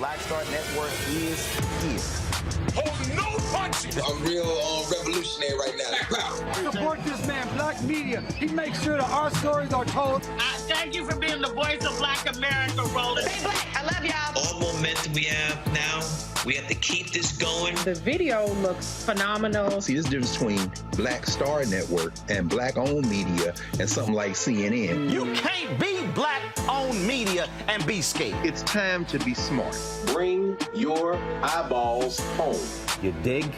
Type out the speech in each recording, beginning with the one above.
Black Star Network is here. I'm real revolutionary right now. Support this man, Black media. He makes sure that our stories are told. Thank you for being the voice of Black America, Roland. Stay black. I love y'all. All momentum we have now, we have to keep this going. The video looks phenomenal. See, this difference between Black Star Network and Black-owned media and something like CNN. You can't be Black-owned media and be scared. It's time to be smart. Bring your eyeballs home. You dig?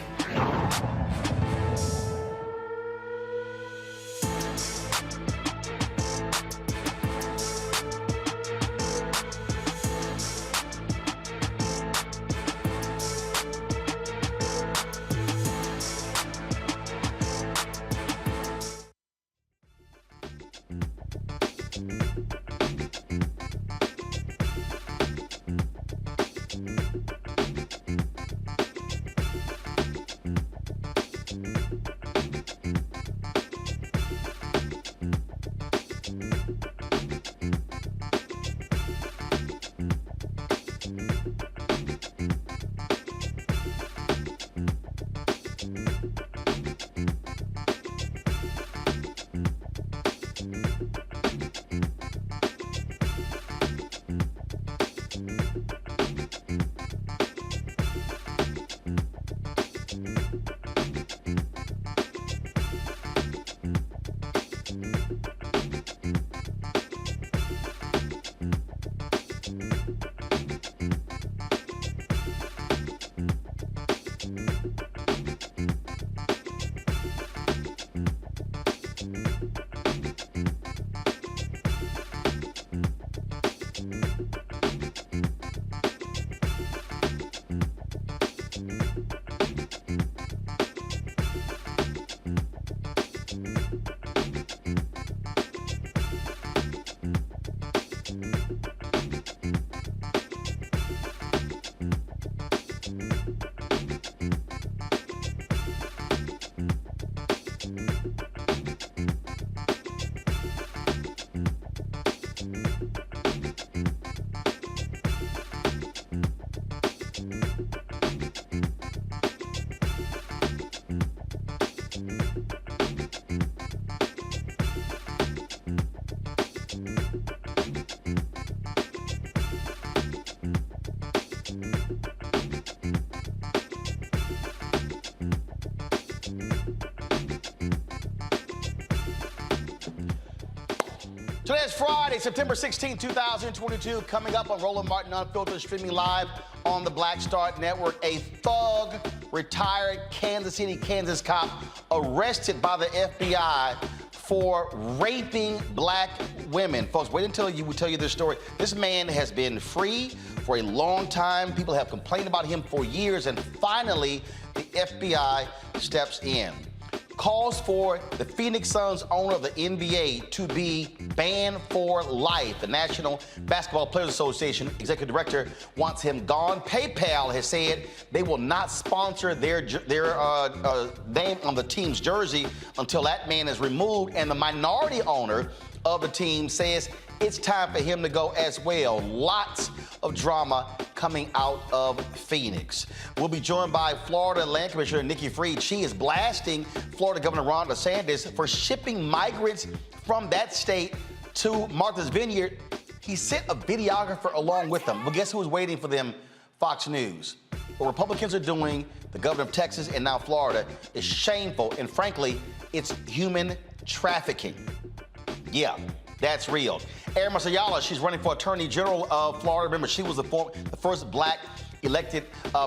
Today is Friday, September 16, 2022. Coming up on Roland Martin Unfiltered, streaming live on the Black Star Network. A thug, retired Kansas City, Kansas cop arrested by the FBI for raping Black women. Folks, wait until we tell you this story. This man has been free for a long time. People have complained about him for years, and finally, the FBI steps in. Calls for the Phoenix Suns owner of the NBA to be banned for life. The National Basketball Players Association executive director wants him gone. PayPal has said they will not sponsor their name on the team's jersey until that man is removed. And the minority owner of the team says it's time for him to go as well. Lots of drama coming out of Phoenix. We'll be joined by Florida Land Commissioner Nikki. She is blasting Florida Governor Ron DeSantis for shipping migrants from that state to Martha's Vineyard. He sent a videographer along with them. But guess who was waiting for them? Fox News. What Republicans are doing, the governor of Texas and now Florida, is shameful. And frankly, it's human trafficking. Yeah, that's real. Erin Masayala, she's running for Attorney General of Florida. Remember, she was the first Black elected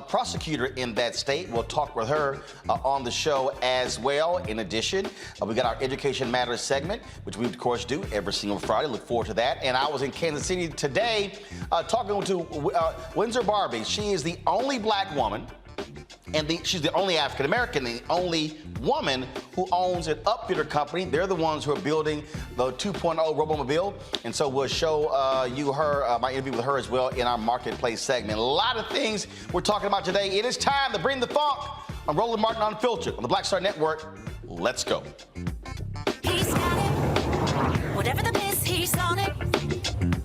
prosecutor in that state. We'll talk with her on the show as well. In addition, we got our Education Matters segment, which we, of course, do every single Friday. Look forward to that. And I was in Kansas City today talking to Windsor Barbie. She is the only Black woman, and she's the only African-American, the only woman who owns an upfitter company. They're the ones who are building the 2.0 Robomobile. And so we'll show you my interview with her as well in our Marketplace segment. A lot of things we're talking about today. It is time to bring the funk on Roland Martin Unfiltered on the Black Star Network. Let's go. He's got it. Whatever the miss, he's on it.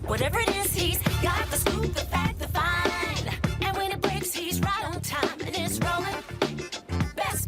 Whatever it is, he's got the scoop, the fact, the find. And when it breaks, he's right on time. And it's rolling. Best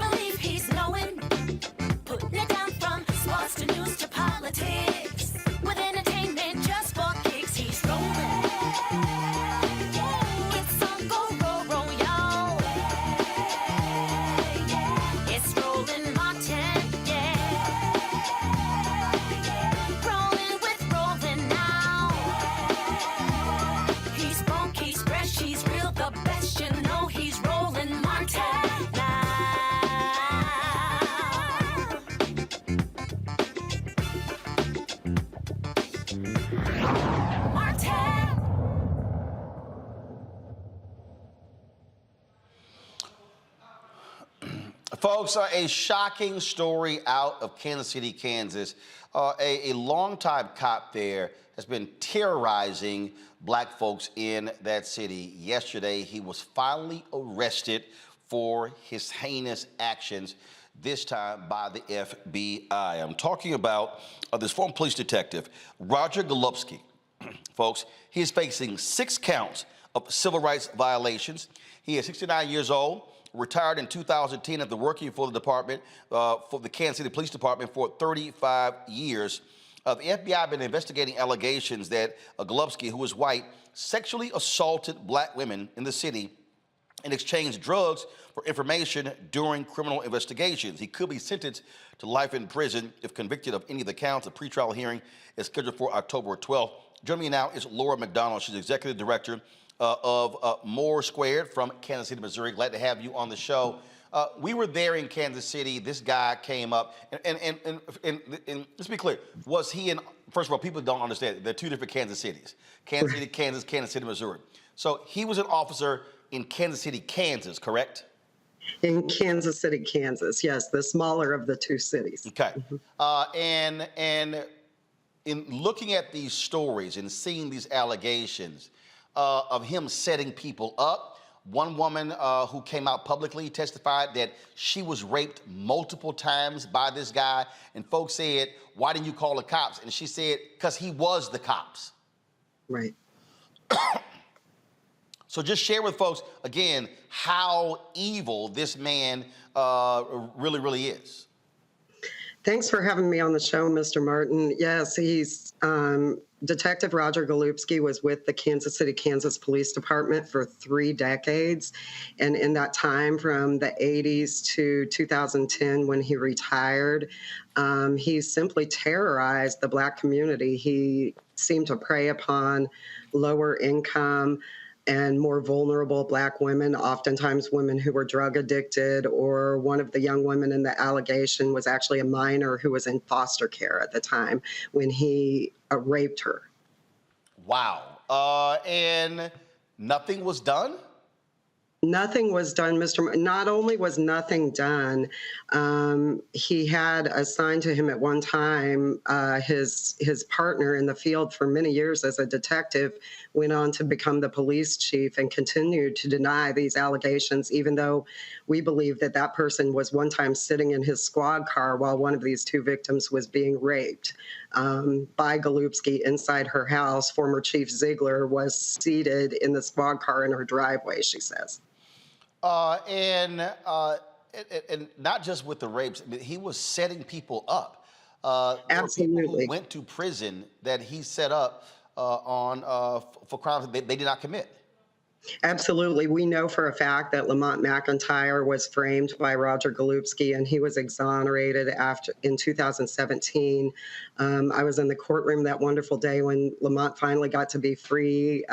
Folks, a shocking story out of Kansas City, Kansas. A longtime cop there has been terrorizing black folks in that city. Yesterday, he was finally arrested for his heinous actions, this time by the FBI. I'm talking about this former police detective, Roger Golubski. Folks, he is facing 6 counts of civil rights violations. He is 69 years old. Retired in 2010 after working for the department, for the Kansas City Police Department for 35 years. The FBI have been investigating allegations that Golubski, who is white, sexually assaulted black women in the city and exchanged drugs for information during criminal investigations. He could be sentenced to life in prison if convicted of any of the counts. A pretrial hearing is scheduled for October 12th. Joining me now is Laura McDonald. She's executive director of More Squared from Kansas City, Missouri. Glad to have you on the show. We were there in Kansas City. This guy came up, and let's be clear. Was he in? First of all, people don't understand. They're 2 different Kansas cities: Kansas City, Kansas, Kansas City, Missouri. So he was an officer in Kansas City, Kansas, correct? In Kansas City, Kansas. Yes, the smaller of the 2 cities. Okay. And in looking at these stories and seeing these allegations of him setting people up, one woman who came out publicly testified that she was raped multiple times by this guy. And folks said, "Why didn't you call the cops?" And she said, "Because he was the cops." Right. So just share with folks, again, how evil this man really, really is. Thanks for having me on the show, Mr. Martin. Yes, he's Detective Roger Golubski was with the Kansas City, Kansas Police Department for 3 decades. And in that time, from the 80s to 2010, when he retired, he simply terrorized the black community. He seemed to prey upon lower income and more vulnerable black women, oftentimes women who were drug addicted, or one of the young women in the allegation was actually a minor who was in foster care at the time when he raped her. Wow. And nothing was done? Nothing was done, Mr. Not only was nothing done, he had assigned to him at one time his partner in the field for many years as a detective, went on to become the police chief and continued to deny these allegations, even though we believe that that person was one time sitting in his squad car while one of these 2 victims was being raped by Golubski inside her house. Former Chief Ziegler was seated in the squad car in her driveway, she says. And not just with the rapes, he was setting people up. Absolutely. People who went to prison that he set up for crimes that they did not commit. Absolutely. We know for a fact that Lamont McIntyre was framed by Roger Golubski, and he was exonerated in 2017. I was in the courtroom that wonderful day when Lamont finally got to be free.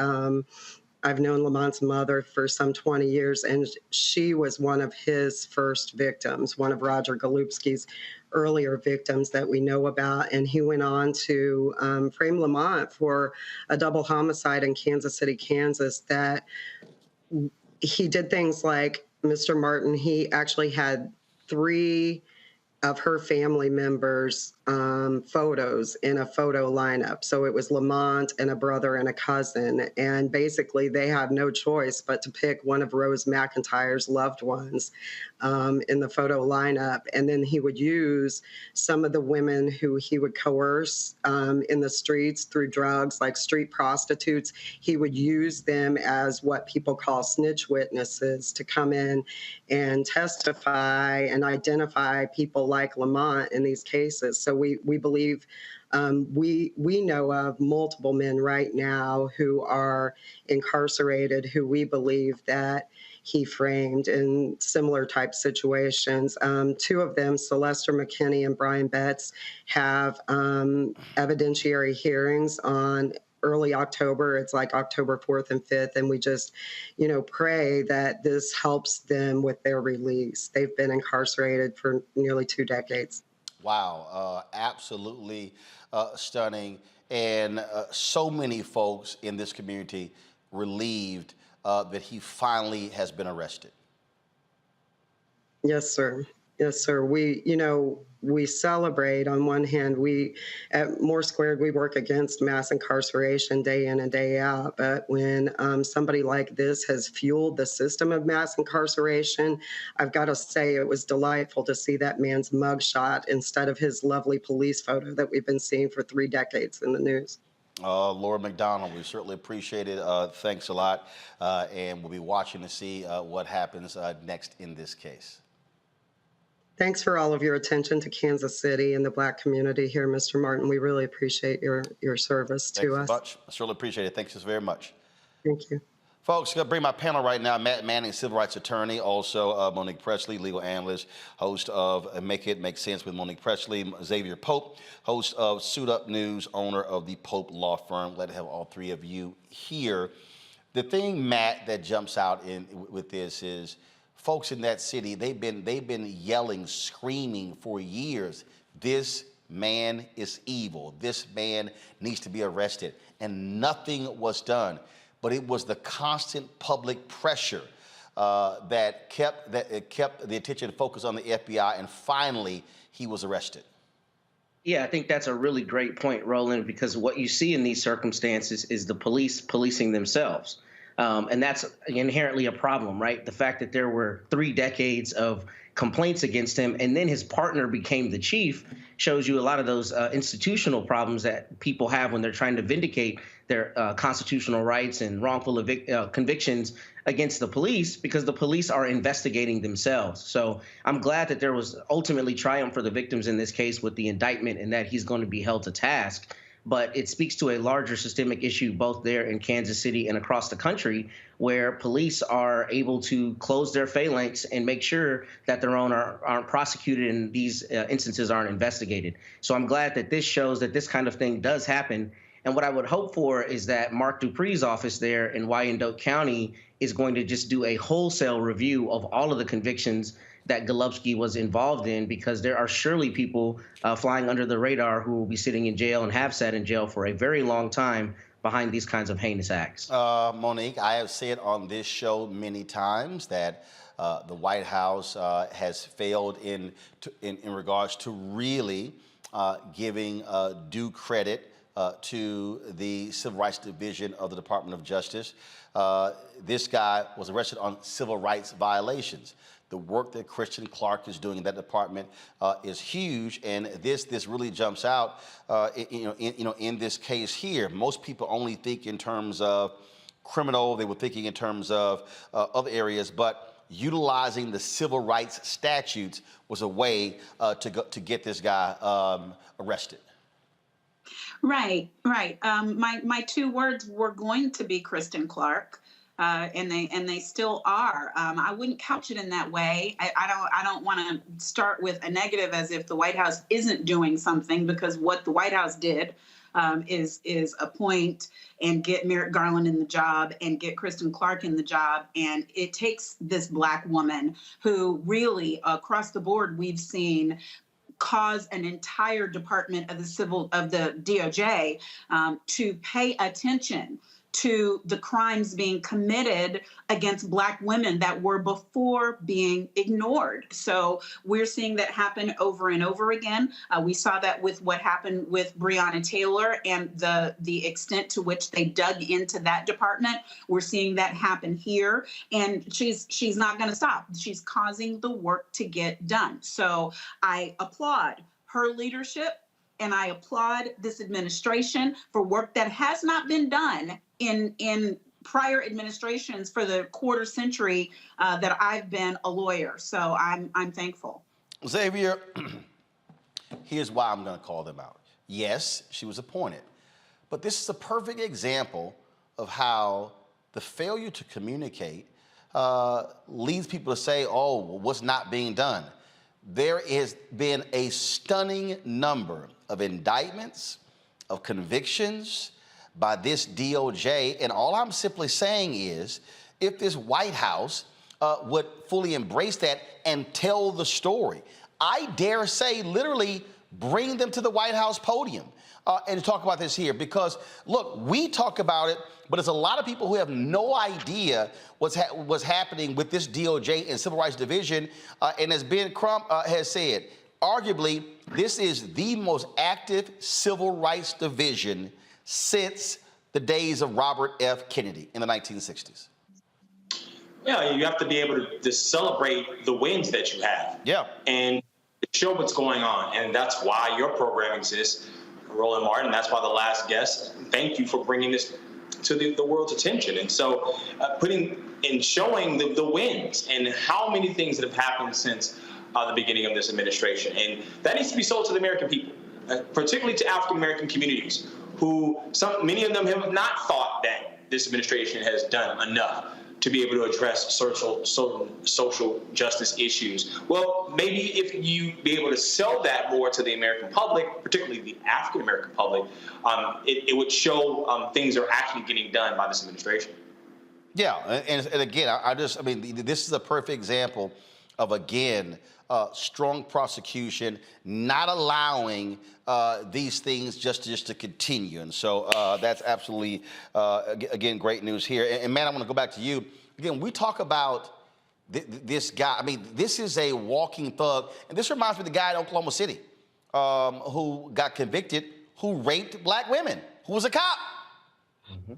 I've known Lamont's mother for some 20 years, and she was one of his first victims, one of Roger Golubski's earlier victims that we know about. And he went on to frame Lamont for a double homicide in Kansas City, Kansas, that he did things like, Mr. Martin, he actually had 3 of her family members' photos in a photo lineup. So it was Lamont and a brother and a cousin. And basically they had no choice but to pick one of Rose McIntyre's loved ones in the photo lineup. And then he would use some of the women who he would coerce in the streets through drugs, like street prostitutes. He would use them as what people call snitch witnesses to come in and testify and identify people like Lamont in these cases. So we believe we know of multiple men right now who are incarcerated who we believe that he framed in similar type situations. 2 of them, Celester McKinney and Brian Betts, have evidentiary hearings on early October. It's like October 4th and 5th. And we just, pray that this helps them with their release. They've been incarcerated for nearly 2 decades. Wow. Absolutely stunning. And so many folks in this community relieved that he finally has been arrested. Yes, sir. Yes, sir. We celebrate. On one hand, we at More Squared, we work against mass incarceration day in and day out. But when somebody like this has fueled the system of mass incarceration, I've got to say it was delightful to see that man's mugshot instead of his lovely police photo that we've been seeing for 3 decades in the news. Laura McDonald, we certainly appreciate it. Thanks a lot. And we'll be watching to see what happens next in this case. Thanks for all of your attention to Kansas City and the Black community here, Mr. Martin. We really appreciate your service to us. Thanks so much. I certainly appreciate it. Thanks very much. Thank you. Folks, going to bring my panel right now. Matt Manning, civil rights attorney. Also, Monique Presley, legal analyst, host of Make It Make Sense with Monique Presley. Xavier Pope, host of Suit Up News, owner of the Pope Law Firm. Glad to have all 3 of you here. The thing, Matt, that jumps out with this is folks in that city, they've been yelling, screaming for years, this man is evil. This man needs to be arrested. And nothing was done. But it was the constant public pressure that kept the attention and focus on the FBI, and finally he was arrested. Yeah, I think that's a really great point, Roland, because what you see in these circumstances is the police policing themselves. And that's inherently a problem, right? The fact that there were 3 decades of complaints against him and then his partner became the chief shows you a lot of those institutional problems that people have when they're trying to vindicate their constitutional rights and wrongful convictions against the police, because the police are investigating themselves. So I'm glad that there was ultimately triumph for the victims in this case with the indictment and that he's going to be held to task. But it speaks to a larger systemic issue both there in Kansas City and across the country, where police are able to close their phalanx and make sure that their own aren't prosecuted and these instances aren't investigated. So I'm glad that this shows that this kind of thing does happen. And what I would hope for is that Mark Dupree's office there in Wyandotte County is going to just do a wholesale review of all of the convictions that Golubsky was involved in, because there are surely people flying under the radar who will be sitting in jail and have sat in jail for a very long time behind these kinds of heinous acts. Monique, I have said on this show many times that the White House has failed in regards to really giving due credit to the Civil Rights Division of the Department of Justice. This guy was arrested on civil rights violations. The work that Christian Clark is doing in that department is huge, and this really jumps out. In this case here, most people only think in terms of criminal. They were thinking in terms of other areas, but utilizing the civil rights statutes was a way to get this guy arrested. Right. My 2 words were going to be Kristen Clark. And they still are. I wouldn't couch it in that way. I don't want to start with a negative as if the White House isn't doing something, because what the White House did is appoint and get Merrick Garland in the job and get Kristen Clark in the job. And it takes this Black woman who really across the board we've seen cause an entire department of the DOJ to pay attention to the crimes being committed against Black women that were before being ignored. So we're seeing that happen over and over again. We saw that with what happened with Breonna Taylor and the extent to which they dug into that department. We're seeing that happen here, and she's not going to stop. She's causing the work to get done. So I applaud her leadership, and I applaud this administration for work that has not been done in prior administrations for the quarter century that I've been a lawyer. So I'm thankful. Xavier, here's why I'm going to call them out. Yes, she was appointed, but this is a perfect example of how the failure to communicate leads people to say, oh, well, what's not being done? There has been a stunning number of indictments, of convictions by this DOJ, and all I'm simply saying is, if this White House would fully embrace that and tell the story, I dare say literally bring them to the White House podium. and to talk about this here, because look, we talk about it, but there's a lot of people who have no idea what's happening with this DOJ and Civil Rights Division. And as Ben Crump has said, arguably, this is the most active civil rights division since the days of Robert F. Kennedy in the 1960s. Yeah, you have to be able to celebrate the wins that you have. Yeah. And show what's going on. And that's why your program exists, Roland Martin. That's why the last guest, thank you for bringing this to the world's attention. And so showing the wins and how many things that have happened since the beginning of this administration. And that needs to be sold to the American people, particularly to African-American communities, who many of them have not thought that this administration has done enough to be able to address social justice issues. Well, maybe if you be able to sell that more to the American public, particularly the African-American public, it would show things are actually getting done by this administration. Yeah, and again, I mean, this is a perfect example of, again, strong prosecution, not allowing these things just to continue. And so that's absolutely, again, great news here. And man, I want to go back to you. Again, we talk about this guy. I mean, this is a walking thug. And this reminds me of the guy in Oklahoma City who got convicted, who raped black women, who was a cop. Mm-hmm.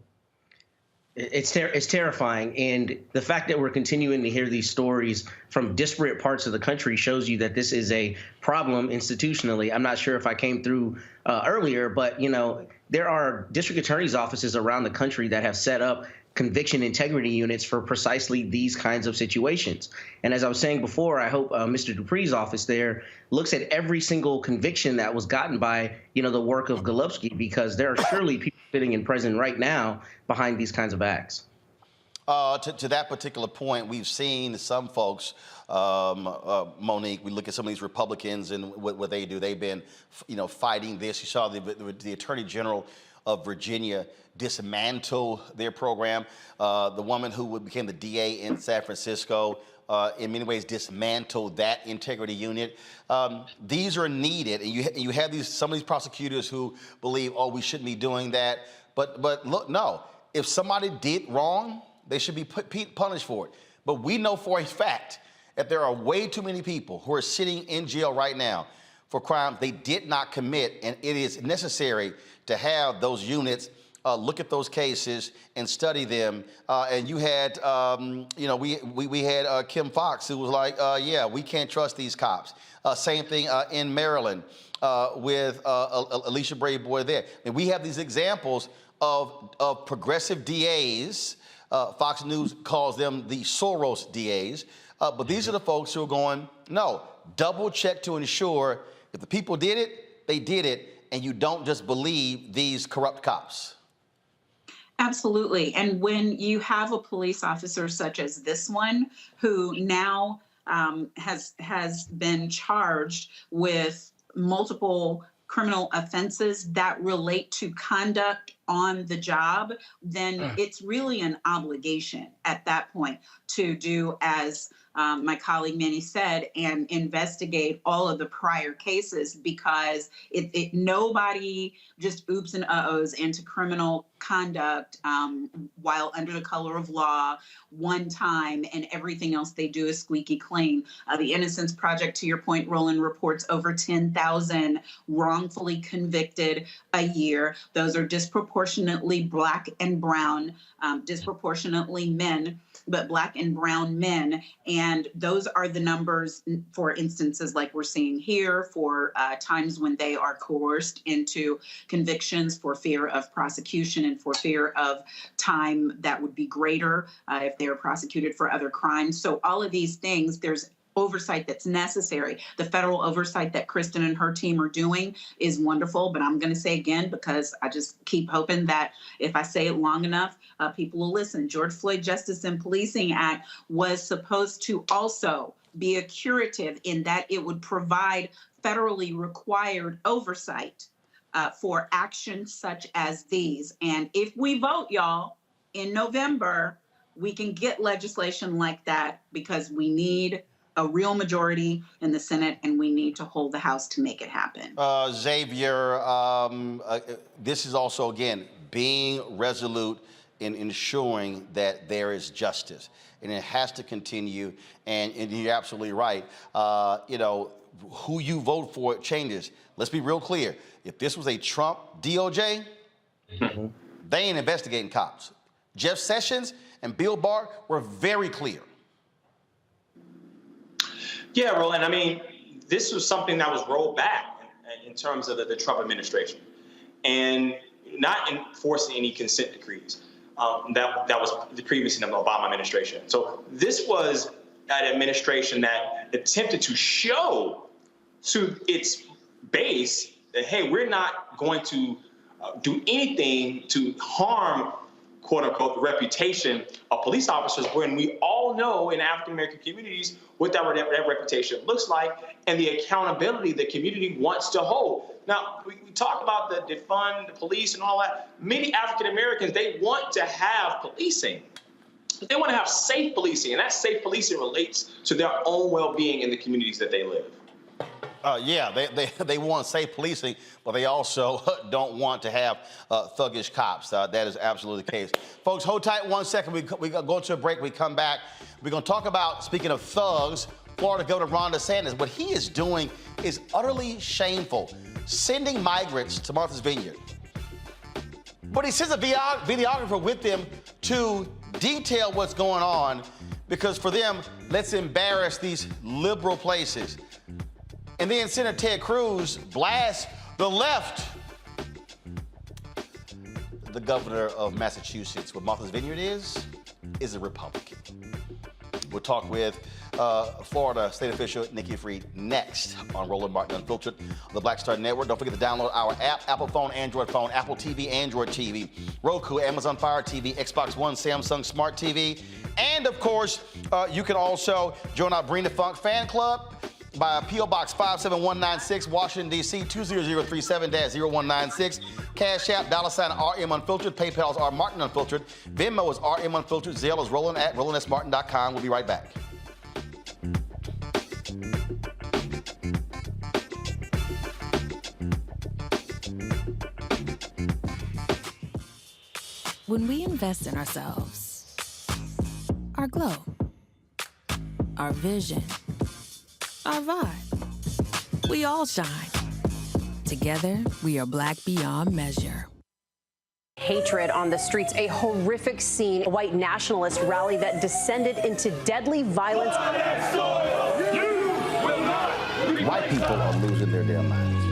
It's terrifying, and the fact that we're continuing to hear these stories from disparate parts of the country shows you that this is a problem institutionally. I'm not sure if I came through earlier, but there are district attorneys' offices around the country that have set up conviction integrity units for precisely these kinds of situations. And as I was saying before, I hope Mr. Dupree's office there looks at every single conviction that was gotten by, the work of Golubsky, because there are surely people sitting in prison right now behind these kinds of acts. To that particular point, we've seen some folks, Monique, we look at some of these Republicans and what they do. They've been, fighting this. You saw the Attorney General of Virginia dismantle their program. The woman who became the DA in San Francisco, in many ways, dismantled that integrity unit. These are needed, and you have some of these prosecutors who believe, we shouldn't be doing that. But look, no. If somebody did wrong, they should be punished for it. But we know for a fact that there are way too many people who are sitting in jail right now for crimes they did not commit, and it is necessary to have those units look at those cases and study them. And you had, we had Kim Foxx, who was like, we can't trust these cops. Same thing in Maryland with Alicia Brave-Boyd there. And we have these examples of progressive DAs. Fox News calls them the Soros DAs. But these are the folks who are going, no, double check to ensure if the people did it, they did it, and you don't just believe these corrupt cops. Absolutely. And when you have a police officer such as this one, who now has been charged with multiple criminal offenses that relate to conduct on the job, then it's really an obligation at that point to do as my colleague Manny said, and investigate all of the prior cases, because nobody just oops and uh-ohs into criminal conduct while under the color of law one time and everything else they do is squeaky clean. The Innocence Project, to your point, Roland, reports over 10,000 wrongfully convicted a year. Those are disproportionately Black and brown, disproportionately men, but Black and brown men. And those are the numbers for instances like we're seeing here, for times when they are coerced into convictions for fear of prosecution and for fear of time that would be greater if they are prosecuted for other crimes. So all of these things, there's oversight that's necessary. The federal oversight that Kristen and her team are doing is wonderful, but I'm going to say again, because I just keep hoping that if I say it long enough, people will listen. George Floyd Justice and Policing Act was supposed to also be a curative in that it would provide federally required oversight for actions such as these. And if we vote, y'all, in November, we can get legislation like that, because we need a real majority in the Senate, and we need to hold the House to make it happen. Xavier, this is also, again, being resolute in ensuring that there is justice. And it has to continue. And you're absolutely right. Who you vote for changes. Let's be real clear. If this was a Trump DOJ, they ain't investigating cops. Jeff Sessions and Bill Barr were very clear. Yeah, Roland, I mean, this was something that was rolled back in terms of the Trump administration and not enforcing any consent decrees. That was the previous in the Obama administration. So this was an administration that attempted to show to its base that, hey, we're not going to do anything to harm, quote unquote, the reputation of police officers, when we all know in African-American communities what that reputation looks like and the accountability the community wants to hold. Now, we talk about the defund the police and all that. Many African-Americans, they want to have policing. But they want to have safe policing, and that safe policing relates to their own well-being in the communities that they live. They want safe policing, but they also don't want to have thuggish cops. That is absolutely the case. Folks, hold tight 1 second. We go to a break. We come back. We're going to talk about, speaking of thugs, Florida Governor Ron DeSantis. What he is doing is utterly shameful, sending migrants to Martha's Vineyard. But he sends a videographer with them to detail what's going on, because for them, let's embarrass these liberal places. And then Senator Ted Cruz blasts the left. The governor of Massachusetts, what Martha's Vineyard is a Republican. We'll talk with Florida state official Nikki next on Roland Martin Unfiltered on the Black Star Network. Don't forget to download our app, Apple phone, Android phone, Apple TV, Android TV, Roku, Amazon Fire TV, Xbox One, Samsung Smart TV. And of course, you can also join our Bring the Funk fan club by P.O. Box 57196, Washington, D.C. 20037-0196. Cash App, $RM Unfiltered. PayPal is R Martin Unfiltered. Venmo is RM Unfiltered. Zelle is Roland at RolandSMartin.com. We'll be right back. When we invest in ourselves, our glow, our vision, our vibe, we all shine. Together, we are black beyond measure. Hatred on the streets, a horrific scene, a white nationalist rally that descended into deadly violence. White people are losing their damn minds.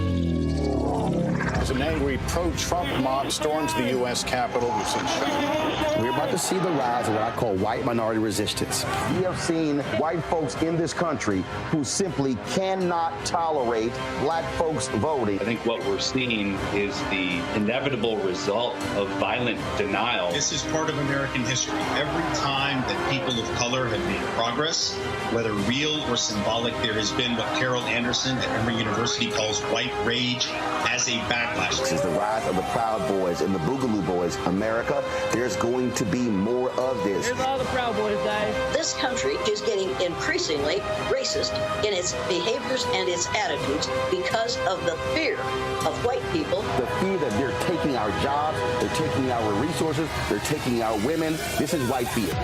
As an angry pro-Trump mob storms the U.S. Capitol, we've seen shooting. We're about to see the rise of what I call white minority resistance. We have seen white folks in this country who simply cannot tolerate black folks voting. I think what we're seeing is the inevitable result of violent denial. This is part of American history. Every time that people of color have made progress, whether real or symbolic, there has been what Carol Anderson at Emory University calls white rage as a backlash. This is the rise of the Proud Boys and the Boogaloo Boys. America, there's going to be more of this. Here's all the Proud Boys, guys. This country is getting increasingly racist in its behaviors and its attitudes because of the fear of white people. The fear that they're taking our jobs, they're taking our resources, they're taking our women. This is white fear.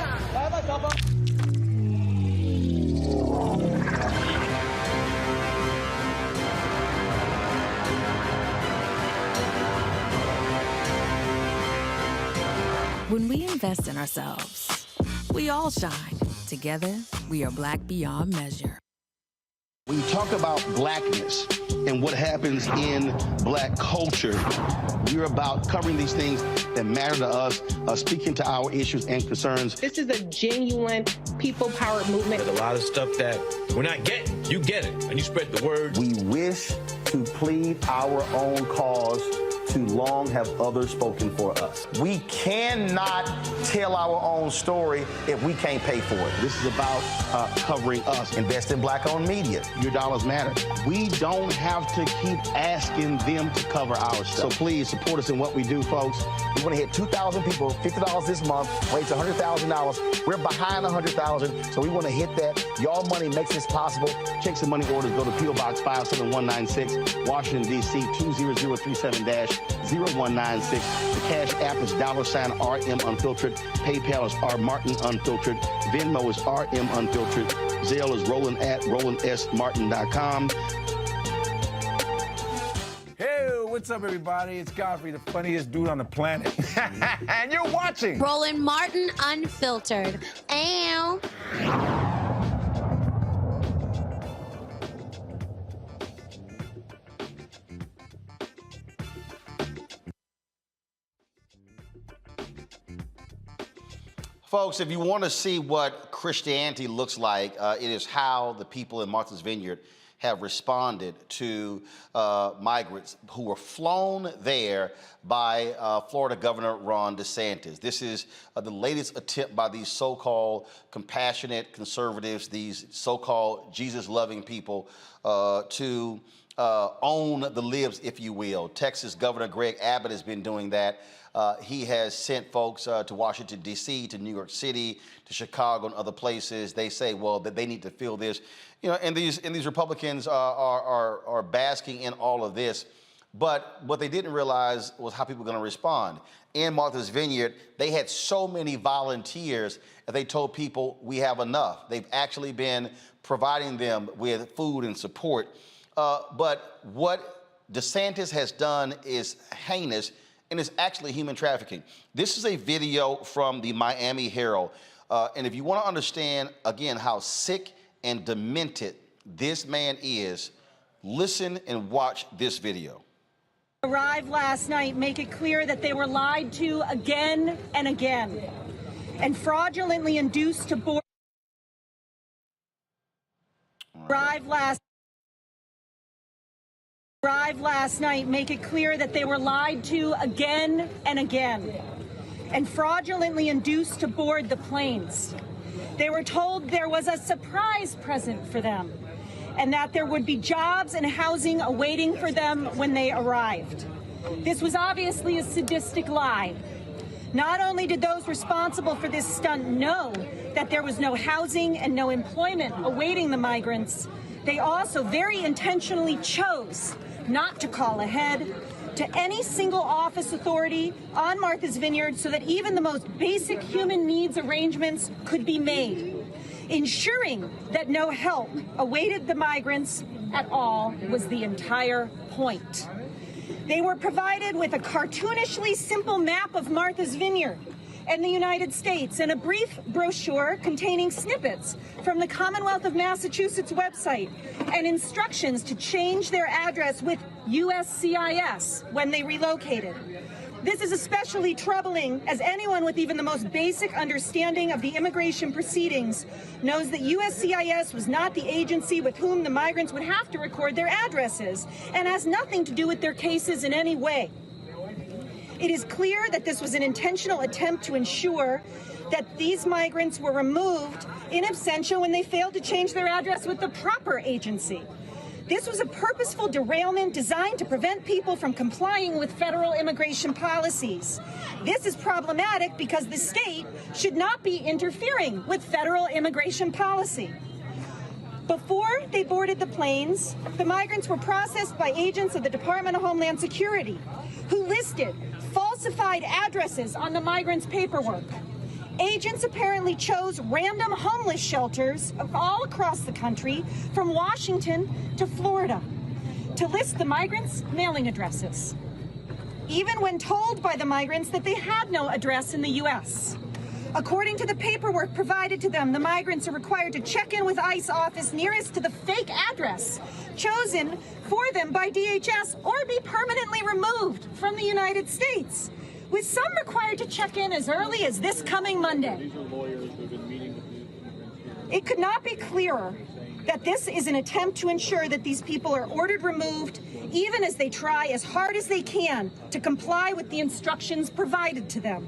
When we invest in ourselves, we all shine. Together, we are black beyond measure. When you talk about blackness and what happens in black culture, you're about covering these things that matter to us, speaking to our issues and concerns. This is a genuine people-powered movement. There's a lot of stuff that we're not getting. You get it, and you spread the word. We wish to plead our own cause too long have others spoken for us. We cannot tell our own story if we can't pay for it. This is about covering us. Invest in black-owned media. Your dollars matter. We don't have to keep asking them to cover our stuff. So please support us in what we do, folks. We want to hit 2,000 people, $50 this month, raise $100,000. We're behind 100,000, so we want to hit that. Y'all money makes this possible. Checks and money orders go to P.O. Box 57196, Washington, D.C. 20037-0196. The Cash App is $RM Unfiltered. PayPal is R Martin Unfiltered. Venmo is RM Unfiltered. Zelle is Roland at RolandSMartin.com. Hey, what's up, everybody? It's Godfrey, the funniest dude on the planet. And you're watching Roland Martin Unfiltered. Ow. Folks, if you want to see what Christianity looks like, it is how the people in Martha's Vineyard have responded to migrants who were flown there by Florida Governor Ron DeSantis. This is the latest attempt by these so-called compassionate conservatives, these so-called Jesus-loving people, to own the libs, if you will. Texas Governor Greg Abbott has been doing that. He has sent folks to Washington, D.C., to New York City, to Chicago, and other places. They say, well, that they need to fill this. You know, and these Republicans are basking in all of this. But what they didn't realize was how people were going to respond. In Martha's Vineyard, they had so many volunteers that they told people, we have enough. They've actually been providing them with food and support. But what DeSantis has done is heinous, and it's actually human trafficking. This is a video from the Miami Herald. And if you want to understand, again, how sick and demented this man is, listen and watch this video. Arrived last night make it clear that they were lied to again and again and fraudulently induced to board. Arrived last night make it clear that they were lied to again and again and fraudulently induced to board the planes. They were told there was a surprise present for them and that there would be jobs and housing awaiting for them when they arrived. This was obviously a sadistic lie. Not only did those responsible for this stunt know that there was no housing and no employment awaiting the migrants, they also very intentionally chose not to call ahead to any single office authority on Martha's Vineyard so that even the most basic human needs arrangements could be made, ensuring that no help awaited the migrants at all was the entire point. They were provided with a cartoonishly simple map of Martha's Vineyard and the United States and a brief brochure containing snippets from the Commonwealth of Massachusetts website and instructions to change their address with USCIS when they relocated. This is especially troubling as anyone with even the most basic understanding of the immigration proceedings knows that USCIS was not the agency with whom the migrants would have to record their addresses and has nothing to do with their cases in any way. It is clear that this was an intentional attempt to ensure that these migrants were removed in absentia when they failed to change their address with the proper agency. This was a purposeful derailment designed to prevent people from complying with federal immigration policies. This is problematic because the state should not be interfering with federal immigration policy. Before they boarded the planes, the migrants were processed by agents of the Department of Homeland Security, who listed falsified addresses on the migrants' paperwork. Agents apparently chose random homeless shelters all across the country, from Washington to Florida, to list the migrants' mailing addresses, even when told by the migrants that they had no address in the U.S. According to the paperwork provided to them, the migrants are required to check in with ICE office nearest to the fake address chosen for them by DHS or be permanently removed from the United States, with some required to check in as early as this coming Monday. It could not be clearer that this is an attempt to ensure that these people are ordered removed, even as they try as hard as they can to comply with the instructions provided to them.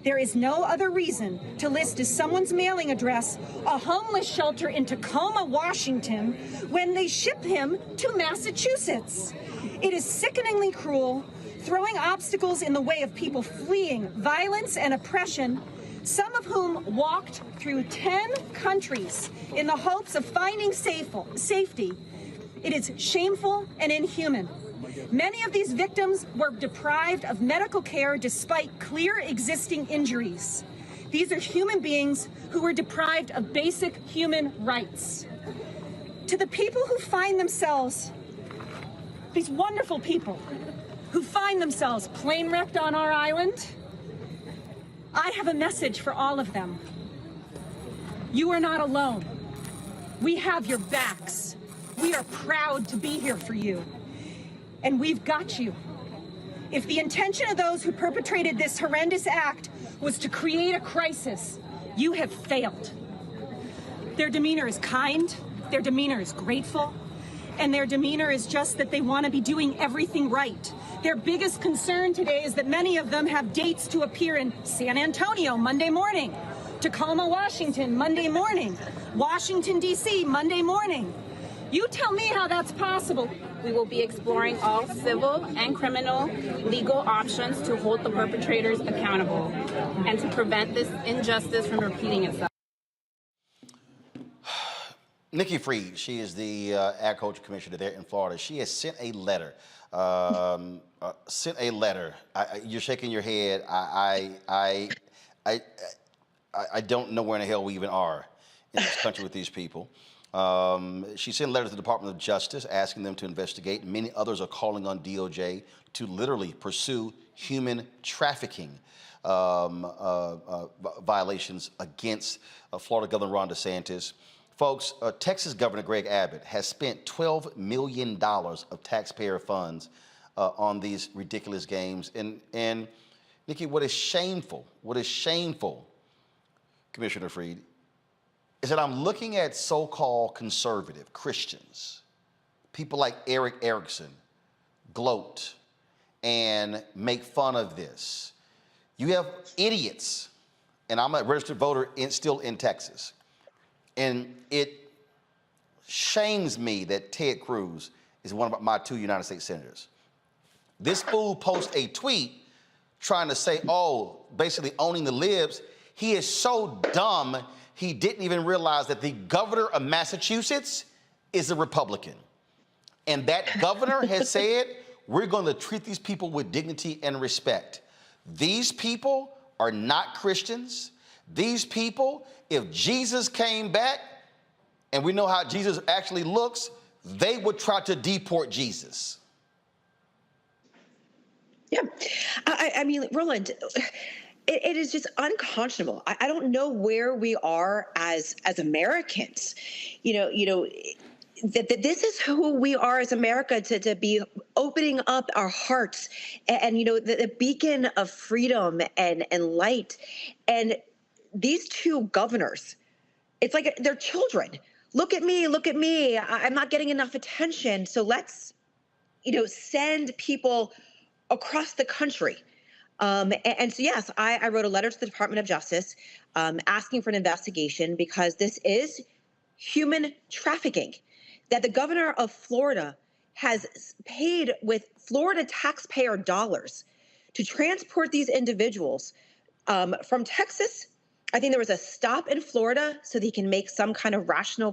There is no other reason to list as someone's mailing address a homeless shelter in Tacoma, Washington, when they ship him to Massachusetts. It is sickeningly cruel, throwing obstacles in the way of people fleeing violence and oppression, some of whom walked through 10 countries in the hopes of finding safety. It is shameful and inhuman. Many of these victims were deprived of medical care despite clear existing injuries. These are human beings who were deprived of basic human rights. To the people who find themselves, these wonderful people who find themselves plane wrecked on our island, I have a message for all of them. You are not alone. We have your backs. We are proud to be here for you. And we've got you. If the intention of those who perpetrated this horrendous act was to create a crisis, you have failed. Their demeanor is kind, their demeanor is grateful, and their demeanor is just that they want to be doing everything right. Their biggest concern today is that many of them have dates to appear in San Antonio Monday morning, Tacoma, Washington Monday morning, Washington, D.C. Monday morning. You tell me how that's possible. We will be exploring all civil and criminal legal options to hold the perpetrators accountable and to prevent this injustice from repeating itself. Nikki Freed, she is the agriculture commissioner there in Florida. She has sent a letter. You're shaking your head. I don't know where in the hell we even are in this country with these people. She sent a letter to the Department of Justice asking them to investigate. Many others are calling on DOJ to literally pursue human trafficking violations against Florida Governor Ron DeSantis. Folks, Texas Governor Greg Abbott has spent $12 million of taxpayer funds on these ridiculous games. And Nikki, what is shameful, Commissioner Freed, is that I'm looking at so-called conservative Christians, people like Eric Erickson, gloat and make fun of this. You have idiots, and I'm a registered voter still in Texas, and it shames me that Ted Cruz is one of my 2 United States senators. This fool posts a tweet trying to say, oh, basically owning the libs. He is so dumb, he didn't even realize that the governor of Massachusetts is a Republican. And that governor has said, we're going to treat these people with dignity and respect. These people are not Christians. These people, if Jesus came back, and we know how Jesus actually looks, they would try to deport Jesus. Yeah. I mean, Roland, it is just unconscionable. I don't know where we are as Americans. That this is who we are as America, to be opening up our hearts and the beacon of freedom and light. And these 2 governors, it's like they're children. Look at me, I'm not getting enough attention. So let's, send people across the country. And so, yes, I wrote a letter to the Department of Justice asking for an investigation because this is human trafficking that the governor of Florida has paid with Florida taxpayer dollars to transport these individuals from Texas. I think there was a stop in Florida so that he can make some kind of rational,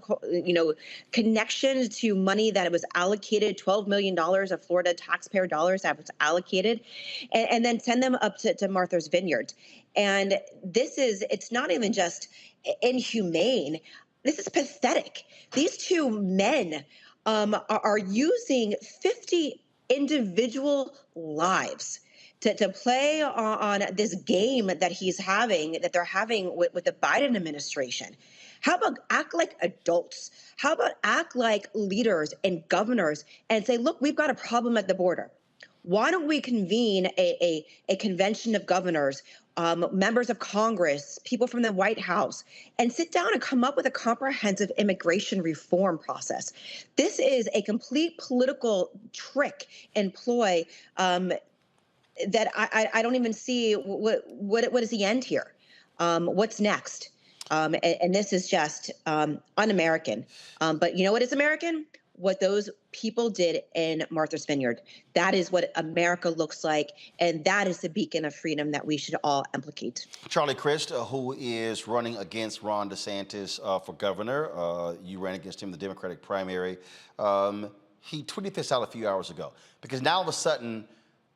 connection to money that it was allocated, $12 million of Florida taxpayer dollars that was allocated, and then send them up to Martha's Vineyard. And it's not even just inhumane. This is pathetic. These 2 men are using 50 individual lives to play on this game that they're having with the Biden administration. How about act like adults? How about act like leaders and governors and say, look, we've got a problem at the border. Why don't we convene a convention of governors, members of Congress, people from the White House, and sit down and come up with a comprehensive immigration reform process? This is a complete political trick and ploy that I don't even see what is the end here. What's next? And this is just un-American. But you know what is American? What those people did in Martha's Vineyard. That is what America looks like, and that is the beacon of freedom that we should all implicate. Charlie Crist, who is running against Ron DeSantis for governor. You ran against him in the Democratic primary. He tweeted this out a few hours ago because now all of a sudden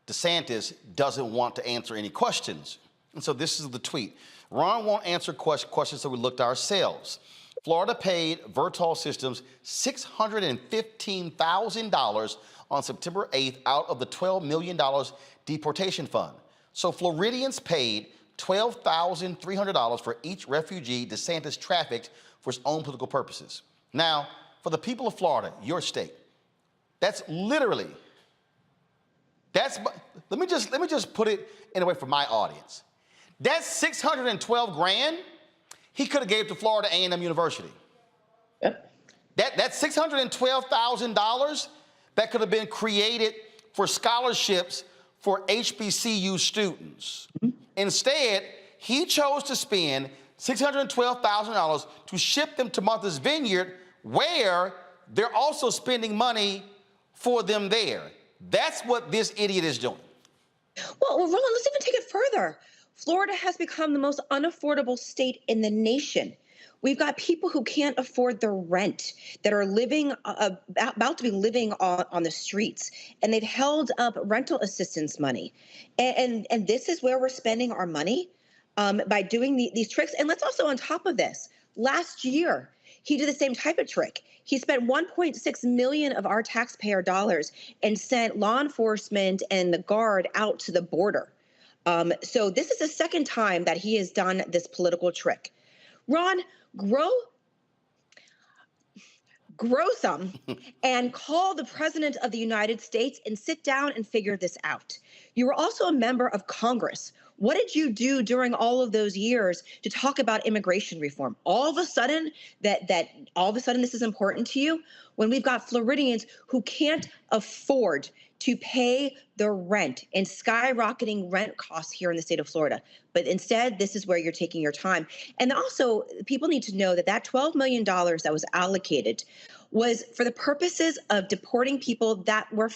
DeSantis doesn't want to answer any questions. And so this is the tweet. Ron won't answer questions, so we looked ourselves. Florida paid Vertol Systems $615,000 on September 8th out of the $12 million deportation fund. So Floridians paid $12,300 for each refugee DeSantis trafficked for his own political purposes. Now, for the people of Florida, your state, that's literally, let me just put it in a way for my audience. That's 612 grand he could have gave to Florida A&M University. Yep. That's $612,000 that could have been created for scholarships for HBCU students. Mm-hmm. Instead, he chose to spend $612,000 to ship them to Martha's Vineyard, where they're also spending money for them there. That's what this idiot is doing. Well, Roland, let's even take it further. Florida has become the most unaffordable state in the nation. We've got people who can't afford their rent, that are living about to be living on the streets, and they've held up rental assistance money. And this is where we're spending our money by doing these tricks. And let's also, on top of this, last year, he did the same type of trick. He spent $1.6 million of our taxpayer dollars and sent law enforcement and the Guard out to the border. So this is the second time that he has done this political trick. Ron, grow some and call the President of the United States and sit down and figure this out. You were also a member of Congress. What did you do during all of those years to talk about immigration reform? All of a sudden, this is important to you when we've got Floridians who can't afford to pay the rent and skyrocketing rent costs here in the state of Florida. But instead, this is where you're taking your time. And also, people need to know that $12 million that was allocated was for the purposes of deporting people that were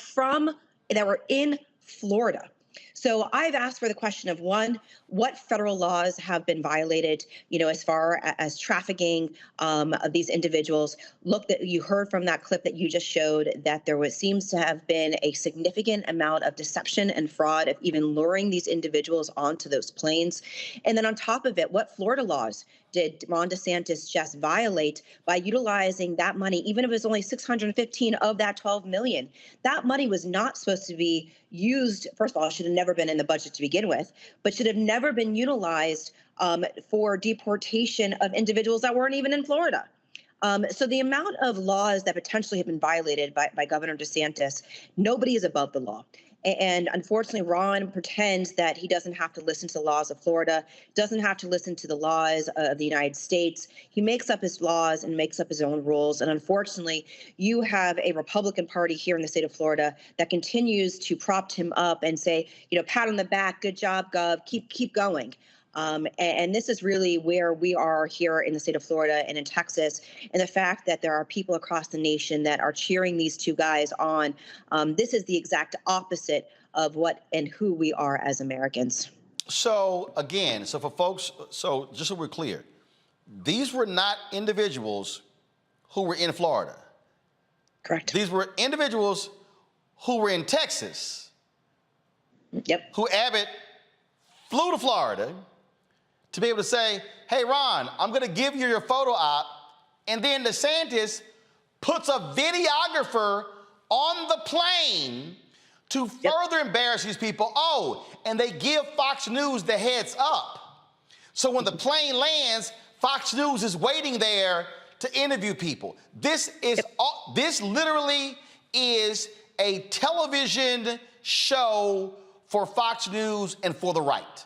in Florida. So I've asked for the question of, one, what federal laws have been violated, as far as trafficking of these individuals. Look, that you heard from that clip that you just showed that seems to have been a significant amount of deception and fraud of even luring these individuals onto those planes. And then on top of it, what Florida laws did Ron DeSantis just violate by utilizing that money, even if it was only $615 of that $12 million? That money was not supposed to be used. First of all, it should have never been in the budget to begin with, but should have never been utilized for deportation of individuals that weren't even in Florida. So the amount of laws that potentially have been violated by Governor DeSantis, nobody is above the law. And unfortunately, Ron pretends that he doesn't have to listen to the laws of Florida, doesn't have to listen to the laws of the United States. He makes up his laws and makes up his own rules. And unfortunately, you have a Republican Party here in the state of Florida that continues to prop him up and say, pat on the back, good job, Gov, keep going. And this is really where we are here in the state of Florida and in Texas, and the fact that there are people across the nation that are cheering these two guys on. This is the exact opposite of what and who we are as Americans. So again, for folks, just so we're clear, these were not individuals who were in Florida. Correct. These were individuals who were in Texas. Yep. Who Abbott flew to Florida to be able to say, hey, Ron, I'm going to give you your photo op. And then DeSantis puts a videographer on the plane to further embarrass these people. Oh, and they give Fox News the heads up. So when the plane lands, Fox News is waiting there to interview people. This literally is a television show for Fox News and for the right.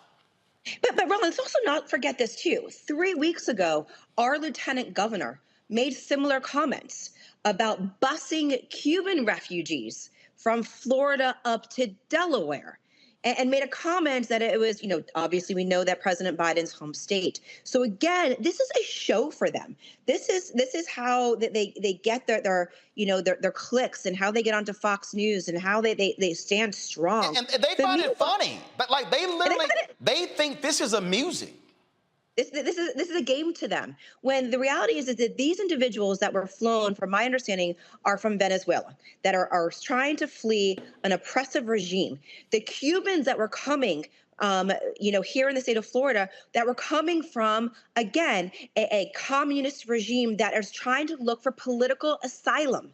But Roland, let's also not forget this too. 3 weeks ago, our lieutenant governor made similar comments about busing Cuban refugees from Florida up to Delaware, and made a comment that it was, obviously we know that President Biden's home state. So again, this is a show for them. This is how they get their clicks, and how they get onto Fox News, and how they stand strong. And they find it funny, but like they think this is amusing. This is a game to them, when the reality is that these individuals that were flown, from my understanding, are from Venezuela, that are trying to flee an oppressive regime. The Cubans that were coming, here in the state of Florida, that were coming from, again, a communist regime that is trying to look for political asylum.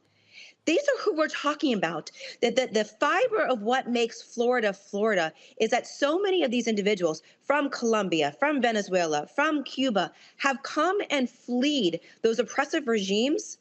These are who we're talking about. That the fiber of what makes Florida Florida is that so many of these individuals from Colombia, from Venezuela, from Cuba have come and fled those oppressive regimes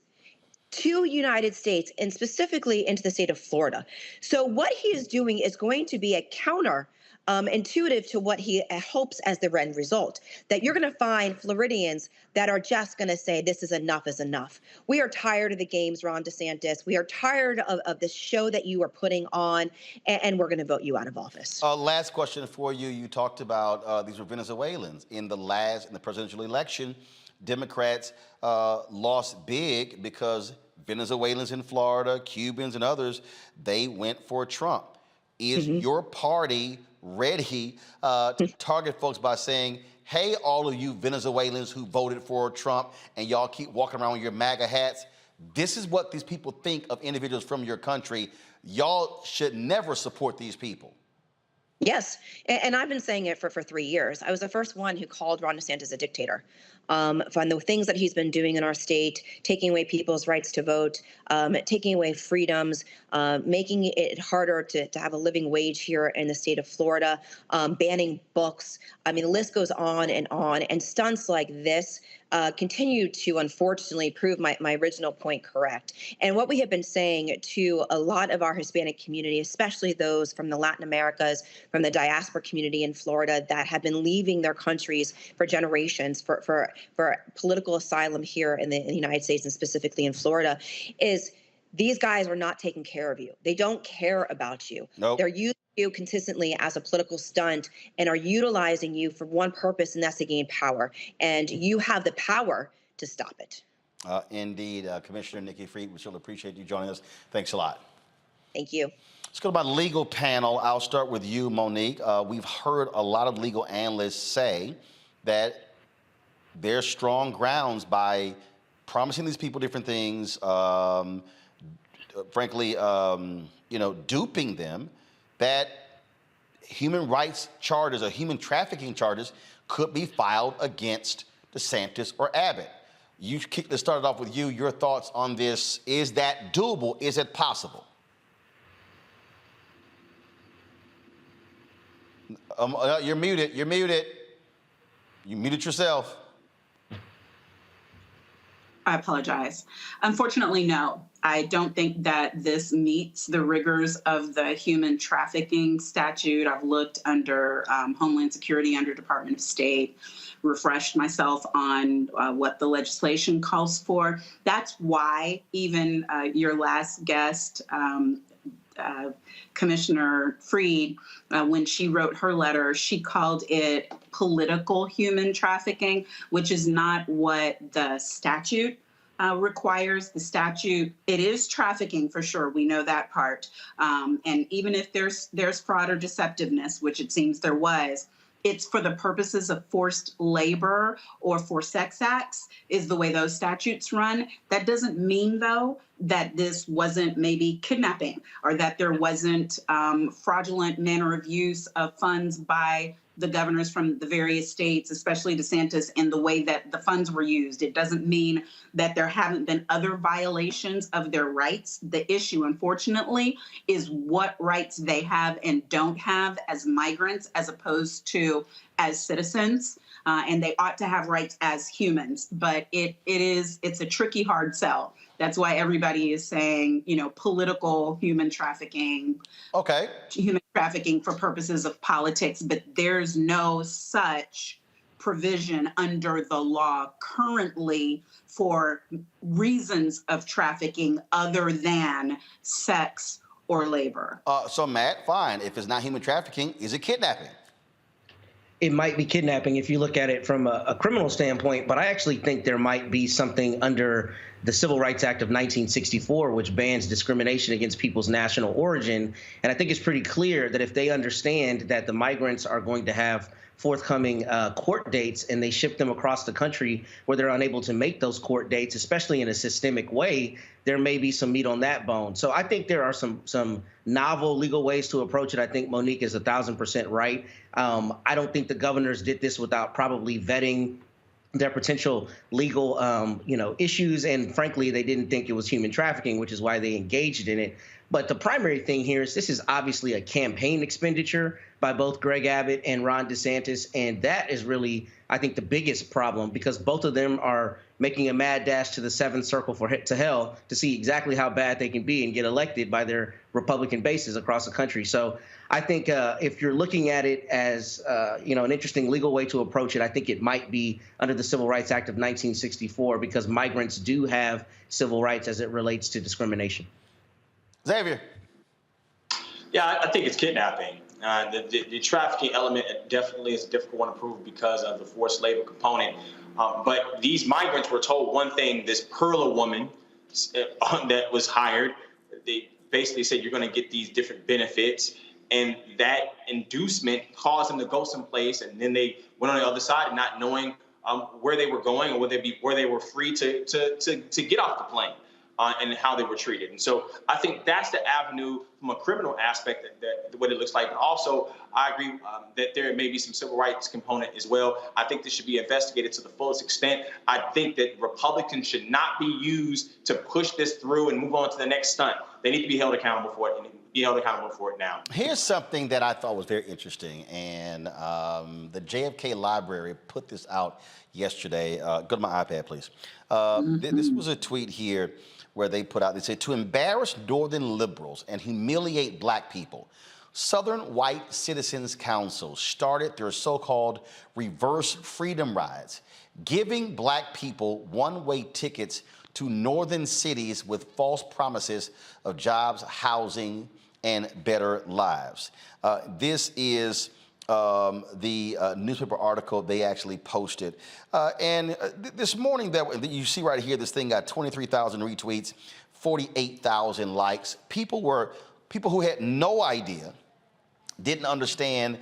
to United States, and specifically into the state of Florida. So what he is doing is going to be a counter intuitive to what he hopes as the end result, that you're going to find Floridians that are just going to say this is enough. We are tired of the games, Ron DeSantis. We are tired of the show that you are putting on, and we're going to vote you out of office. Last question for you. You talked about these were Venezuelans. In the presidential election, Democrats lost big because Venezuelans in Florida, Cubans and others, they went for Trump. Is your party ready to target folks by saying, hey, all of you Venezuelans who voted for Trump and y'all keep walking around with your MAGA hats, this is what these people think of individuals from your country. Y'all should never support these people. Yes, and I've been saying it for 3 years. I was the first one who called Ron DeSantis a dictator. From the things that he's been doing in our state, taking away people's rights to vote, taking away freedoms, making it harder to have a living wage here in the state of Florida, banning books. I mean, the list goes on, and stunts like this continue to, unfortunately, prove my original point correct. And what we have been saying to a lot of our Hispanic community, especially those from the Latin Americas, from the diaspora community in Florida that have been leaving their countries for generations for political asylum here in the United States, and specifically in Florida, is these guys are not taking care of you. They don't care about you. Nope. They're using you consistently as a political stunt, and are utilizing you for one purpose, and that's to gain power. And you have the power to stop it. Indeed. Commissioner Nikki Fried, we still appreciate you joining us. Thanks a lot. Thank you. Let's go to my legal panel. I'll start with you, Monique. We've heard a lot of legal analysts say that there's strong grounds by promising these people different things, frankly, duping them, that human rights charges or human trafficking charges could be filed against DeSantis or Abbott. Let's start off with you. Your thoughts on this. Is that doable? Is it possible? You're muted. You're muted. You muted yourself. I apologize. Unfortunately, no. I don't think that this meets the rigors of the human trafficking statute. I've looked under Homeland Security, under Department of State, refreshed myself on what the legislation calls for. That's why even your last guest, Commissioner Fried, when she wrote her letter, she called it political human trafficking, which is not what the statute requires. The statute, it is trafficking for sure. We know that part. And even if there's fraud or deceptiveness, which it seems there was, it's for the purposes of forced labor or for sex acts is the way those statutes run. That doesn't mean, though, that this wasn't maybe kidnapping or that there wasn't fraudulent manner of use of funds by the governors from the various states, especially DeSantis, in the way that the funds were used. It doesn't mean that there haven't been other violations of their rights. The issue, unfortunately, is what rights they have and don't have as migrants as opposed to as citizens. and they ought to have rights as humans. But it's a tricky, hard sell. That's why everybody is saying, political human trafficking. Okay. Human trafficking for purposes of politics, but there's no such provision under the law currently for reasons of trafficking other than sex or labor. So, Matt, fine. If it's not human trafficking, is it kidnapping? It might be kidnapping if you look at it from a criminal standpoint, but I actually think there might be something under the Civil Rights Act of 1964, which bans discrimination against people's national origin. And I think it's pretty clear that if they understand that the migrants are going to have forthcoming court dates and they ship them across the country where they're unable to make those court dates, especially in a systemic way, there may be some meat on that bone. So I think there are some novel legal ways to approach it. I think Monique is 1,000% right. I don't think the governors did this without probably vetting their potential legal, issues. And frankly, they didn't think it was human trafficking, which is why they engaged in it. But the primary thing here is this is obviously a campaign expenditure by both Greg Abbott and Ron DeSantis. And that is really, I think, the biggest problem, because both of them are making a mad dash to the seventh circle to hell to see exactly how bad they can be and get elected by their Republican bases across the country. So I think if you're looking at it as, an interesting legal way to approach it, I think it might be under the Civil Rights Act of 1964, because migrants do have civil rights as it relates to discrimination. Xavier. Yeah, I think it's kidnapping. The trafficking element definitely is a difficult one to prove because of the forced labor component. But these migrants were told one thing. This Perla woman that was hired, they basically said, you're going to get these different benefits. And that inducement caused them to go someplace. And then they went on the other side, not knowing where they were going or where they were free to get off the plane. And how they were treated. And so I think that's the avenue from a criminal aspect that what it looks like. But also, I agree that there may be some civil rights component as well. I think this should be investigated to the fullest extent. I think that Republicans should not be used to push this through and move on to the next stunt. They need to be held accountable for it, and be held accountable for it now. Here's something that I thought was very interesting, and the JFK Library put this out yesterday. Go to my iPad, please. This was a tweet here where they put out, they said, to embarrass Northern liberals and humiliate black people, Southern White Citizens Council started their so-called reverse freedom rides, giving black people one-way tickets to northern cities with false promises of jobs, housing, and better lives. This is the newspaper article they actually posted. This morning, that you see right here, this thing got 23,000 retweets, 48,000 likes. People who had no idea, didn't understand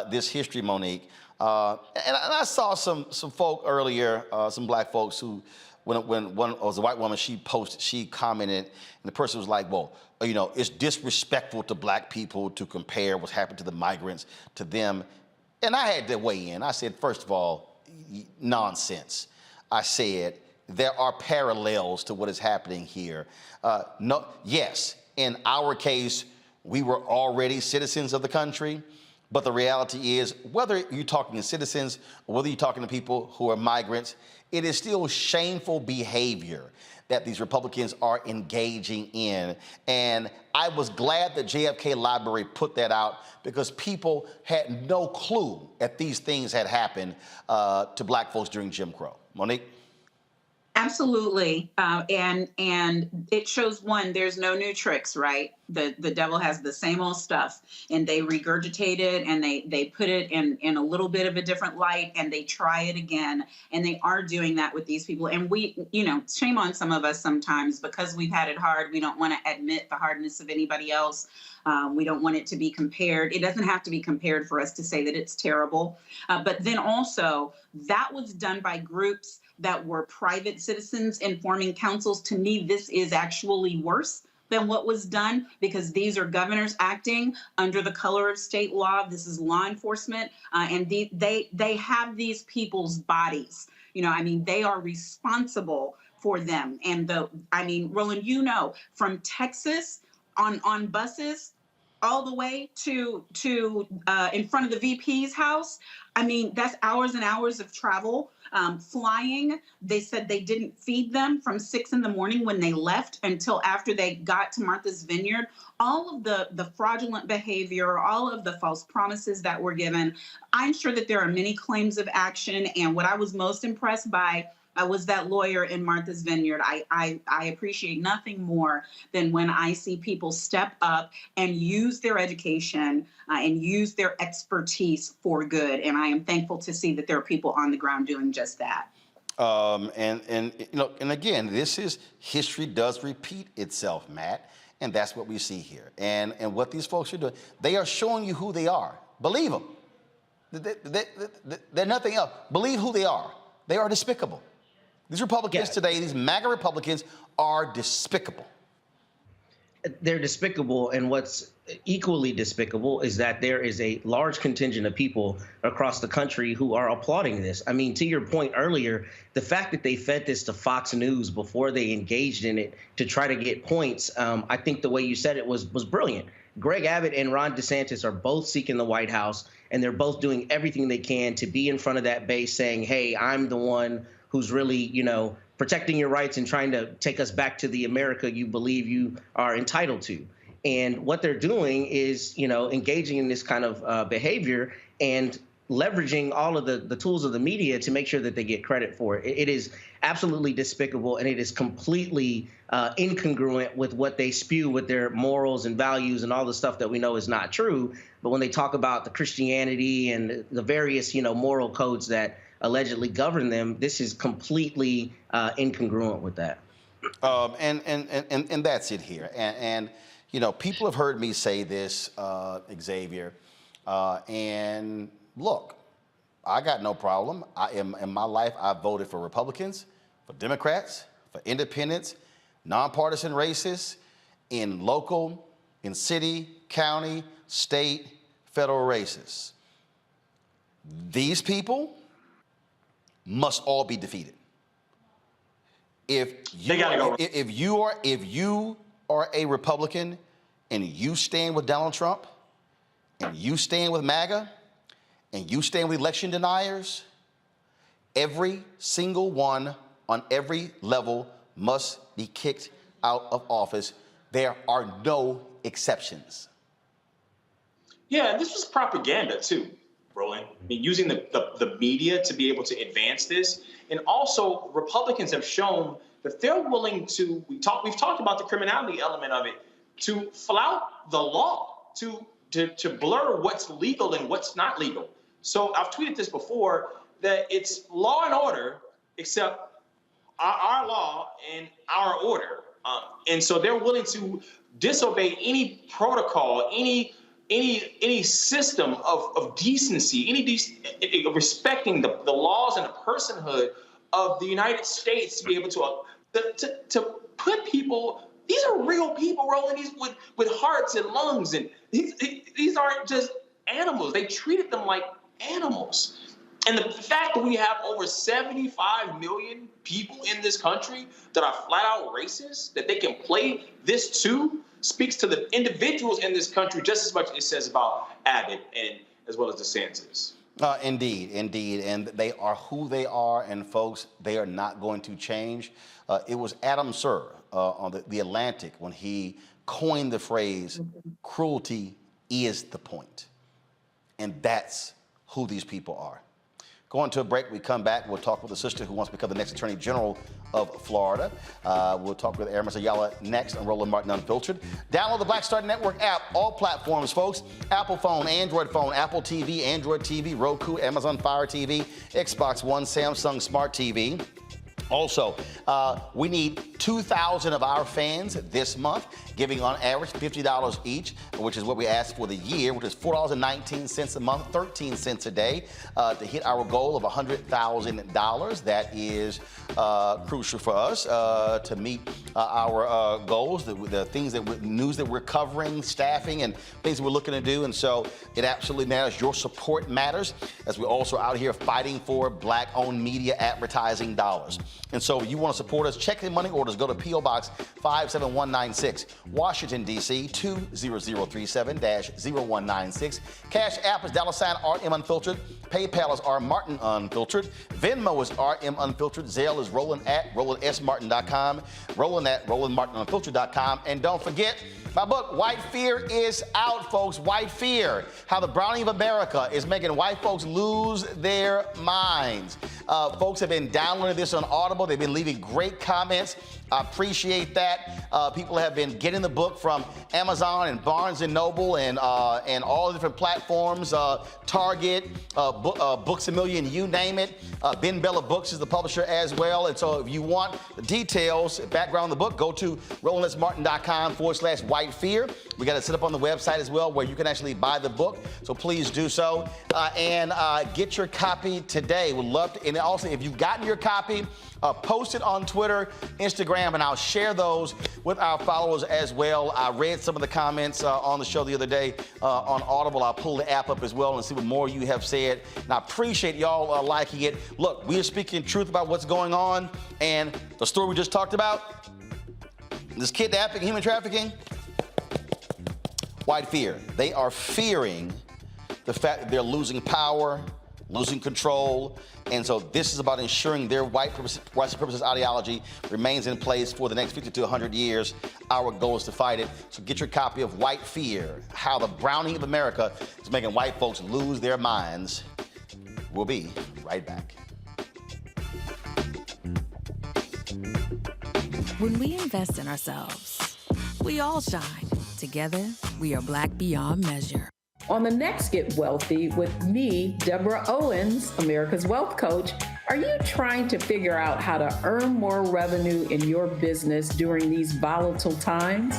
this history, Monique. And I saw some folk earlier, some black folks who, when one was a white woman, she commented, and the person was like, well, it's disrespectful to black people to compare what's happened to the migrants to them. And I had to weigh in. I said, first of all, nonsense. I said, there are parallels to what is happening here. Yes, in our case, we were already citizens of the country, but the reality is, whether you're talking to citizens or whether you're talking to people who are migrants, it is still shameful behavior that these Republicans are engaging in. And I was glad that JFK Library put that out, because people had no clue that these things had happened to black folks during Jim Crow. Monique? Absolutely. And it shows, one, there's no new tricks, right? The devil has the same old stuff, and they regurgitate it, and they put it in a little bit of a different light, and they try it again. And they are doing that with these people. And we, shame on some of us sometimes, because we've had it hard. We don't want to admit the hardness of anybody else. We don't want it to be compared. It doesn't have to be compared for us to say that it's terrible. But then also, that was done by groups that were private citizens and forming councils. To me, this is actually worse than what was done, because these are governors acting under the color of state law. This is law enforcement, and they have these people's bodies. They are responsible for them. And Roland, from Texas on buses, all the way to in front of the VP's house. I mean, that's hours and hours of travel, flying. They said they didn't feed them from 6 in the morning when they left until after they got to Martha's Vineyard. All of the fraudulent behavior, all of the false promises that were given. I'm sure that there are many claims of action. And what I was most impressed by was that lawyer in Martha's Vineyard. I appreciate nothing more than when I see people step up and use their education and use their expertise for good. And I am thankful to see that there are people on the ground doing just that. And again, this is history does repeat itself, Matt, and that's what we see here. And what these folks are doing, they are showing you who they are. Believe them. They're nothing else. Believe who they are. They are despicable. These Republicans today, these MAGA Republicans, are despicable. They're despicable, and what's equally despicable is that there is a large contingent of people across the country who are applauding this. I mean, to your point earlier, the fact that they fed this to Fox News before they engaged in it to try to get points, I think the way you said it was brilliant. Greg Abbott and Ron DeSantis are both seeking the White House, and they're both doing everything they can to be in front of that base saying, hey, I'm the one who's really, protecting your rights and trying to take us back to the America you believe you are entitled to. And what they're doing is, engaging in this kind of behavior and leveraging all of the tools of the media to make sure that they get credit for it. It is absolutely despicable, and it is completely incongruent with what they spew with their morals and values and all the stuff that we know is not true. But when they talk about the Christianity and the various, moral codes that allegedly govern them, this is completely incongruent with that. And that's it here. And people have heard me say this, Xavier, and look, I got no problem. In my life, I voted for Republicans, for Democrats, for independents, nonpartisan races, in local, in city, county, state, federal races. These people must all be defeated. If you are a Republican and you stand with Donald Trump and you stand with MAGA and you stand with election deniers, every single one on every level must be kicked out of office. There are no exceptions. Yeah, this was propaganda too, Roland. I mean, using the media to be able to advance this. And also, Republicans have shown that they're willing to, we've talked about the criminality element of it, to flout the law, to blur what's legal and what's not legal. So I've tweeted this before, that it's law and order, except our law and our order. And so they're willing to disobey any protocol, any system of decency, respecting the laws and the personhood of the United States to be able to put people. These are real people, Roland. These with hearts and lungs, and these aren't just animals. They treated them like animals. And the fact that we have over 75 million people in this country that are flat out racist, that they can play this too, speaks to the individuals in this country just as much as it says about Abbott and as well as DeSantis. Indeed. And they are who they are. And folks, they are not going to change. It was Adam Sir on the Atlantic when he coined the phrase, cruelty is the point. And that's who these people are. Going to a break, we come back, we'll talk with a sister who wants to become the next Attorney General of Florida. We'll talk with Aramis Ayala next on Roland Martin Unfiltered. Download the Black Star Network app, all platforms, folks. Apple phone, Android phone, Apple TV, Android TV, Roku, Amazon Fire TV, Xbox One, Samsung Smart TV. Also, we need 2,000 of our fans this month, giving on average $50 each, which is what we asked for the year, which is $4.19 a month, 13 cents a day, to hit our goal of $100,000. That is crucial for us to meet our goals, the things news that we're covering, staffing, and things that we're looking to do. And so it absolutely matters. Your support matters, as we're also out here fighting for Black-owned media advertising dollars. And so if you want to support us, check the money order orders, go to P.O. Box 57196, Washington, D.C. 20037-0196. Cash App is $RM Unfiltered. PayPal is R Martin Unfiltered. Venmo is RM Unfiltered. Zelle is Roland at RolandSMartin.com. Roland at RolandMartinUnfiltered.com. And don't forget, my book, White Fear, is out, folks. White Fear, how the browning of America is making white folks lose their minds. Folks have been downloading this on Audible. They've been leaving great comments. I appreciate that. People have been getting the book from Amazon and Barnes & Noble and all the different platforms, Target, Books A Million, you name it. Ben Bella Books is the publisher as well. And so if you want the details, background on the book, go to RolandSMartin.com/White Fear. We got it set up on the website as well where you can actually buy the book. So please do so. And get your copy today. We'd love to. And also, if you've gotten your copy, post it on Twitter, Instagram, and I'll share those with our followers as well. I read some of the comments on the show the other day on Audible. I'll pull the app up as well and see what more you have said. And I appreciate y'all liking it. Look, we are speaking truth about what's going on. And the story we just talked about, this kidnapping, human trafficking, white fear. They are fearing the fact that they're losing power, losing control. And so this is about ensuring their white supremacist ideology remains in place for the next 50 to 100 years. Our goal is to fight it. So get your copy of White Fear, how the browning of America is making white folks lose their minds. We'll be right back. When we invest in ourselves, we all shine. Together, we are Black beyond measure. On the next Get Wealthy with me, Deborah Owens, America's Wealth Coach, are you trying to figure out how to earn more revenue in your business during these volatile times?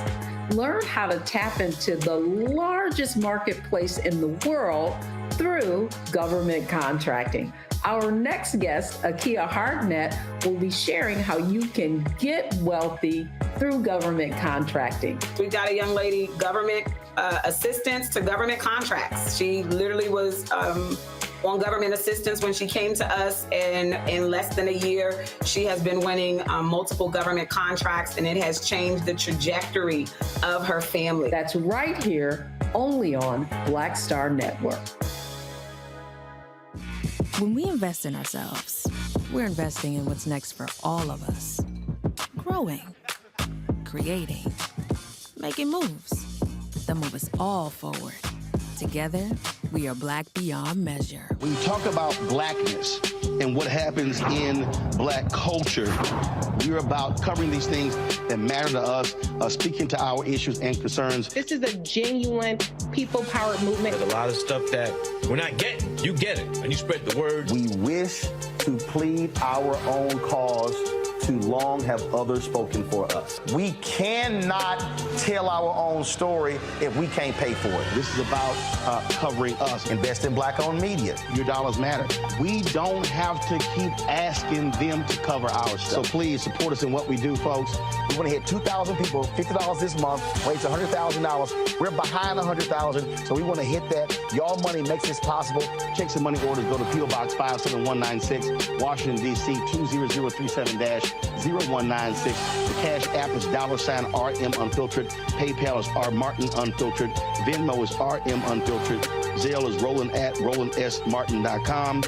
Learn how to tap into the largest marketplace in the world through government contracting. Our next guest, Akia Hardnett, will be sharing how you can get wealthy through government contracting. We got a young lady, government assistance to government contracts. She literally was on government assistance when she came to us, and in less than a year, she has been winning multiple government contracts, and it has changed the trajectory of her family. That's right here, only on Black Star Network. When we invest in ourselves, we're investing in what's next for all of us. Growing, creating, making moves that move us all forward. Together, we are Black beyond measure. When you talk about blackness and what happens in Black culture, we're about covering these things that matter to us, speaking to our issues and concerns. This is a genuine people-powered movement. There's a lot of stuff that we're not getting. You get it, and you spread the word. We wish to plead our own cause. Too long have others spoken for us. We cannot tell our own story if we can't pay for it. This is about covering us. Invest in Black-owned media. Your dollars matter. We don't have to keep asking them to cover our stuff. So please support us in what we do, folks. We want to hit 2,000 people, $50 this month, raise $100,000. We're behind 100,000, so we want to hit that. Y'all money makes this possible. Checks and money orders go to P.O. Box 57196, Washington, D.C. 20037-0196. The Cash App is $RM Unfiltered. PayPal is R Martin Unfiltered. Venmo is RM Unfiltered. Zelle is Roland at RolandSMartin.com.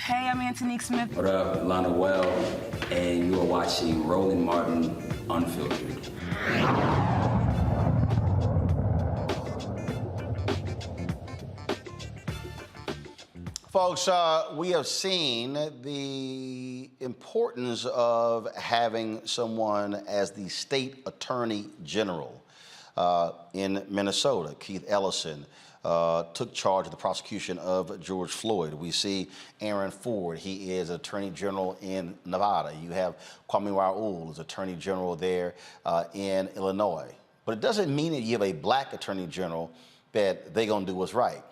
Hey, I'm Antonique Smith. What up, Lana Well, and you are watching Roland Martin Unfiltered. Folks, we have seen the importance of having someone as the state attorney general in Minnesota. Keith Ellison took charge of the prosecution of George Floyd. We see Aaron Ford, he is attorney general in Nevada. You have Kwame Raoul as attorney general there in Illinois. But it doesn't mean that you have a Black attorney general that they're gonna do what's right.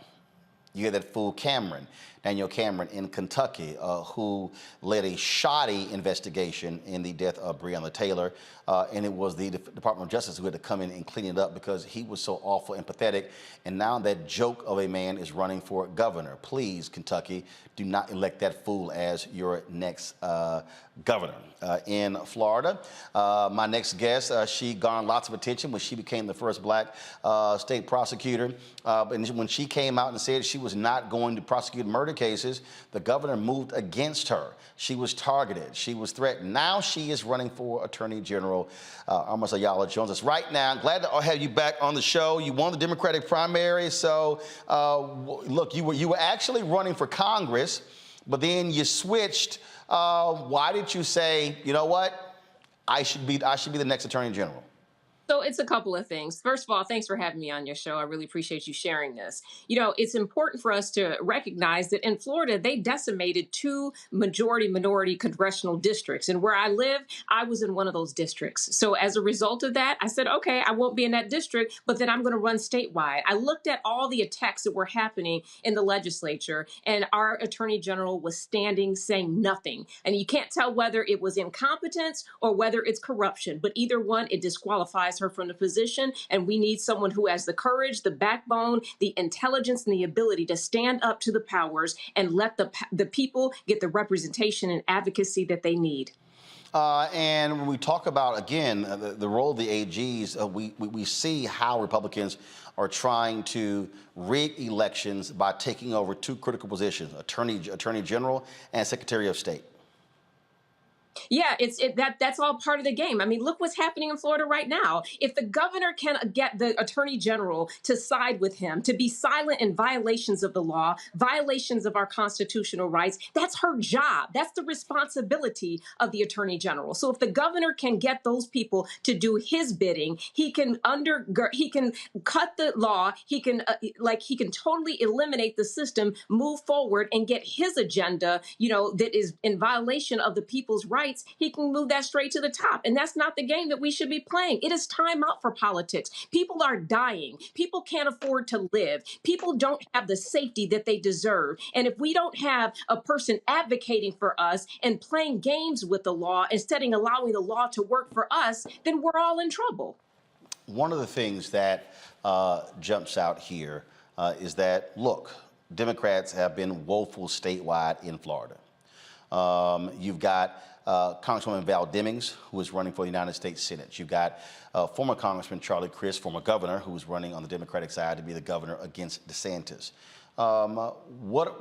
You have that fool Cameron. Daniel Cameron in Kentucky, who led a shoddy investigation in the death of Breonna Taylor. And it was the Department of Justice who had to come in and clean it up because he was so awful and pathetic. And now that joke of a man is running for governor. Please, Kentucky, do not elect that fool as your next governor. In Florida, my next guest, she garnered lots of attention when she became the first black state prosecutor. And when she came out and said she was not going to prosecute murder cases, the governor moved against her. She was targeted. She was threatened. Now she is running for Attorney General. Almost Ayala joins us right now. Glad to have you back on the show. You won the Democratic primary. So, look, you were actually running for Congress, but then you switched. Why did you say, you know what, I should be the next Attorney General? So it's a couple of things. First of all, thanks for having me on your show. I really appreciate you sharing this. You know, it's important for us to recognize that in Florida, they decimated 2 majority-minority congressional districts. And where I live, I was in one of those districts. So as a result of that, I said, okay, I won't be in that district, but then I'm going to run statewide. I looked at all the attacks that were happening in the legislature, and our Attorney General was standing saying nothing. And you can't tell whether it was incompetence or whether it's corruption, but either one, it disqualifies her from the position, and we need someone who has the courage, the backbone, the intelligence, and the ability to stand up to the powers and let the people get the representation and advocacy that they need. And when we talk about, again, the role of the AGs, we see how Republicans are trying to rig elections by taking over 2 critical positions, Attorney General and Secretary of State. Yeah, that's all part of the game. I mean, look what's happening in Florida right now. If the governor can get the attorney general to side with him, to be silent in violations of the law, violations of our constitutional rights, that's her job. That's the responsibility of the attorney general. So if the governor can get those people to do his bidding, he can cut the law. He can totally eliminate the system, move forward, and get his agenda, that is in violation of the people's rights. He can move that straight to the top. And that's not the game that we should be playing. It is time out for politics. People are dying. People can't afford to live. People don't have the safety that they deserve. And if we don't have a person advocating for us and playing games with the law instead of allowing the law to work for us, then we're all in trouble. One of the things that jumps out here is that, look, Democrats have been woeful statewide in Florida. You've got Congresswoman Val Demings, who is running for the United States Senate. You've got former Congressman Charlie Crist, former governor, who is running on the Democratic side to be the governor against DeSantis. What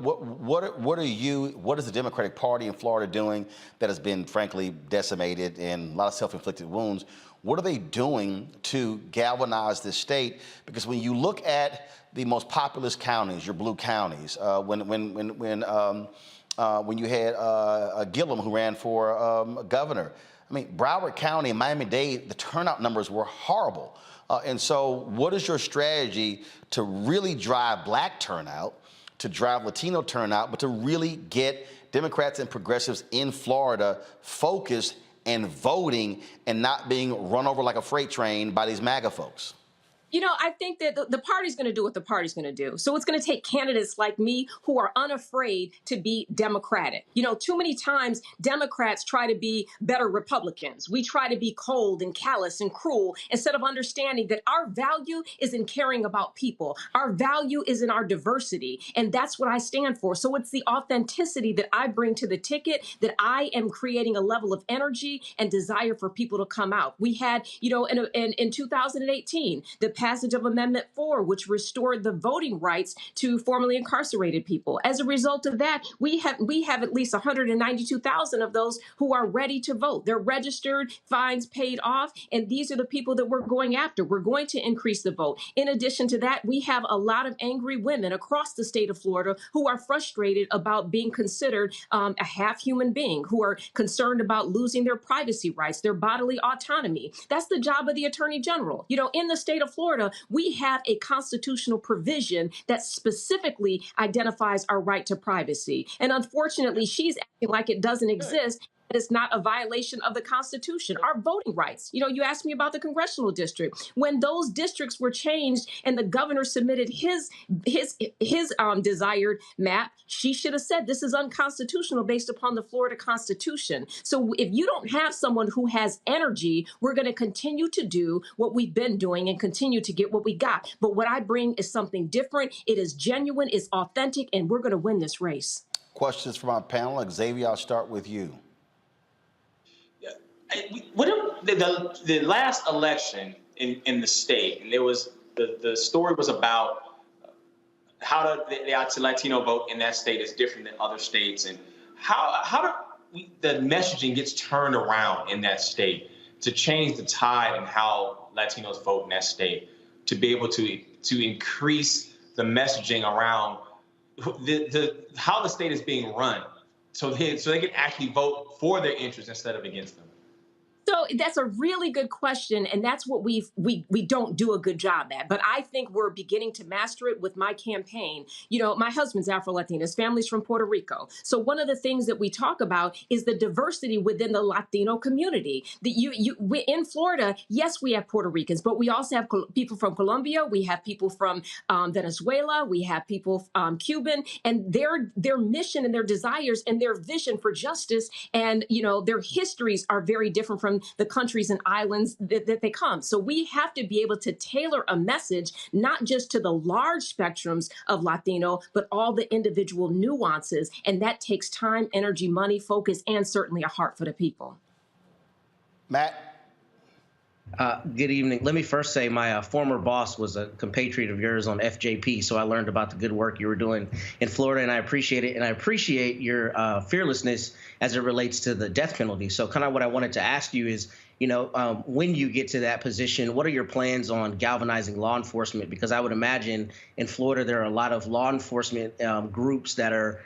is the Democratic Party in Florida doing that has been, frankly, decimated and a lot of self-inflicted wounds? What are they doing to galvanize this state? Because when you look at the most populous counties, your blue counties, when you had Gillum, who ran for governor. I mean, Broward County and Miami-Dade, the turnout numbers were horrible. And so what is your strategy to really drive black turnout, to drive Latino turnout, but to really get Democrats and progressives in Florida focused and voting and not being run over like a freight train by these MAGA folks? I think that the party's going to do what the party's going to do. So it's going to take candidates like me who are unafraid to be democratic. Too many times Democrats try to be better Republicans. We try to be cold and callous and cruel instead of understanding that our value is in caring about people. Our value is in our diversity. And that's what I stand for. So it's the authenticity that I bring to the ticket, that I am creating a level of energy and desire for people to come out. We had, in 2018, the passage of Amendment 4, which restored the voting rights to formerly incarcerated people. As a result of that, we have at least 192,000 of those who are ready to vote. They're registered, fines paid off, and these are the people that we're going after. We're going to increase the vote. In addition to that, we have a lot of angry women across the state of Florida who are frustrated about being considered a half human being, who are concerned about losing their privacy rights, their bodily autonomy. That's the job of the Attorney General. In the state of Florida, we have a constitutional provision that specifically identifies our right to privacy. And unfortunately, she's acting like it doesn't exist. it's not a violation of the Constitution. Our voting rights. You asked me about the congressional district. When those districts were changed and the governor submitted his desired map, she should have said this is unconstitutional based upon the Florida Constitution. So if you don't have someone who has energy, we're going to continue to do what we've been doing and continue to get what we got. But what I bring is something different. It is genuine, it's authentic, and we're going to win this race. Questions from our panel. Xavier, I'll start with you. The last election in the state, and there was the story was about how the Latino vote in that state is different than other states, and how the messaging gets turned around in that state to change the tide and how Latinos vote in that state, to be able to increase the messaging around how the state is being run, so they can actually vote for their interests instead of against them. So that's a really good question, and that's what we don't do a good job at. But I think we're beginning to master it with my campaign. My husband's Afro-Latino, his family's from Puerto Rico. So one of the things that we talk about is the diversity within the Latino community. In Florida, yes, we have Puerto Ricans, but we also have people from Colombia. We have people from Venezuela. We have people Cuban, and their mission and their desires and their vision for justice and their histories are very different from the countries and islands that they come. So we have to be able to tailor a message, not just to the large spectrums of Latino, but all the individual nuances. And that takes time, energy, money, focus, and certainly a heart for the people. Matt? Good evening. Let me first say my former boss was a compatriot of yours on FJP, so I learned about the good work you were doing in Florida, and I appreciate it. And I appreciate your fearlessness as it relates to the death penalty. So kind of what I wanted to ask you is, when you get to that position, what are your plans on galvanizing law enforcement? Because I would imagine in Florida, there are a lot of law enforcement groups that are,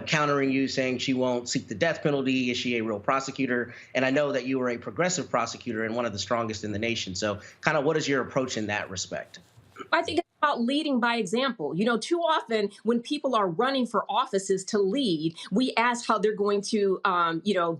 countering you, saying she won't seek the death penalty. Is she a real prosecutor? And I know that you are a progressive prosecutor and one of the strongest in the nation. So kind of what is your approach in that respect? I think it's about leading by example. Too often when people are running for offices to lead, we ask how they're going to,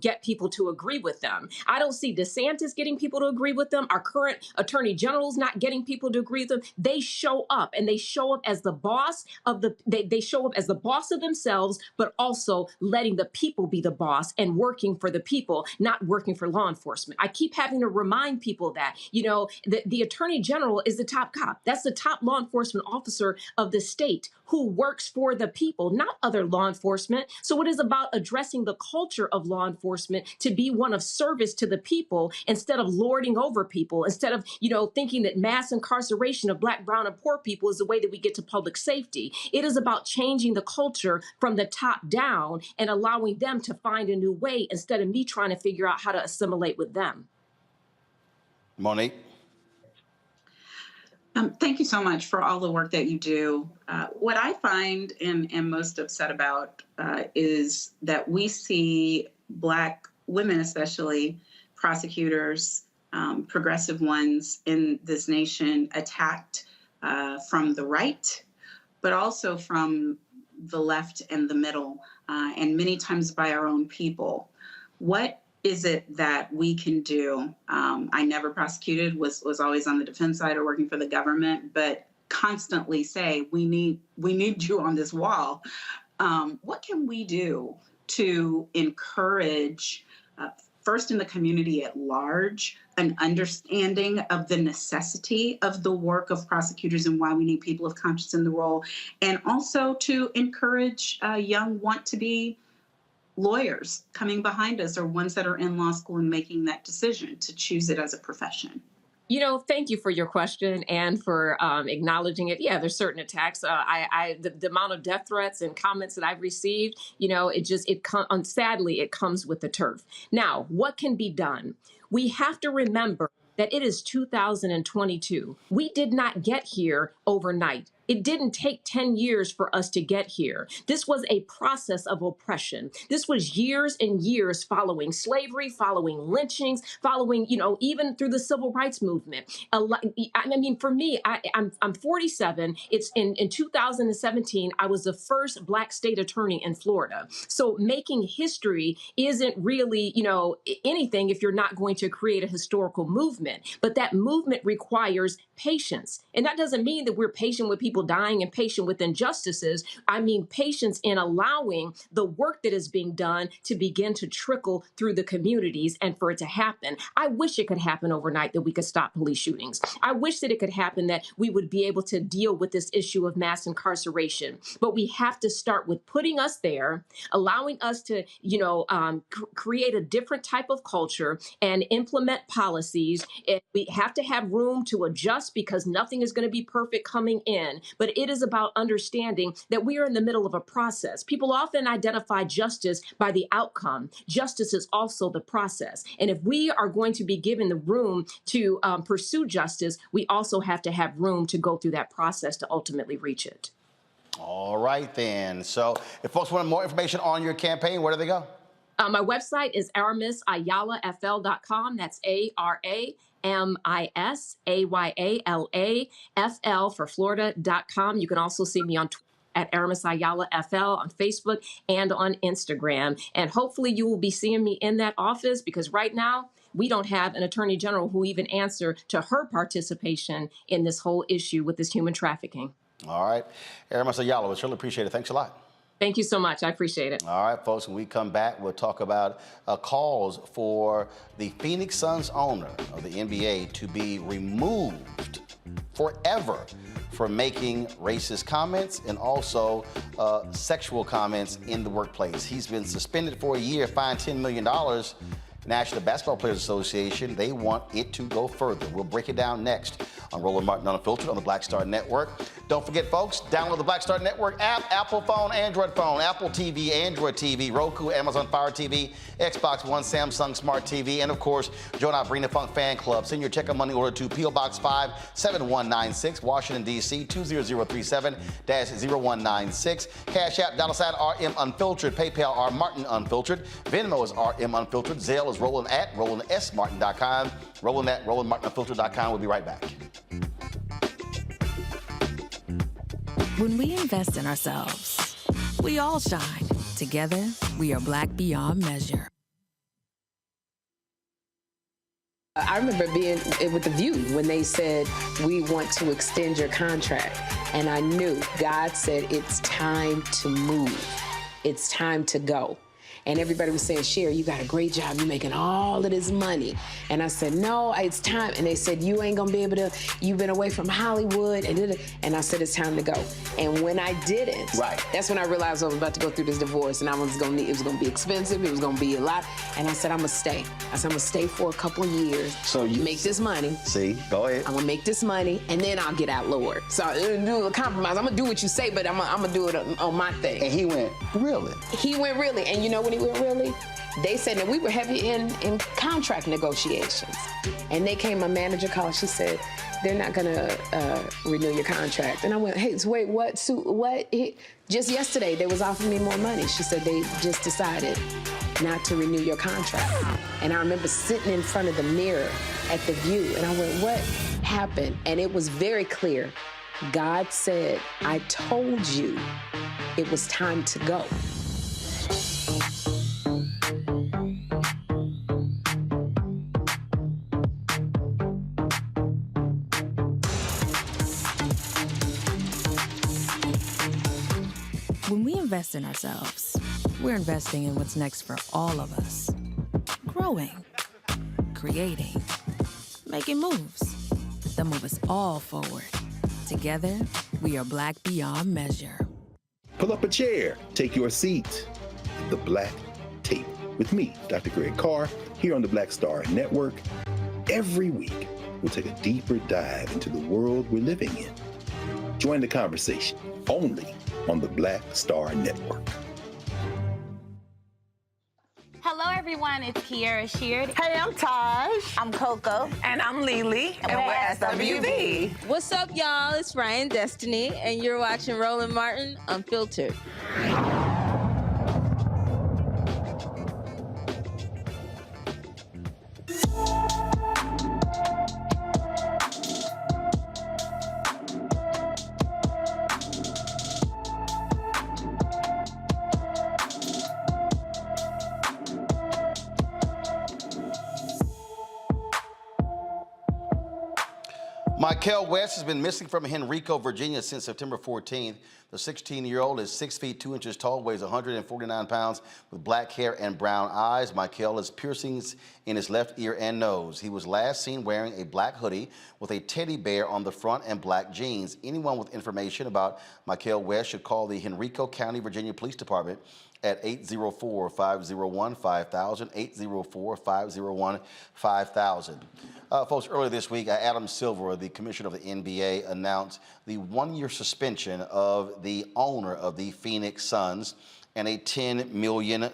get people to agree with them. I don't see DeSantis getting people to agree with them. Our current attorney general's not getting people to agree with them. They show up, and they show up as the boss of they show up as the boss of themselves, but also letting the people be the boss and working for the people, not working for law enforcement. I keep having to remind people that, the attorney general is the top cop. That's the top law enforcement officer of the state who works for the people, not other law enforcement. So it is about addressing the culture of law enforcement to be one of service to the people instead of lording over people, instead of, thinking that mass incarceration of Black, brown, and poor people is the way that we get to public safety. It is about changing the culture from the top down and allowing them to find a new way instead of me trying to figure out how to assimilate with them. Monique? Thank you so much for all the work that you do. What I find and am most upset about is that we see Black women, especially prosecutors, progressive ones in this nation, attacked from the right, but also from the left and the middle, and many times by our own people. What is it that we can do? I never prosecuted, was always on the defense side or working for the government, but constantly say, we need you on this wall. What can we do to encourage, first in the community at large, an understanding of the necessity of the work of prosecutors and why we need people of conscience in the role, and also to encourage young want-to-be lawyers coming behind us, or ones that are in law school and making that decision to choose it as a profession? Thank you for your question and for acknowledging it. Yeah, there's certain attacks. The amount of death threats and comments that I've received, sadly, it comes with the turf. Now, what can be done? We have to remember that it is 2022. We did not get here overnight. It didn't take 10 years for us to get here. This was a process of oppression. This was years and years following slavery, following lynchings, following, even through the civil rights movement. For me, I'm 47. It's in 2017, I was the first Black state attorney in Florida. So making history isn't really, anything if you're not going to create a historical movement. But that movement requires patience. And that doesn't mean that we're patient with people dying and patient with injustices. I mean, patience in allowing the work that is being done to begin to trickle through the communities and for it to happen. I wish it could happen overnight, that we could stop police shootings. I wish that it could happen that we would be able to deal with this issue of mass incarceration. But we have to start with putting us there, allowing us to, create a different type of culture and implement policies. And we have to have room to adjust because nothing is going to be perfect coming in. But it is about understanding that we are in the middle of a process. People often identify justice by the outcome. Justice is also the process. And if we are going to be given the room to pursue justice, we also have to have room to go through that process to ultimately reach it. All right, then. So if folks want more information on your campaign, where do they go? My website is aramisayalafl.com. That's ARAMISAYALAFL for Florida.com. You can also see me on Twitter at Aramis Ayala FL, on Facebook and on Instagram. And hopefully you will be seeing me in that office, because right now we don't have an attorney general who even answer to her participation in this whole issue with this human trafficking. All right. Aramis Ayala, we really appreciate it. Thanks a lot. Thank you so much. I appreciate it. All right, folks, when we come back, we'll talk about calls for the Phoenix Suns owner of the NBA to be removed forever for making racist comments and also sexual comments in the workplace. He's been suspended for a year, fined $10 million. National Basketball Players Association, they want it to go further. We'll break it down next on Roland Martin Unfiltered on the Black Star Network. Don't forget, folks, download the Black Star Network app, Apple phone, Android phone, Apple TV, Android TV, Roku, Amazon Fire TV, Xbox One, Samsung Smart TV, and of course, join our Bring the Funk fan club. Send your check and money order to P.O. Box 57196, Washington, D.C. 20037-0196. Cash App, $RM Unfiltered, PayPal, R Martin Unfiltered, Venmo is RM Unfiltered, Zelle is Roland at RolandSMartin.com, Roland at RolandMartinUnfiltered.com. We'll be right back. When we invest in ourselves, we all shine. Together, we are Black beyond measure. I remember being with The View when they said, we want to extend your contract. And I knew God said, it's time to move. It's time to go. And everybody was saying, Sherry, you got a great job. You're making all of this money. And I said, no, it's time. And they said, you ain't going to be able to, you've been away from Hollywood. And I said, it's time to go. And when I didn't, that's when I realized I was about to go through this divorce and it was going to be expensive. It was going to be a lot. And I said, I'm going to stay. I said, I'm going to stay for a couple of years. So you make this money. See, go ahead. I'm going to make this money and then I'll get out, Lord. So I'm going to do a compromise. I'm going to do what you say, but I'm going to do it on my thing. And he went, really? He went really. And you know when he went really? They said that we were heavy in contract negotiations. And they came, my manager called, she said, they're not gonna renew your contract. And I went, hey, so wait, what? Just yesterday, they was offering me more money. She said, they just decided not to renew your contract. And I remember sitting in front of the mirror at The View, and I went, what happened? And it was very clear. God said, I told you it was time to go. When we invest in ourselves, we're investing in what's next for all of us. Growing, creating, making moves that move us all forward. Together, we are Black beyond measure. Pull up a chair, take your seat. The Black Tape with me, Dr. Greg Carr, here on the Black Star Network. Every week, we'll take a deeper dive into the world we're living in. Join the conversation only on the Black Star Network. Hello, everyone. everyone, it's Kiara Sheard. Hey, I'm Taj. I'm Coco. And I'm Lily. And we're SWV. What's up, y'all? It's Ryan Destiny, and you're watching Roland Martin Unfiltered. Michael West has been missing from Henrico, Virginia since September 14th. The 16-year-old is 6 feet 2 inches tall, weighs 149 pounds, with black hair and brown eyes. Michael has piercings in his left ear and nose. He was last seen wearing a black hoodie with a teddy bear on the front and black jeans. Anyone with information about Michael West should call the Henrico County, Virginia Police Department at 804-501-5000, 804-501-5000. Folks, earlier this week, Adam Silver, the commissioner of the NBA, announced the one-year suspension of the owner of the Phoenix Suns and a $10 million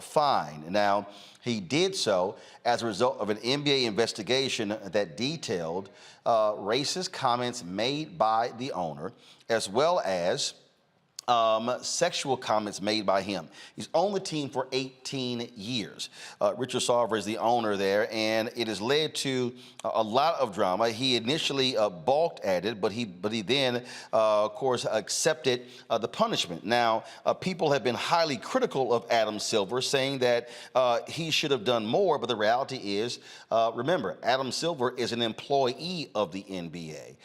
fine. Now, he did so as a result of an NBA investigation that detailed racist comments made by the owner, as well as sexual comments made by him. He's on the team for 18 years. Richard Sarver is the owner there, and it has led to a lot of drama. He initially balked at it, but he then, of course, accepted the punishment. Now, people have been highly critical of Adam Silver, saying that he should have done more, but the reality is, remember, Adam Silver is an employee of the NBA.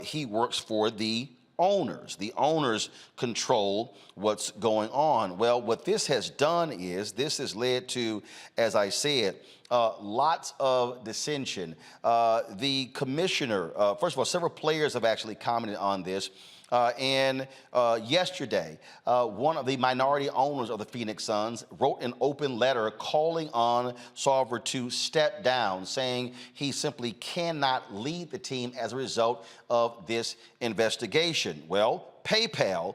He works for the owners. The owners control what's going on. Well, what this has done is this has led to, as I said, lots of dissension. The commissioner, first of all, several players have actually commented on this. And yesterday, one of the minority owners of the Phoenix Suns wrote an open letter calling on Sarver to step down, saying he simply cannot lead the team as a result of this investigation. Well, PayPal,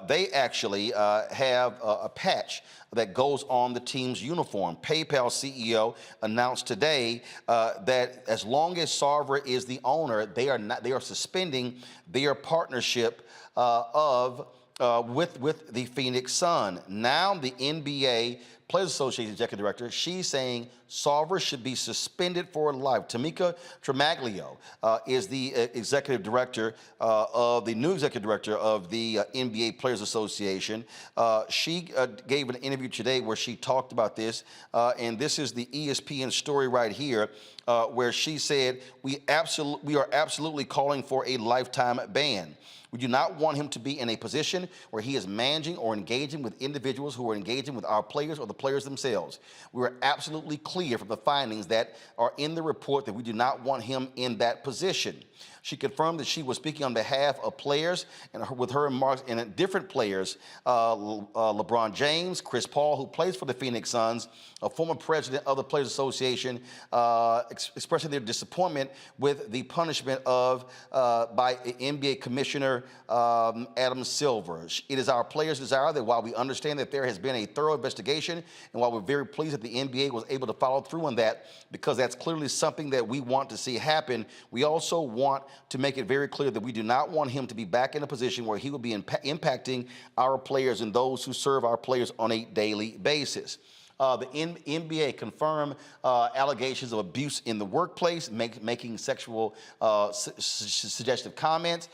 they actually have a patch that goes on the team's uniform. PayPal CEO announced today that as long as Sarver is the owner, they are suspending their partnership with the Phoenix Sun. Now the NBA Players Association executive director, she's saying Sarver should be suspended for life. Tamika Tremaglio is the executive director of the new executive director of the NBA Players Association. She gave an interview today where she talked about this, and this is the ESPN story right here, where she said, we are absolutely calling for a lifetime ban. We do not want him to be in a position where he is managing or engaging with individuals who are engaging with our players or the players themselves. We are absolutely clear from the findings that are in the report that we do not want him in that position. She confirmed that she was speaking on behalf of players and with her remarks and different players, LeBron James, Chris Paul, who plays for the Phoenix Suns, a former president of the Players Association, expressing their disappointment with the punishment of by NBA Commissioner Adam Silver. It is our players' desire that while we understand that there has been a thorough investigation, and while we're very pleased that the NBA was able to follow through on that, because that's clearly something that we want to see happen, we also want to make it very clear that we do not want him to be back in a position where he will be impacting our players and those who serve our players on a daily basis. The NBA confirmed allegations of abuse in the workplace, making sexual suggestive comments,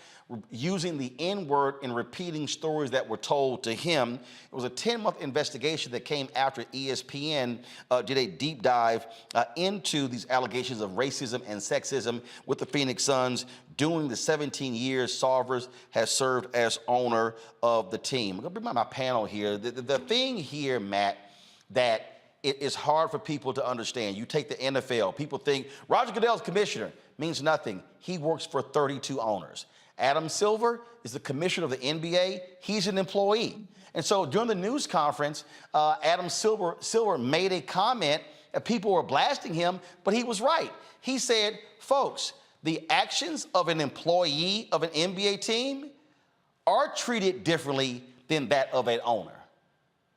using the N-word and repeating stories that were told to him. It was a 10-month investigation that came after ESPN did a deep dive into these allegations of racism and sexism with the Phoenix Suns during the 17 years Sarver has served as owner of the team. I'm going to bring my panel here. The thing here, Matt, that it is hard for people to understand. You take the NFL, people think Roger Goodell's commissioner means nothing. He works for 32 owners. Adam Silver is the commissioner of the NBA. He's an employee. And so during the news conference, Adam Silver made a comment that people were blasting him, but he was right. He said, folks, the actions of an employee of an NBA team are treated differently than that of an owner,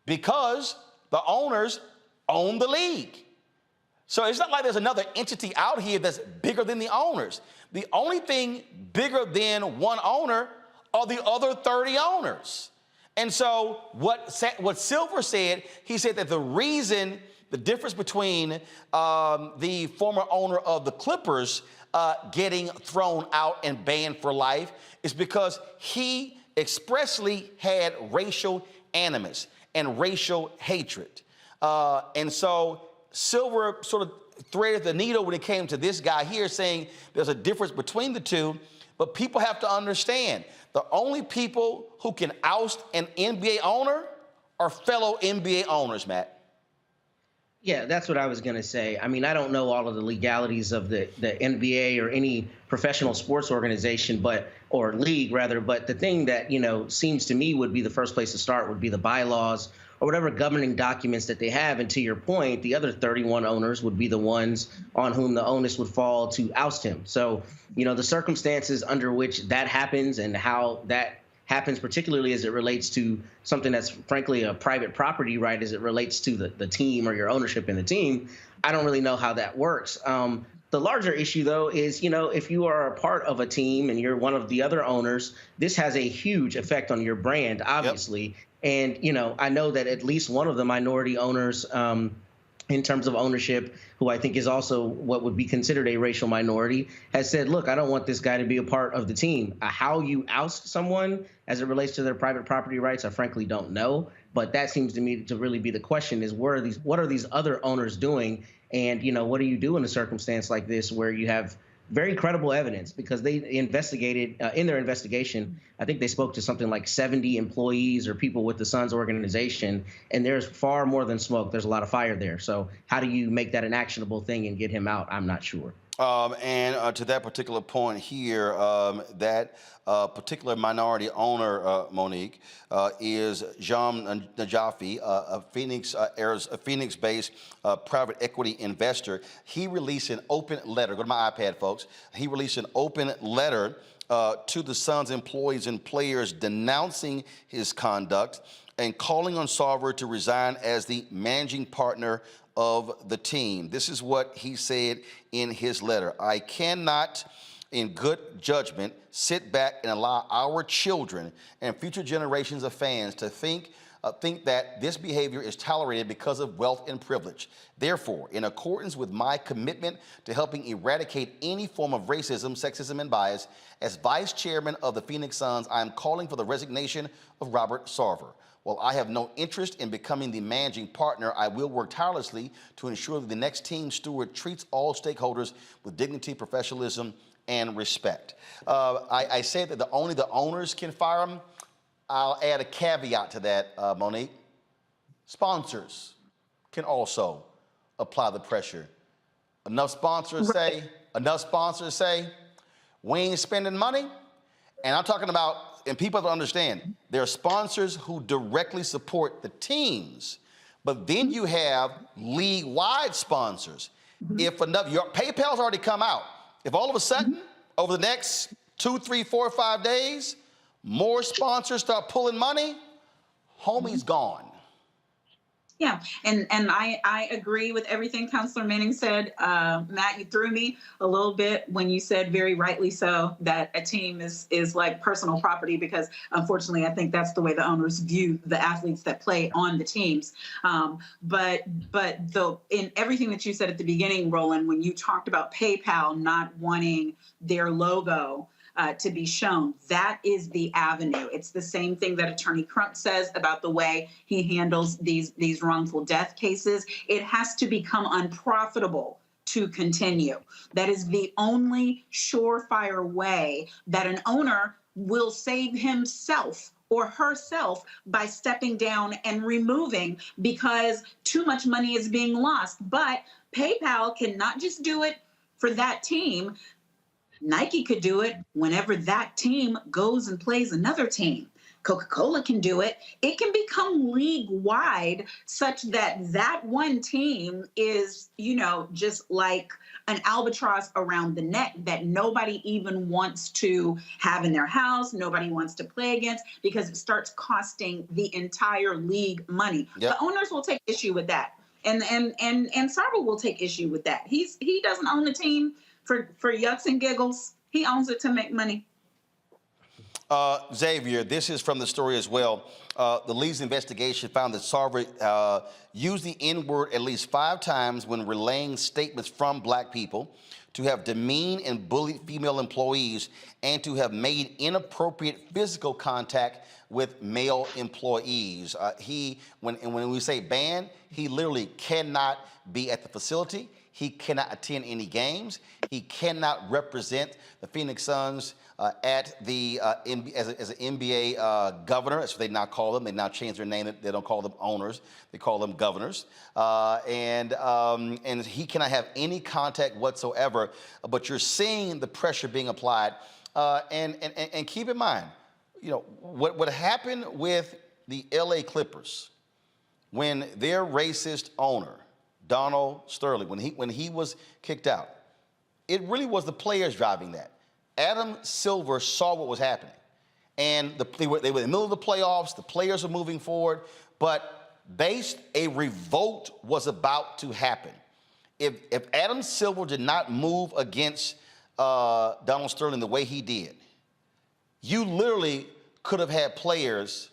because the owners own the league. So it's not like there's another entity out here that's bigger than the owners. The only thing bigger than one owner are the other 30 owners. And so what Silver said, he said that the difference between the former owner of the Clippers getting thrown out and banned for life is because he expressly had racial animus and racial hatred. And so Silver sort of threaded the needle when it came to this guy here, saying there's a difference between the two, but people have to understand the only people who can oust an NBA owner are fellow NBA owners, Matt. Yeah, that's what I was going to say. I mean, I don't know all of the legalities of the NBA or any professional sports organization, or league rather, but the thing that, seems to me would be the first place to start would be the bylaws or whatever governing documents that they have. And to your point, the other 31 owners would be the ones on whom the onus would fall to oust him. So, the circumstances under which that happens and how that happens, particularly as it relates to something that's frankly a private property right, as it relates to the team or your ownership in the team, I don't really know how that works. The larger issue, though, is, if you are a part of a team and you're one of the other owners, this has a huge effect on your brand, obviously. Yep. And, I know that at least one of the minority owners in terms of ownership, who I think is also what would be considered a racial minority, has said, look, I don't want this guy to be a part of the team. How you oust someone as it relates to their private property rights, I frankly don't know. But that seems to me to really be the question is, what are these other owners doing? And, what do you do in a circumstance like this where you have very credible evidence? Because they investigated in their investigation, I think they spoke to something like 70 employees or people with the Suns organization, and there's far more than smoke. There's a lot of fire there. So how do you make that an actionable thing and get him out? I'm not sure. And to that particular point here, that particular minority owner, Monique, is Jean Najafi, a Phoenix-based private equity investor. He released an open letter. Go to my iPad, folks. He released an open letter to the Suns employees and players denouncing his conduct and calling on Sarver to resign as the managing partner of the team. This is what he said in his letter. I cannot, in good judgment, sit back and allow our children and future generations of fans to think that this behavior is tolerated because of wealth and privilege. Therefore, in accordance with my commitment to helping eradicate any form of racism, sexism, and bias, as vice chairman of the Phoenix Suns, I am calling for the resignation of Robert Sarver. While I have no interest in becoming the managing partner, I will work tirelessly to ensure that the next team steward treats all stakeholders with dignity, professionalism, and respect. I say that only the owners can fire him. I'll add a caveat to that, Monique. Sponsors can also apply the pressure. Enough sponsors say, we ain't spending money. And I'm talking about, and people have to understand, there are sponsors who directly support the teams, but then you have league-wide sponsors. If enough, your PayPal's already come out. If all of a sudden, over the next 2, 3, 4, 5 days, more sponsors start pulling money, homie's gone. Yeah, and I agree with everything Councilor Manning said. Matt, you threw me a little bit when you said, very rightly so, that a team is like personal property, because unfortunately I think that's the way the owners view the athletes that play on the teams. But in everything that you said at the beginning, Roland, when you talked about PayPal not wanting their logo to be shown, that is the avenue. It's the same thing that Attorney Crump says about the way he handles these wrongful death cases. It has to become unprofitable to continue. That is the only surefire way that an owner will save himself or herself by stepping down and removing, because too much money is being lost. But PayPal cannot just do it for that team. Nike could do it whenever that team goes and plays another team. Coca-Cola can do it. It can become league-wide such that that one team is, just like an albatross around the neck that nobody even wants to have in their house, nobody wants to play against, because it starts costing the entire league money. Yep. The owners will take issue with that. And Sarver will take issue with that. He doesn't own the team for yucks and giggles. He owns it to make money. Xavier, this is from the story as well. The lead's investigation found that Sarver used the N-word at least 5 times when relaying statements from black people, to have demeaned and bullied female employees, and to have made inappropriate physical contact with male employees. When we say banned, he literally cannot be at the facility. He cannot attend any games. He cannot represent the Phoenix Suns as an NBA governor. That's what they now call them. They now changed their name. They don't call them owners. They call them governors. And he cannot have any contact whatsoever. But you're seeing the pressure being applied. And keep in mind, you know, what happened with the LA Clippers when their racist owner, Donald Sterling, when he was kicked out, it really was the players driving that. Adam Silver saw what was happening, and they were in the middle of the playoffs. The players were moving forward, but a revolt was about to happen. If Adam Silver did not move against Donald Sterling the way he did, you literally could have had players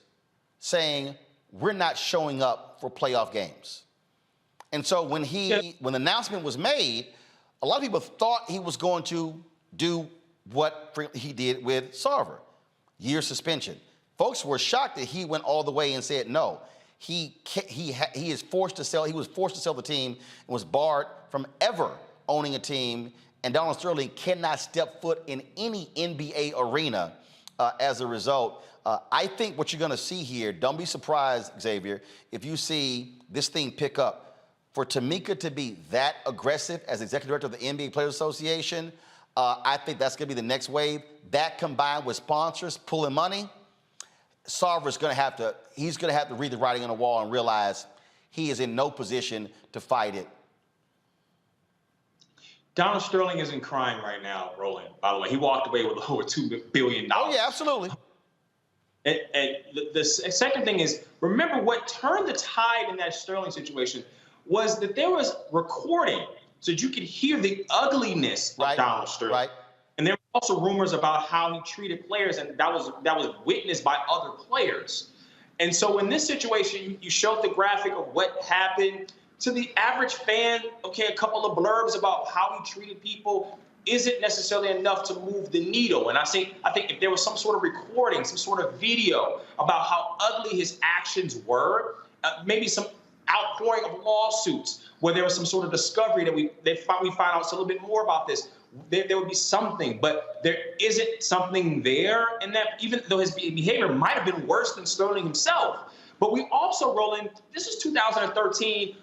saying, "We're not showing up for playoff games." And so when the announcement was made, a lot of people thought he was going to do what he did with Sarver, year suspension. Folks were shocked that he went all the way and said no. He was forced to sell the team and was barred from ever owning a team. And Donald Sterling cannot step foot in any NBA arena as a result. I think what you're going to see here, don't be surprised, Xavier, if you see this thing pick up. For Tamika to be that aggressive as executive director of the NBA Players Association, I think that's going to be the next wave. That combined with sponsors pulling money, Sarver's going to have to read the writing on the wall and realize he is in no position to fight it. Donald Sterling isn't crying right now, Roland, by the way. He walked away with over $2 billion. Oh, yeah, absolutely. And the second thing is, remember what turned the tide in that Sterling situation was that there was recording so that you could hear the ugliness of Donald Sterling. Right. And there were also rumors about how he treated players, and that was witnessed by other players. And so in this situation, you showed the graphic of what happened. To the average fan, okay, a couple of blurbs about how he treated people isn't necessarily enough to move the needle. And I think if there was some sort of recording, some sort of video about how ugly his actions were, maybe some outpouring of lawsuits where there was some sort of discovery that we find out a little bit more about this, there would be something, but there isn't something there. And that, even though his behavior might have been worse than Sterling himself, but we also, Roland, this is 2013.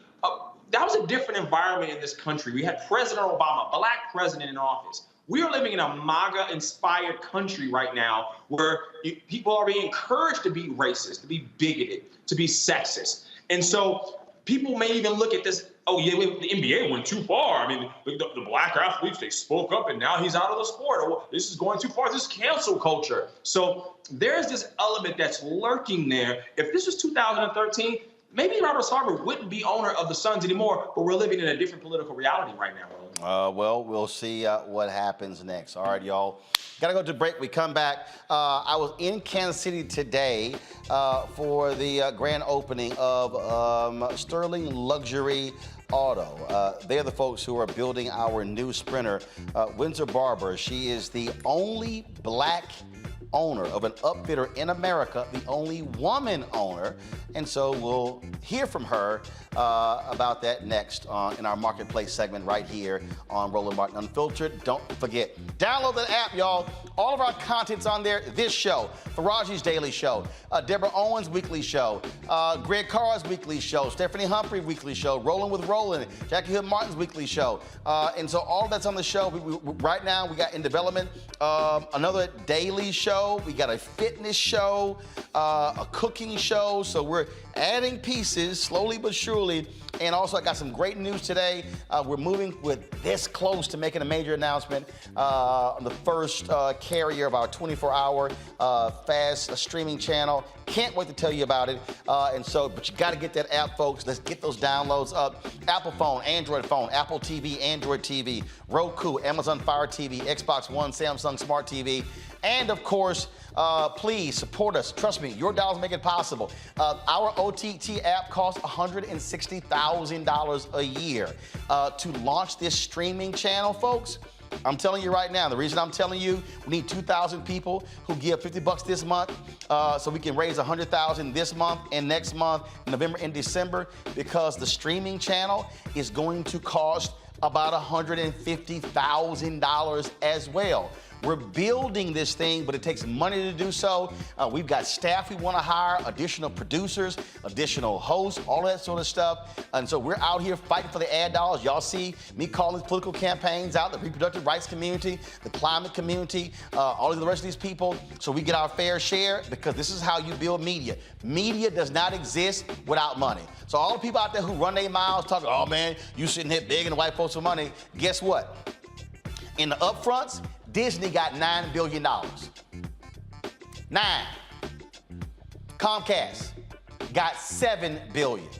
That was a different environment in this country. We had President Obama, Black president in office. We are living in a MAGA-inspired country right now where people are being encouraged to be racist, to be bigoted, to be sexist. And so people may even look at this, oh, yeah, the NBA went too far. I mean, the black athletes, they spoke up, and now he's out of the sport. Or this is going too far. This is cancel culture. So there's this element that's lurking there. If this was 2013, maybe Robert Sarver wouldn't be owner of the Suns anymore, but we're living in a different political reality right now. Well, we'll see what happens next. All right, y'all. Got to go to break. We come back. I was in Kansas City today for the grand opening of Sterling Luxury Auto. They're the folks who are building our new Sprinter. Windsor Barber, she is the only black owner of an upfitter in America, the only woman owner. And so we'll hear from her about that next in our Marketplace segment right here on Roland Martin Unfiltered. Don't forget, download the app, y'all. All of our content's on there. This show, Faraji's Daily Show, Deborah Owens' Weekly Show, Greg Carr's Weekly Show, Stephanie Humphrey Weekly Show, Roland with Roland, Jackie Hood Martin's Weekly Show. And so all that's on the show. Right now, we got in development another daily show. We got a fitness show, a cooking show. So we're adding pieces slowly but surely. And also, I got some great news today. We're moving with this close to making a major announcement on the first carrier of our 24-hour fast streaming channel. Can't wait to tell you about it. But you got to get that app, folks. Let's get those downloads up. Apple phone, Android phone, Apple TV, Android TV, Roku, Amazon Fire TV, Xbox One, Samsung Smart TV. And of course, please support us. Trust me, your dollars make it possible. Our OTT app costs $160,000 a year. To launch this streaming channel, folks, I'm telling you right now, the reason I'm telling you, we need 2,000 people who give $50 this month, so we can raise $100,000 this month and next month, November and December, because the streaming channel is going to cost about $150,000 as well. We're building this thing, but it takes money to do so. We've got staff we want to hire, additional producers, additional hosts, all that sort of stuff. And so we're out here fighting for the ad dollars. Y'all see me calling political campaigns out, the reproductive rights community, the climate community, all of the rest of these people, so we get our fair share, because this is how you build media. Media does not exist without money. So all the people out there who run their mouths talking, oh man, you sitting here begging the white folks for money, guess what? In the upfronts, Disney got $9 billion. 9. Comcast got $7 billion.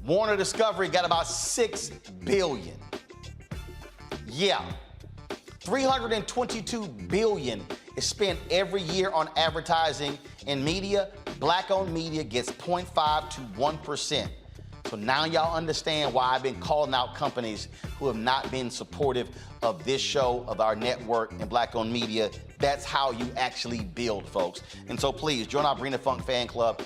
Warner Discovery got about $6 billion. Yeah. $322 billion is spent every year on advertising in media. Black-owned media gets 0.5 to 1%. So now y'all understand why I've been calling out companies who have not been supportive of this show, of our network, and Black-owned media. That's how you actually build, folks. And so please, join our Bring the Funk fan club.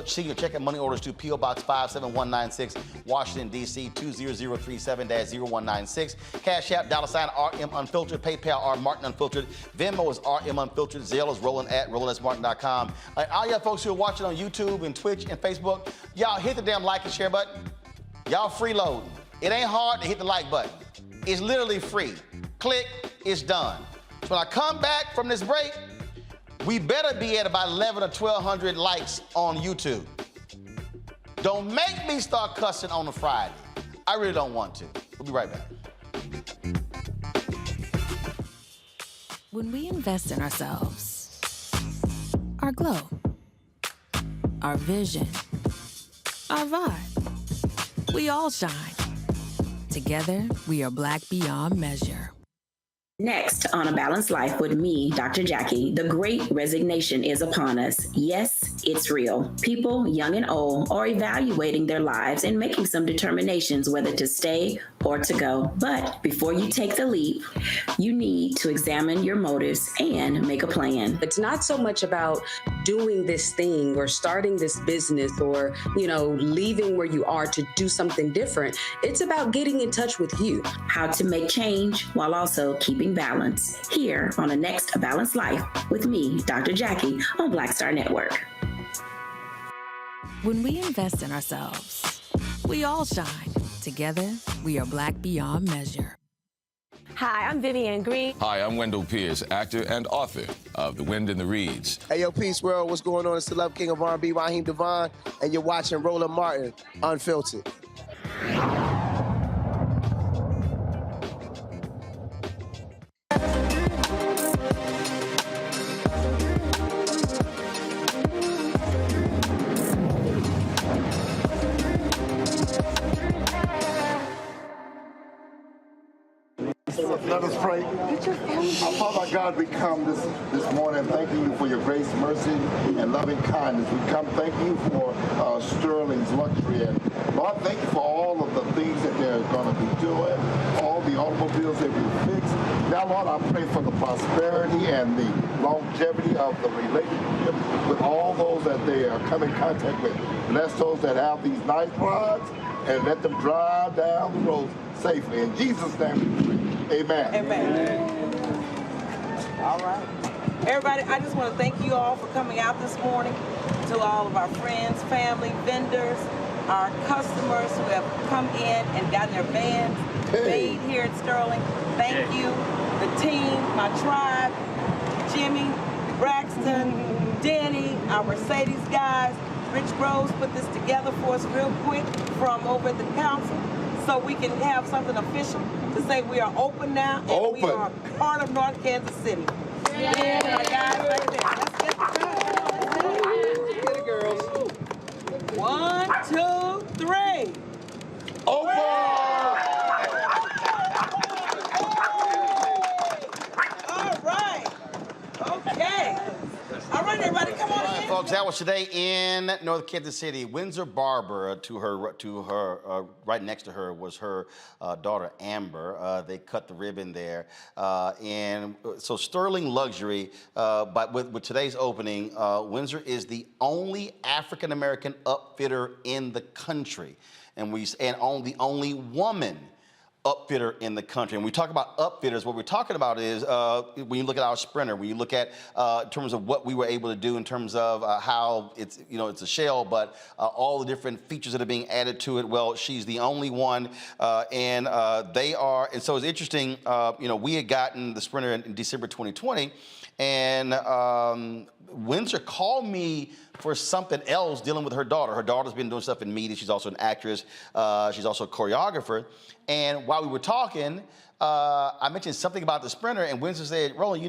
Send your check and money orders to P.O. Box 57196, Washington, D.C. 20037-0196. Cash App, $RM Unfiltered. PayPal, R Martin Unfiltered. Venmo is RM Unfiltered. Zelle is Roland at RolandSMartin.com. All y'all folks who are watching on YouTube and Twitch and Facebook, y'all hit the damn like and share button. Y'all freeloading. It ain't hard to hit the like button. It's literally free. Click, it's done. So when I come back from this break, we better be at about 1,100 or 1,200 likes on YouTube. Don't make me start cussing on a Friday. I really don't want to. We'll be right back. When we invest in ourselves, our glow, our vision, our vibe, we all shine. Together, we are Black beyond measure. Next on A Balanced Life with me, Dr. Jackie, the great resignation is upon us. Yes, it's real. People, young and old, are evaluating their lives and making some determinations whether to stay or to go. But before you take the leap, you need to examine your motives and make a plan. It's not so much about doing this thing or starting this business or, leaving where you are to do something different. It's about getting in touch with you. How to make change while also keeping balance. Here on the next A Balanced Life with me, Dr. Jackie, on Black Star Network. When we invest in ourselves, we all shine. Together, we are Black beyond measure. Hi, I'm Vivian Green. Hi, I'm Wendell Pierce, actor and author of The Wind and the Reeds. Hey, yo, Peace World, what's going on? It's the Love King of R&B, Raheem Devon, and you're watching Roland Martin, Unfiltered. Let us pray. Our Father God, we come this morning thanking you for your grace, mercy, and loving kindness. We come thanking you for Sterling's luxury. And Lord, thank you for all of the things that they're going to be doing, all the automobiles they will fix. Now, Lord, I pray for the prosperity and the longevity of the relationship with all those that they are coming in contact with. Bless those that have these nice rods and let them drive down the road safely. In Jesus' name we pray. Amen. Amen. All right. Everybody, I just want to thank you all for coming out this morning, to all of our friends, family, vendors, our customers who have come in and gotten their vans made here in Sterling. Thank you. The team, my tribe, Jimmy, Braxton, Denny, our Mercedes guys. Rich Rose put this together for us real quick from over at the council, so we can have something official to say we are open now and we are part of North Kansas City. Yeah, guys, right there. Let's get it, get it, girls. 1, 2, 3. Open! All right. Okay. All right, everybody, come on. All right, folks, that was today in North Kansas City. Windsor Barber, to her right next to her was her daughter Amber. They cut the ribbon there, and so Sterling Luxury. But with today's opening, Windsor is the only African American upfitter in the country, and the only woman upfitter in the country. And we talk about upfitters, what we're talking about is when you look at our Sprinter, when you look at in terms of what we were able to do in terms of how it's a shell, but all the different features that are being added to it. Well, she's the only one, and they are. And so it's interesting. We had gotten the Sprinter in December 2020, and Windsor called me for something else dealing with her daughter. Her daughter's been doing stuff in media. She's also an actress. She's also a choreographer. And while we were talking, I mentioned something about the Sprinter, and Windsor said, "Roland,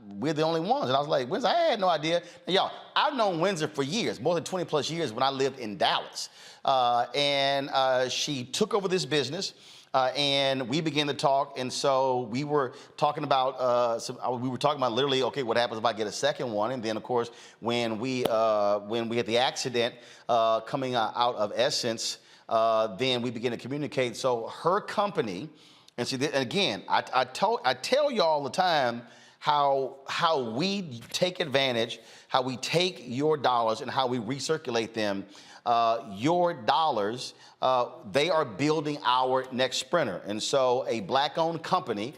we're the only ones." And I was like, "Windsor, I had no idea." And y'all, I've known Windsor for years, more than 20 plus years when I lived in Dallas. And she took over this business. And we began to talk, and so we were talking about literally, okay, what happens if I get a second one? And then, of course, when we had the accident coming out of Essence, then we began to communicate. So her company, and see, and again, I tell you all the time how we take advantage, how we take your dollars and how we recirculate them. Your dollars, they are building our next Sprinter. And so a black-owned company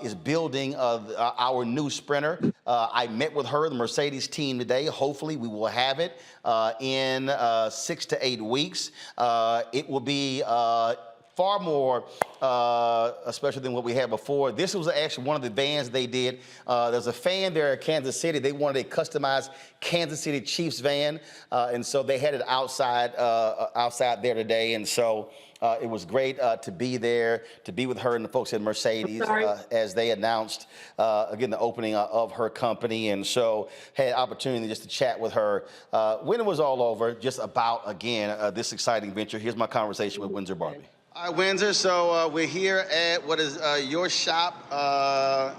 is building our new Sprinter. I met with her, the Mercedes team today. Hopefully we will have it in 6 to 8 weeks. It will be far more special than what we had before. This was actually one of the vans they did. There's a fan there at Kansas City. They wanted a customized Kansas City Chiefs van, and so they had it outside there today. And so it was great to be there, to be with her and the folks at Mercedes as they announced, again, the opening of her company. And so had opportunity just to chat with her when it was all over, just about, again, this exciting venture. Here's my conversation with Windsor Barbie. All right, Windsor, so we're here at what is your shop,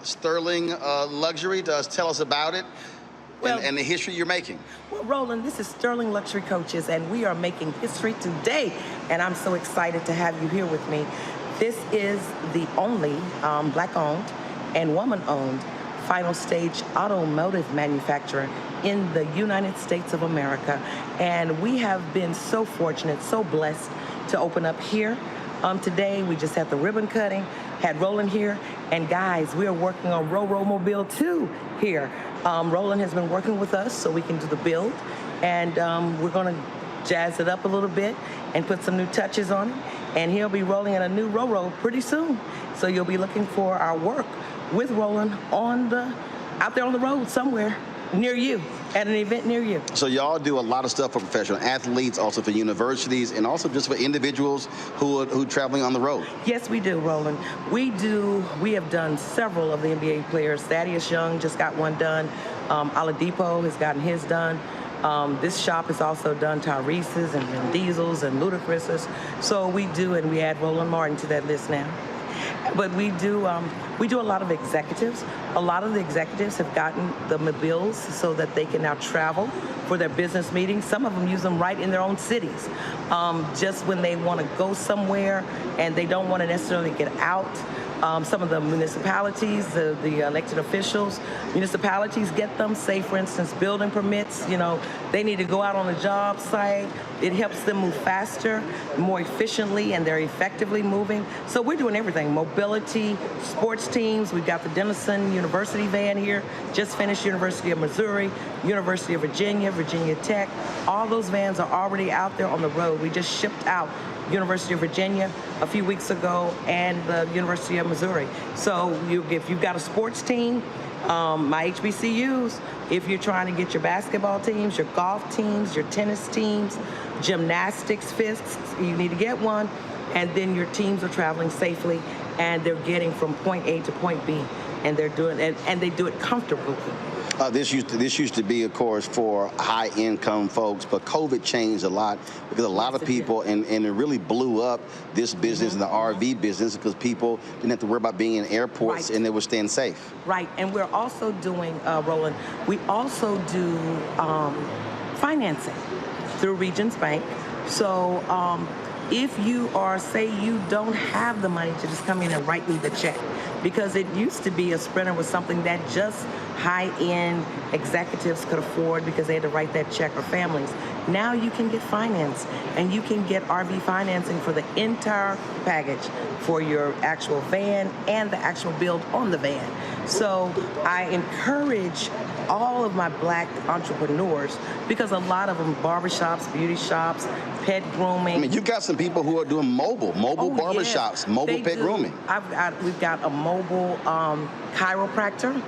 Sterling Luxury. Tell us about it and the history you're making. Well, Roland, this is Sterling Luxury Coaches, and we are making history today, and I'm so excited to have you here with me. This is the only Black-owned and woman-owned final stage automotive manufacturer in the United States of America, and we have been so fortunate, so blessed to open up here. Today, we just had the ribbon cutting, had Roland here, and guys, we are working on Mobile 2 here. Roland has been working with us so we can do the build, and we're gonna jazz it up a little bit and put some new touches on it, and he'll be rolling in a new Roro pretty soon. So you'll be looking for our work with Roland out there on the road somewhere near you, at an event near you. So y'all do a lot of stuff for professional athletes, also for universities, and also just for individuals who are traveling on the road. Yes, we do, Roland. We have done several of the NBA players. Thaddeus Young just got one done. Oladipo has gotten his done. This shop has also done Tyrese's and Vin Diesel's and Ludacris's. So we do, and we add Roland Martin to that list now. But we do a lot of executives. A lot of the executives have gotten the mobiles so that they can now travel for their business meetings. Some of them use them right in their own cities, just when they want to go somewhere and they don't want to necessarily get out. Some of the municipalities, the elected officials, municipalities get them. Say, for instance, building permits, they need to go out on a job site. It helps them move faster, more efficiently, and they're effectively moving. So we're doing everything. Mobility, sports teams. We've got the Denison University van here. Just finished University of Missouri, University of Virginia, Virginia Tech. All those vans are already out there on the road. We just shipped out University of Virginia a few weeks ago and the University of Missouri. So if you've got a sports team, My HBCUs, if you're trying to get your basketball teams, your golf teams, your tennis teams, gymnastics fists, you need to get one. And then your teams are traveling safely and they're getting from point A to point B, and they're doing it, and they do it comfortably. This used to be, of course, for high-income folks, but COVID changed a lot because a lot of people, and it really blew up this business and the RV business because people didn't have to worry about being in airports and they were staying safe. Right, and we're also doing, Roland, we also do financing through Regions Bank. So if you are, say you don't have the money to just come in and write me the check, because it used to be a Sprinter was something that just high-end executives could afford because they had to write that check, or families. Now you can get finance, and you can get RV financing for the entire package for your actual van and the actual build on the van. So I encourage all of my Black entrepreneurs, because a lot of them barbershops, beauty shops, pet grooming. I mean, you got some people who are doing mobile barbershops, yes, mobile pet grooming. We've got a mobile chiropractor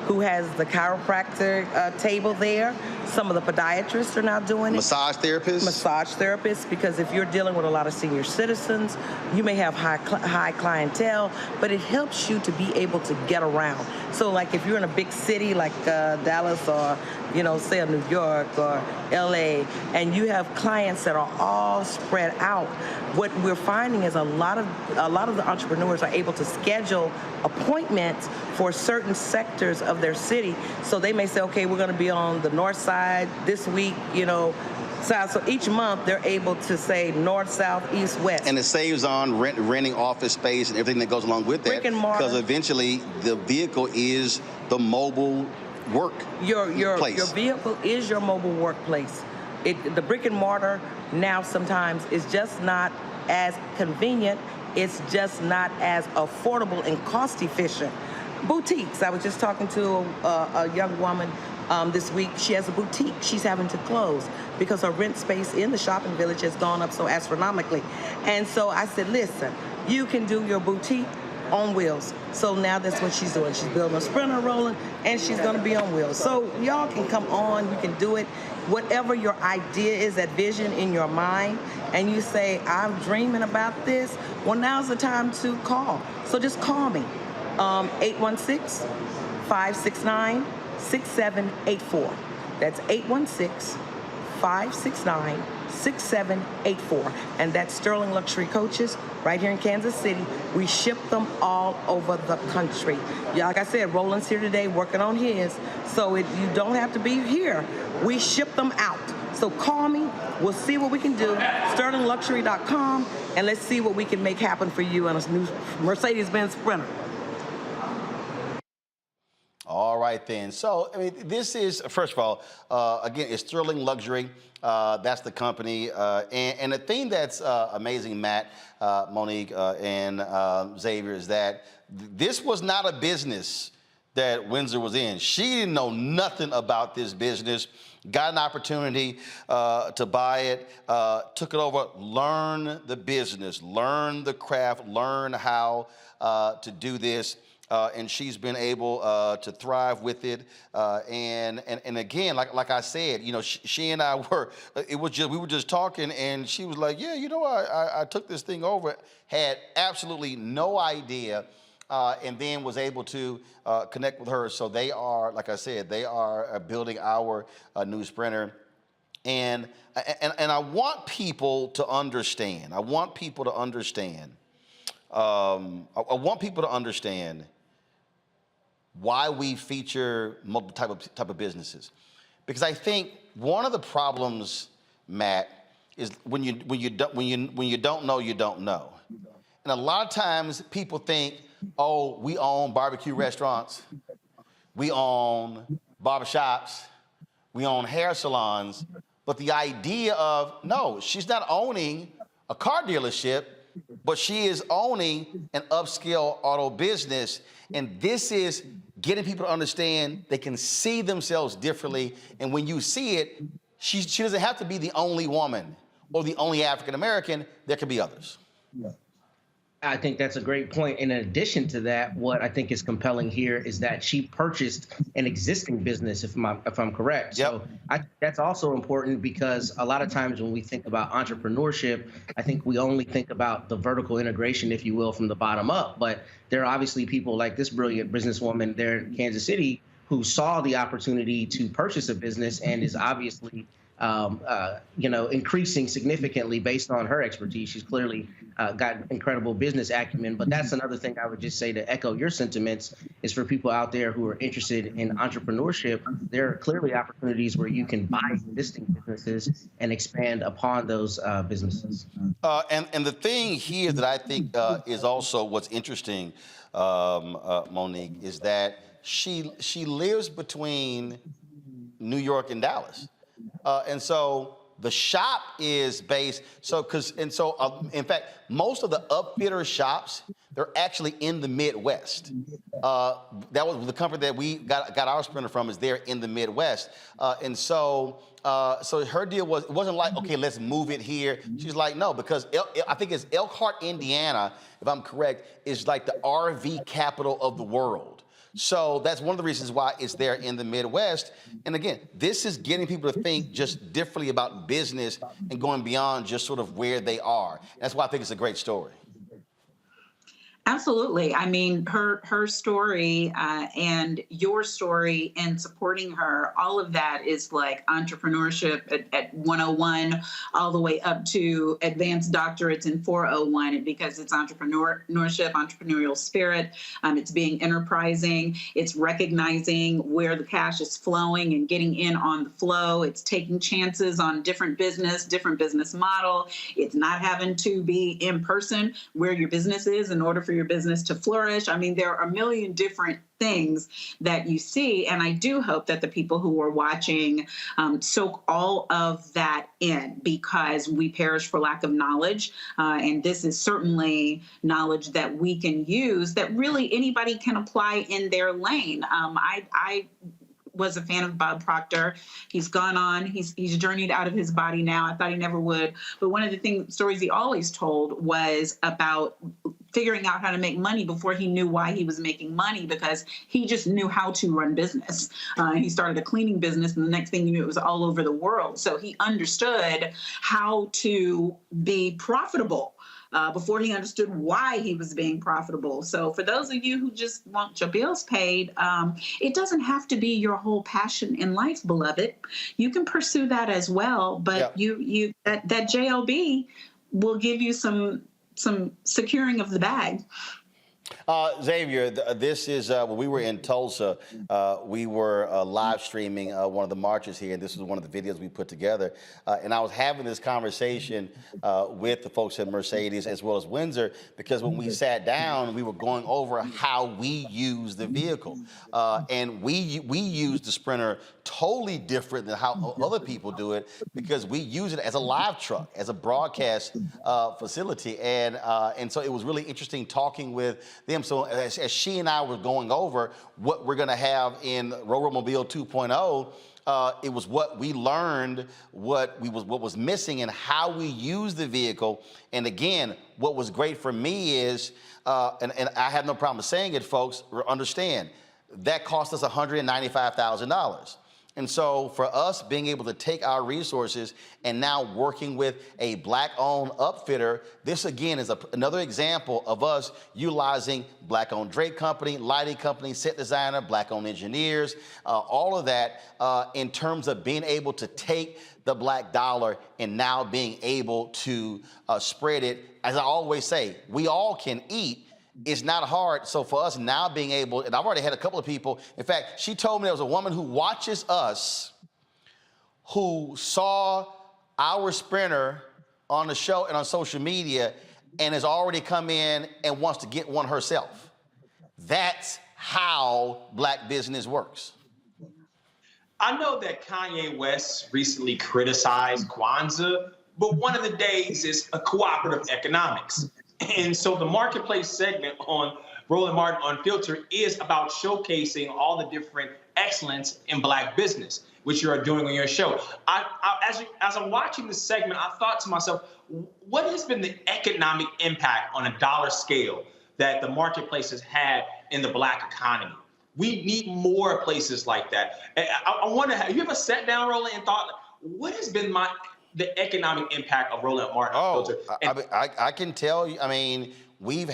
who has the chiropractor table there. Some of the podiatrists are now doing it. Massage therapists? Massage therapists, because if you're dealing with a lot of senior citizens, you may have high clientele, but it helps you to be able to get around. So like if you're in a big city like Dallas, or say New York or LA, and you have clients that are all spread out, what we're finding is a lot of the entrepreneurs are able to schedule appointments for certain sectors of their city. So they may say, okay, we're going to be on the north side this week, So each month they're able to say north, south, east, west. And it saves on renting office space and everything that goes along with that. Brick and mortar. Because eventually the vehicle is the mobile work place. Your vehicle is your mobile workplace. The brick and mortar now sometimes is just not as convenient. It's just not as affordable and cost efficient. Boutiques. I was just talking to a young woman this week. She has a boutique. She's having to close because her rent space in the shopping village has gone up so astronomically. And so I said, listen, you can do your boutique on wheels. So now that's what she's doing. She's building a Sprinter, Roland, and she's going to be on wheels. So y'all can come on. You can do it. Whatever your idea is, that vision in your mind, and you say, I'm dreaming about this, well, now's the time to call. So just call me. 816-569-6784. That's 816-569-6784. And that's Sterling Luxury Coaches right here in Kansas City. We ship them all over the country. Yeah, like I said, Roland's here today working on his. So you don't have to be here. We ship them out. So call me. We'll see what we can do. SterlingLuxury.com, and let's see what we can make happen for you in a new Mercedes-Benz Sprinter. All right, then. So, I mean, this is, first of all, again, it's Sterling Luxury. That's the company. And the thing that's amazing, Matt, Monique, and Xavier, is that this was not a business that Windsor was in. She didn't know nothing about this business, got an opportunity to buy it, took it over, learn the business, learn the craft, learn how to do this. And she's been able to thrive with it. And again, like I said, she and I we were just talking, and she was like, yeah, I took this thing over, had absolutely no idea, and then was able to connect with her. So they are, like I said, they are building our new Sprinter. And I want people to understand. I want people to understand why we feature multiple type of businesses, because I think one of the problems, Matt, is when you don't know, you don't know. And a lot of times people think, oh, we own barbecue restaurants, we own barbershops, we own hair salons, but the idea of, no, she's not owning a car dealership, but she is owning an upscale auto business. And this is getting people to understand they can see themselves differently. And when you see it, she doesn't have to be the only woman or the only African American. There could be others. I think that's a great point. In addition to that, what I think is compelling here is that she purchased an existing business, if I'm correct. Yep. So that's also important because a lot of times when we think about entrepreneurship, I think we only think about the vertical integration, if you will, from the bottom up. But there are obviously people like this brilliant businesswoman there in Kansas City who saw the opportunity to purchase a business and is obviously increasing significantly based on her expertise. She's clearly got incredible business acumen. But that's another thing I would just say to echo your sentiments is for people out there who are interested in entrepreneurship, there are clearly opportunities where you can buy existing businesses and expand upon those businesses. And the thing here that I think is also what's interesting, Monique, is that she lives between New York and Dallas. And so the shop is based, in fact, most of the upfitter shops, they're actually in the Midwest. That was the company that we got our Sprinter from, is there in the Midwest. So her deal was, it wasn't like, okay, let's move it here. She's like, no, because I think it's Elkhart, Indiana, if I'm correct, is like the RV capital of the world. So that's one of the reasons why it's there in the Midwest. And again, this is getting people to think just differently about business and going beyond just sort of where they are. That's why I think it's a great story. Absolutely. I mean, her story and your story and supporting her, all of that is like entrepreneurship at 101, all the way up to advanced doctorates in 401, because it's entrepreneurship, entrepreneurial spirit. It's being enterprising. It's recognizing where the cash is flowing and getting in on the flow. It's taking chances on different business model. It's not having to be in person where your business is in order for your business to flourish. I mean, there are a million different things that you see. And I do hope that the people who are watching soak all of that in, because we perish for lack of knowledge. And this is certainly knowledge that we can use, that really anybody can apply in their lane. I was a fan of Bob Proctor. He's gone on. He's journeyed out of his body now. I thought he never would. But one of the stories he always told was about figuring out how to make money before he knew why he was making money, because he just knew how to run business. He started a cleaning business, and the next thing you knew, it was all over the world. So he understood how to be profitable before he understood why he was being profitable. So for those of you who just want your bills paid, it doesn't have to be your whole passion in life, beloved. You can pursue that as well, but that JOB will give you some securing of the bag. Xavier, this is when we were in Tulsa, we were live streaming one of the marches here, and this was one of the videos we put together. And I was having this conversation with the folks at Mercedes as well as Windsor, because when we sat down, we were going over how we use the vehicle. And we use the Sprinter totally different than how other people do it, because we use it as a live truck, as a broadcast facility. And so it was really interesting talking with them. So as she and I were going over what we're going to have in Roadmobile 2.0, it was what we learned, what was missing, and how we use the vehicle. And again, what was great for me is, and I have no problem saying it, folks, understand, that cost us $195,000. And so for us being able to take our resources and now working with a Black-owned upfitter, this again is another example of us utilizing Black-owned Drake company, lighting company, set designer, Black-owned engineers, all of that in terms of being able to take the Black dollar and now being able to spread it. As I always say, we all can eat. It's not hard. So for us now being able, and I've already had a couple of people, in fact, she told me there was a woman who watches us who saw our Sprinter on the show and on social media and has already come in and wants to get one herself. That's how Black business works. I know that Kanye West recently criticized Kwanzaa, but one of the days is a cooperative economics. And so the marketplace segment on Roland Martin Unfiltered is about showcasing all the different excellence in Black business, which you are doing on your show. As I'm watching this segment, I thought to myself, what has been the economic impact on a dollar scale that the marketplace has had in the Black economy? We need more places like that. I wonder, have you ever sat down, Roland, and thought, what has been the economic impact of Roland Martin Unfiltered? I can tell you, I mean, we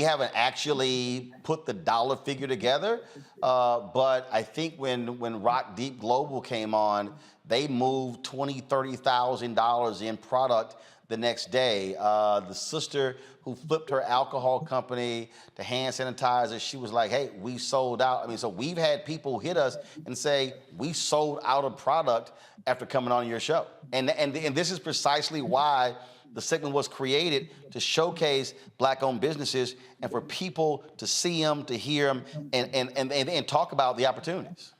haven't actually put the dollar figure together, but I think when Rock Deep Global came on, they moved $20,000, $30,000 in product the next day. The sister who flipped her alcohol company to hand sanitizer, she was like, hey, we sold out. I mean, so we've had people hit us and say, we sold out of product after coming on your show. And this is precisely why the segment was created, to showcase Black-owned businesses and for people to see them, to hear them, and talk about the opportunities.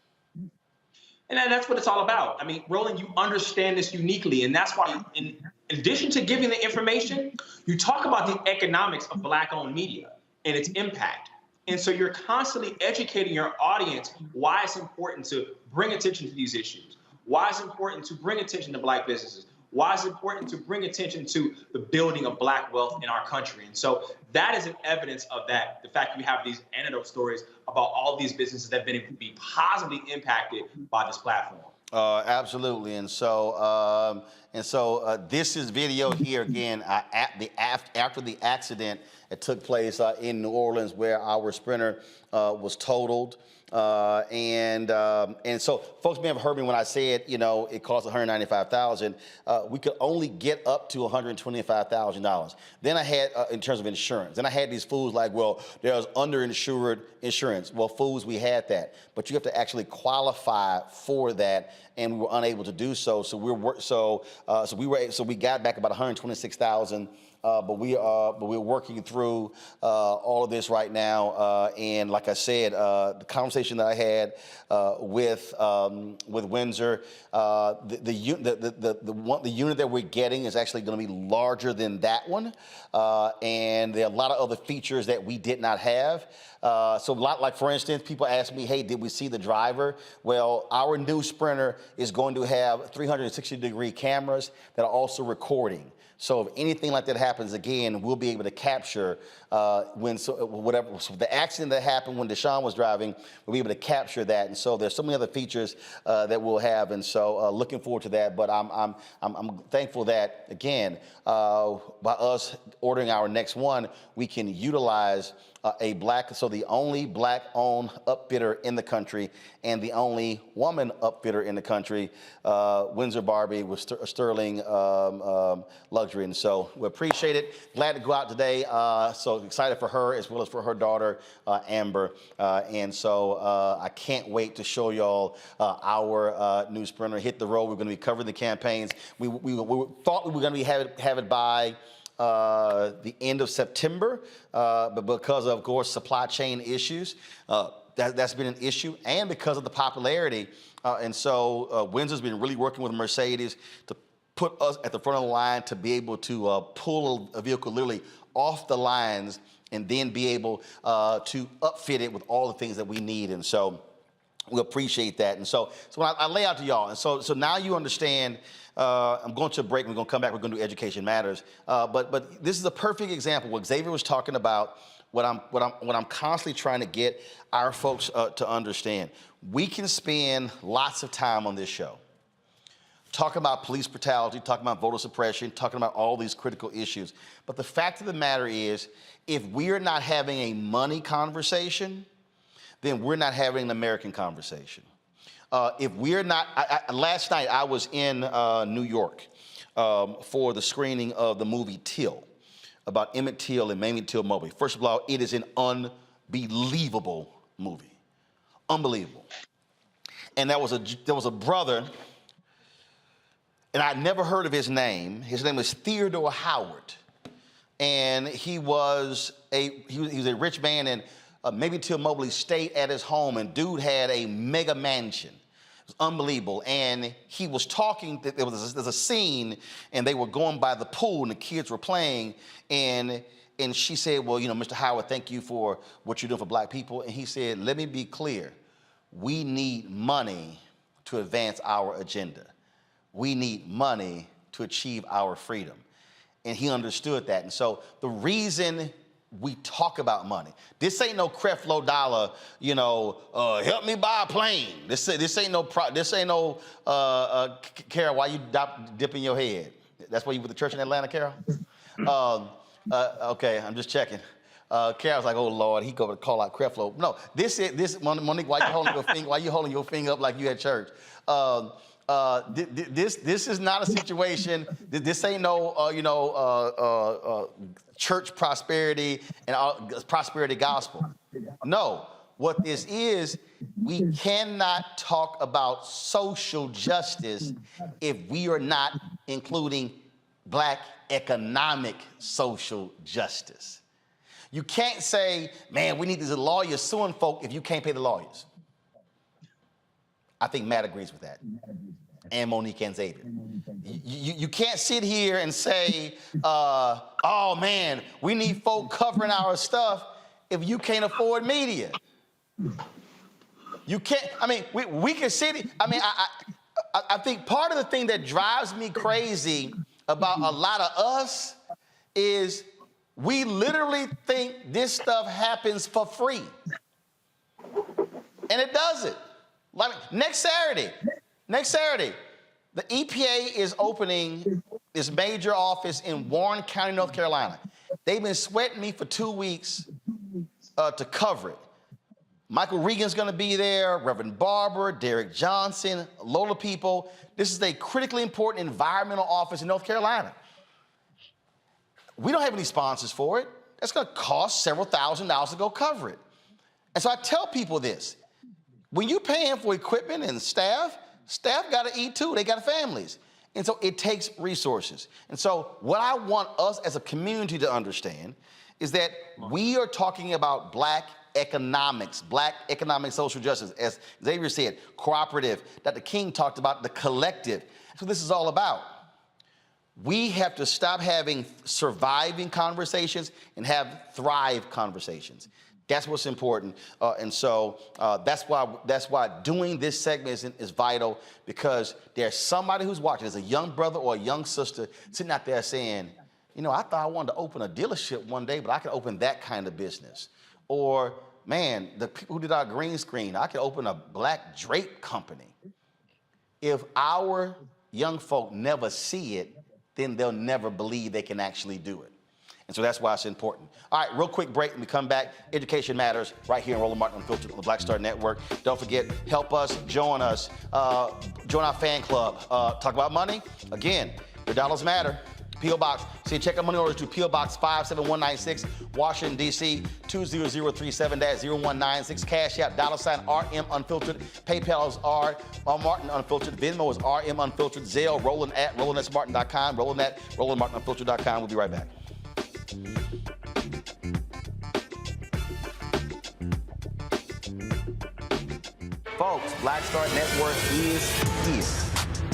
And that's what it's all about. I mean, Roland, you understand this uniquely, and that's why, in addition to giving the information, you talk about the economics of Black-owned media and its impact. And so you're constantly educating your audience why it's important to bring attention to these issues, why it's important to bring attention to Black businesses, why it's important to bring attention to the building of Black wealth in our country. And so that is an evidence of that, the fact that we have these anecdote stories about all these businesses that have been positively impacted by this platform. Absolutely. And so this is video here again after the accident that took place in New Orleans, where our sprinter was totaled. And so folks may have heard me when I said, you know, it cost $195,000. We could only get up to $125,000. Then I had, in terms of insurance, then I had these fools like, well, there's underinsured insurance. Well, fools, we had that, but you have to actually qualify for that, and we were unable to do so. So we got back about $126,000. But we're working through all of this right now, and like I said, the conversation that I had with Windsor, the unit that we're getting is actually going to be larger than that one, and there are a lot of other features that we did not have. So a lot, like for instance, people ask me, hey, did we see the driver? Well, our new Sprinter is going to have 360-degree cameras that are also recording. So if anything like that happens again, we'll be able to capture so the accident that happened when Deshaun was driving, we'll be able to capture that. And so there's so many other features that we'll have, and so looking forward to that. But I'm thankful that again, by us ordering our next one, we can utilize the only Black-owned upfitter in the country and the only woman upfitter in the country, Windsor Barbie with Sterling Luxury. And so we appreciate it. Glad to go out today. So excited for her as well as for her daughter, Amber. And so I can't wait to show y'all our new Sprinter hit the road. We're going to be covering the campaigns. We thought we were going to have it by the end of September, but because of course, supply chain issues, that's been an issue, and because of the popularity. And so Windsor's been really working with Mercedes to put us at the front of the line to be able to pull a vehicle literally off the lines and then be able to upfit it with all the things that we need. And so we appreciate that. And so when I lay out to y'all, and so now you understand. I'm going to a break. We're going to come back. We're going to do Education Matters. But this is a perfect example. What Xavier was talking about, what I'm constantly trying to get our folks to understand. We can spend lots of time on this show talking about police brutality, talking about voter suppression, talking about all these critical issues. But the fact of the matter is, if we're not having a money conversation, then we're not having an American conversation. If we're not, last night I was in New York for the screening of the movie Till, about Emmett Till and Mamie Till Mobley. First of all, it is an unbelievable movie, unbelievable. And there was a brother, and I'd never heard of his name. His name was Theodore Howard, and he was a rich man, and Mamie Till Mobley stayed at his home, and dude had a mega mansion. It was unbelievable. And he was talking, there's a scene, and they were going by the pool, and the kids were playing, and And she said, well, Mr. Howard, thank you for what you're doing for black people. And he said, let me be clear. We need money to advance our agenda. We need money to achieve our freedom. And he understood that. And so the reason we talk about money, this ain't no Creflo Dollar, help me buy a plane. This ain't no, Carol, why you dipping your head? That's why you with the church in Atlanta, Carol? Okay, I'm just checking. Carol's like, oh Lord, he go to call out Creflo. No, this Monique, why you holding your finger up like you at church? This is not a situation. This ain't no church prosperity and prosperity gospel. No, what this is, we cannot talk about social justice if we are not including black economic social justice. You can't say, man, we need these lawyers suing folk if you can't pay the lawyers. I think Matt agrees with that. And Monique and Xavier. You can't sit here and say, oh man, we need folk covering our stuff if you can't afford media. You can't, we can sit here. I think part of the thing that drives me crazy about a lot of us is we literally think this stuff happens for free. And it doesn't. Like next Saturday, the EPA is opening this major office in Warren County, North Carolina. They've been sweating me for 2 weeks to cover it. Michael Regan's gonna be there, Reverend Barber, Derek Johnson, a load of people. This is a critically important environmental office in North Carolina. We don't have any sponsors for it. That's gonna cost several $1,000s to go cover it. And so I tell people this, when you're paying for equipment and staff gotta eat too, they got families. And so it takes resources. And so what I want us as a community to understand is that we are talking about black economics, black economic social justice. As Xavier said, cooperative. Dr. King talked about the collective. That's what this is all about. We have to stop having surviving conversations and have thrive conversations. That's what's important. And so that's why doing this segment is vital, because there's somebody who's watching. There's a young brother or a young sister sitting out there saying, I thought I wanted to open a dealership one day, but I can open that kind of business. Or, man, the people who did our green screen, I could open a black drape company. If our young folk never see it, then they'll never believe they can actually do it. And so that's why it's important. All right, real quick break. When we come back, Education Matters right here on Roland Martin Unfiltered on the Black Star Network. Don't forget, help us, join us, join our fan club. Talk about money. Again, your dollars matter. P.O. Box. See, check out money orders to P.O. Box 57196, Washington, D.C. 20037-0196. Cash App, $RM Unfiltered. PayPal is R Martin Unfiltered. Venmo is RM Unfiltered. Zelle, Roland at RolandSMartin.com. Roland at RolandMartinUnfiltered.com. We'll be right back. Folks, Black Star Network is here.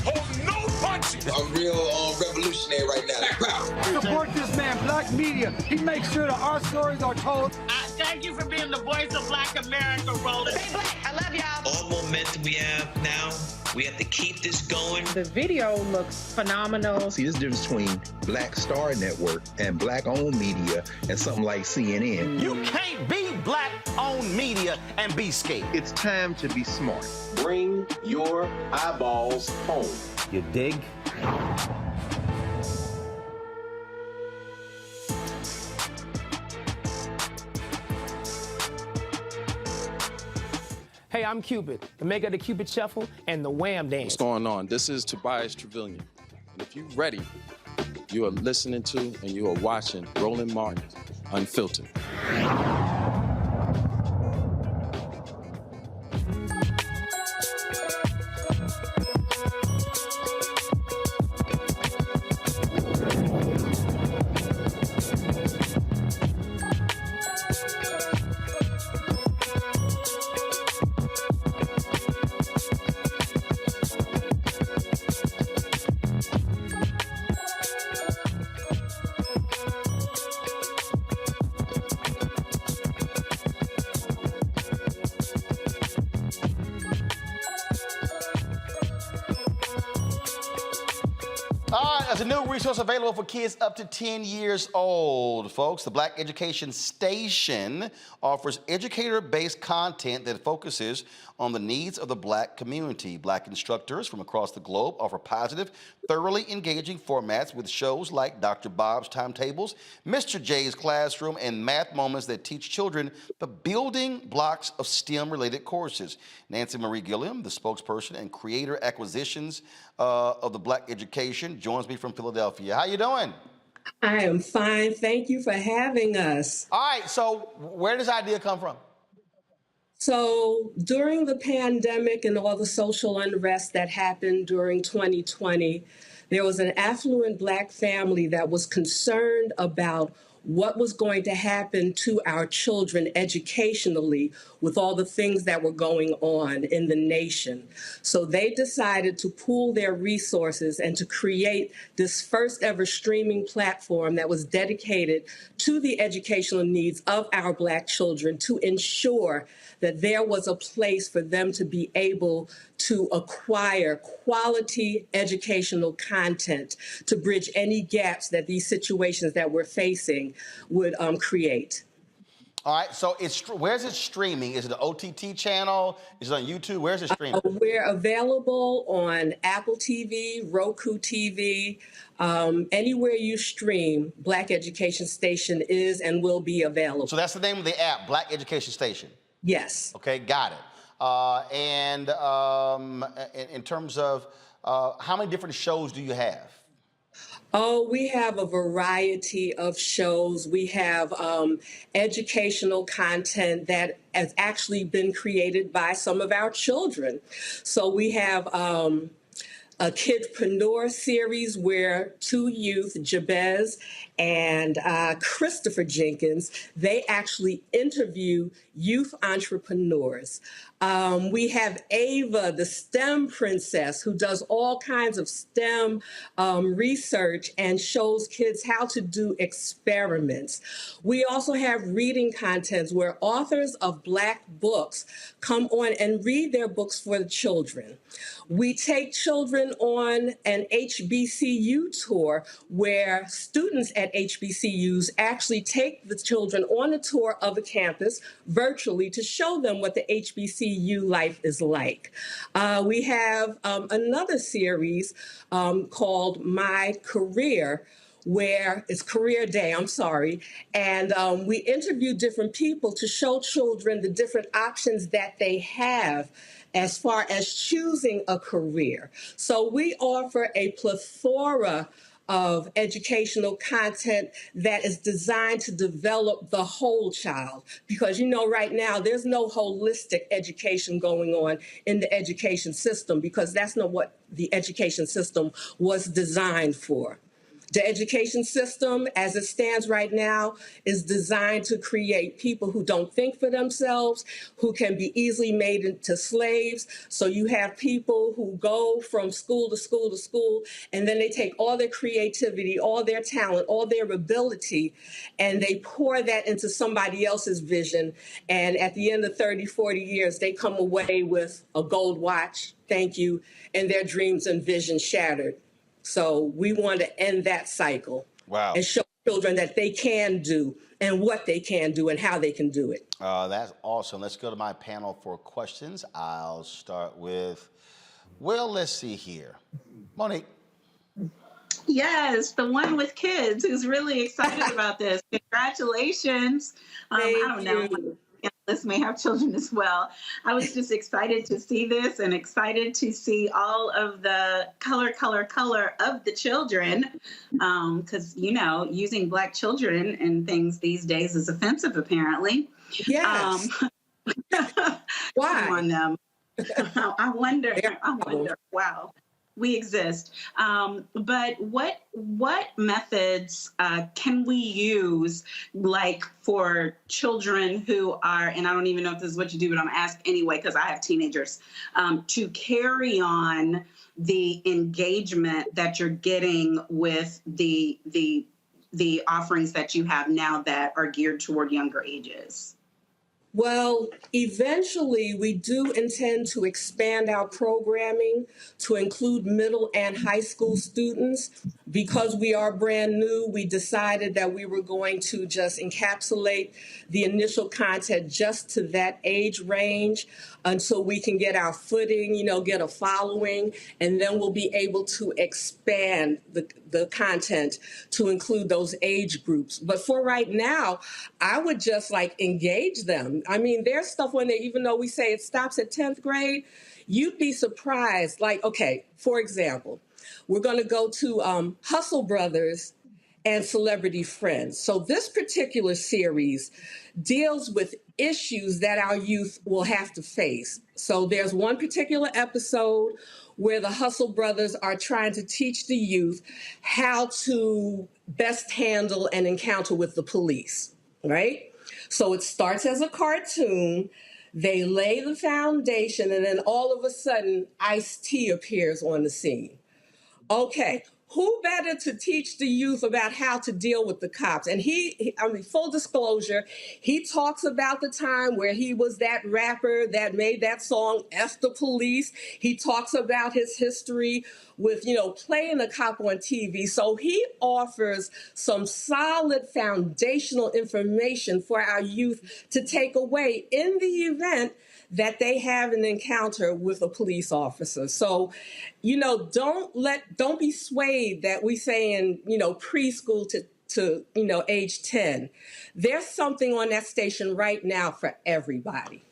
Hold no punches. I'm real revolutionary right now. Support this man, Black Media. He makes sure that our stories are told. Thank you for being the voice of Black America, Roland. Stay black. I love y'all. All momentum we have now, we have to keep this going. The video looks phenomenal. See, there's a difference between Black Star Network and black-owned media and something like CNN. You can't be black-owned media and be scared. It's time to be smart. Bring your eyeballs home. You dig? Hey, I'm Cupid, the maker of the Cupid Shuffle and the Wham Dance. What's going on? This is Tobias Trevelyan. And if you're ready, you are listening to and you are watching Roland Martin Unfiltered. resource available for kids up to 10 years old, folks. The Black Education Station offers educator-based content that focuses on the needs of the Black community. Black instructors from across the globe offer positive, thoroughly engaging formats with shows like Dr. Bob's Timetables, Mr. J's Classroom, and math moments that teach children the building blocks of STEM-related courses. Nancy Marie Gilliam, the spokesperson and creator acquisitions of the Black Education, joins me from Philadelphia. How you doing? I am fine. Thank you for having us. All right, so where does this idea come from? So during the pandemic and all the social unrest that happened during 2020, there was an affluent Black family that was concerned about what was going to happen to our children educationally with all the things that were going on in the nation. So they decided to pool their resources and to create this first ever streaming platform that was dedicated to the educational needs of our Black children to ensure that there was a place for them to be able to acquire quality educational content to bridge any gaps that these situations that we're facing would create. All right, so where's it streaming? Is it an OTT channel? Is it on YouTube? Where's it streaming? We're available on Apple TV, Roku TV, anywhere you stream, Black Education Station is and will be available. So that's the name of the app, Black Education Station? Yes. Okay, got it. And in terms of how many different shows do you have? Oh, we have a variety of shows. We have educational content that has actually been created by some of our children. So we have a Kidpreneur series where two youth, Jabez and Christopher Jenkins, they actually interview youth entrepreneurs. We have Ava, the STEM princess, who does all kinds of STEM research and shows kids how to do experiments. We also have reading contents where authors of Black books come on and read their books for the children. We take children on an HBCU tour where students at HBCUs actually take the children on a tour of the campus virtually to show them what the HBCU life is like. We have another series called My Career, where it's Career Day, and we interview different people to show children the different options that they have as far as choosing a career. So we offer a plethora of educational content that is designed to develop the whole child. Because, right now, there's no holistic education going on in the education system because that's not what the education system was designed for. The education system, as it stands right now, is designed to create people who don't think for themselves, who can be easily made into slaves. So you have people who go from school to school to school, and then they take all their creativity, all their talent, all their ability, and they pour that into somebody else's vision. And at the end of 30, 40 years, they come away with a gold watch, thank you, and their dreams and visions shattered. So we want to end that cycle. Wow. And show children that they can do and what they can do and how they can do it. That's awesome. Let's go to my panel for questions. I'll start with, let's see here. Monique. Yes, the one with kids who's really excited about this. Congratulations. I don't know. Analysts may have children as well. I was just excited to see this and excited to see all of the color of the children. Because, using Black children and things these days is offensive, apparently. Yes. Why? On them. I wonder. Wow. We exist. But what methods can we use, like for children who are, and I don't even know if this is what you do, but I'm going to ask anyway because I have teenagers, to carry on the engagement that you're getting with the offerings that you have now that are geared toward younger ages? Well, eventually we do intend to expand our programming to include middle and high school students, Because we are brand new, we decided that we were going to just encapsulate the initial content just to that age range until we can get our footing, get a following, and then we'll be able to expand the content to include those age groups. But for right now, I would just engage them. I mean, there's stuff when even though we say it stops at 10th grade, you'd be surprised. Okay, for example, we're going to go to Hustle Brothers and Celebrity Friends. So this particular series deals with issues that our youth will have to face. So there's one particular episode where the Hustle Brothers are trying to teach the youth how to best handle an encounter with the police, right? So it starts as a cartoon. They lay the foundation, and then all of a sudden, Ice-T appears on the scene. Okay, who better to teach the youth about how to deal with the cops? And full disclosure, he talks about the time where he was that rapper that made that song, F the Police. He talks about his history with, playing the cop on TV. So he offers some solid foundational information for our youth to take away in the event that they have an encounter with a police officer. So, don't be swayed that we saying, preschool to age 10. There's something on that station right now for everybody.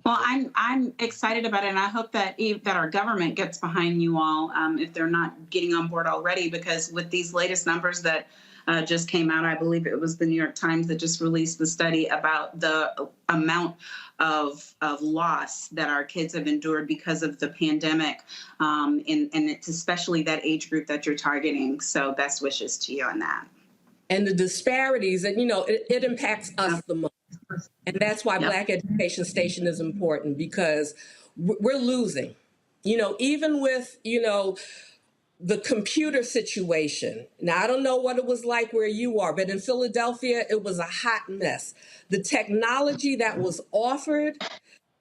Well, I'm excited about it, and I hope that our government gets behind you all if they're not getting on board already, because with these latest numbers that just came out, I believe it was the New York Times that just released the study about the amount of loss that our kids have endured because of the pandemic, and it's especially that age group that you're targeting. So best wishes to you on that. And the disparities, and it impacts us the most. And that's why Black Education Station is important, because we're losing, even with, the computer situation. Now, I don't know what it was like where you are, but in Philadelphia, it was a hot mess. The technology that was offered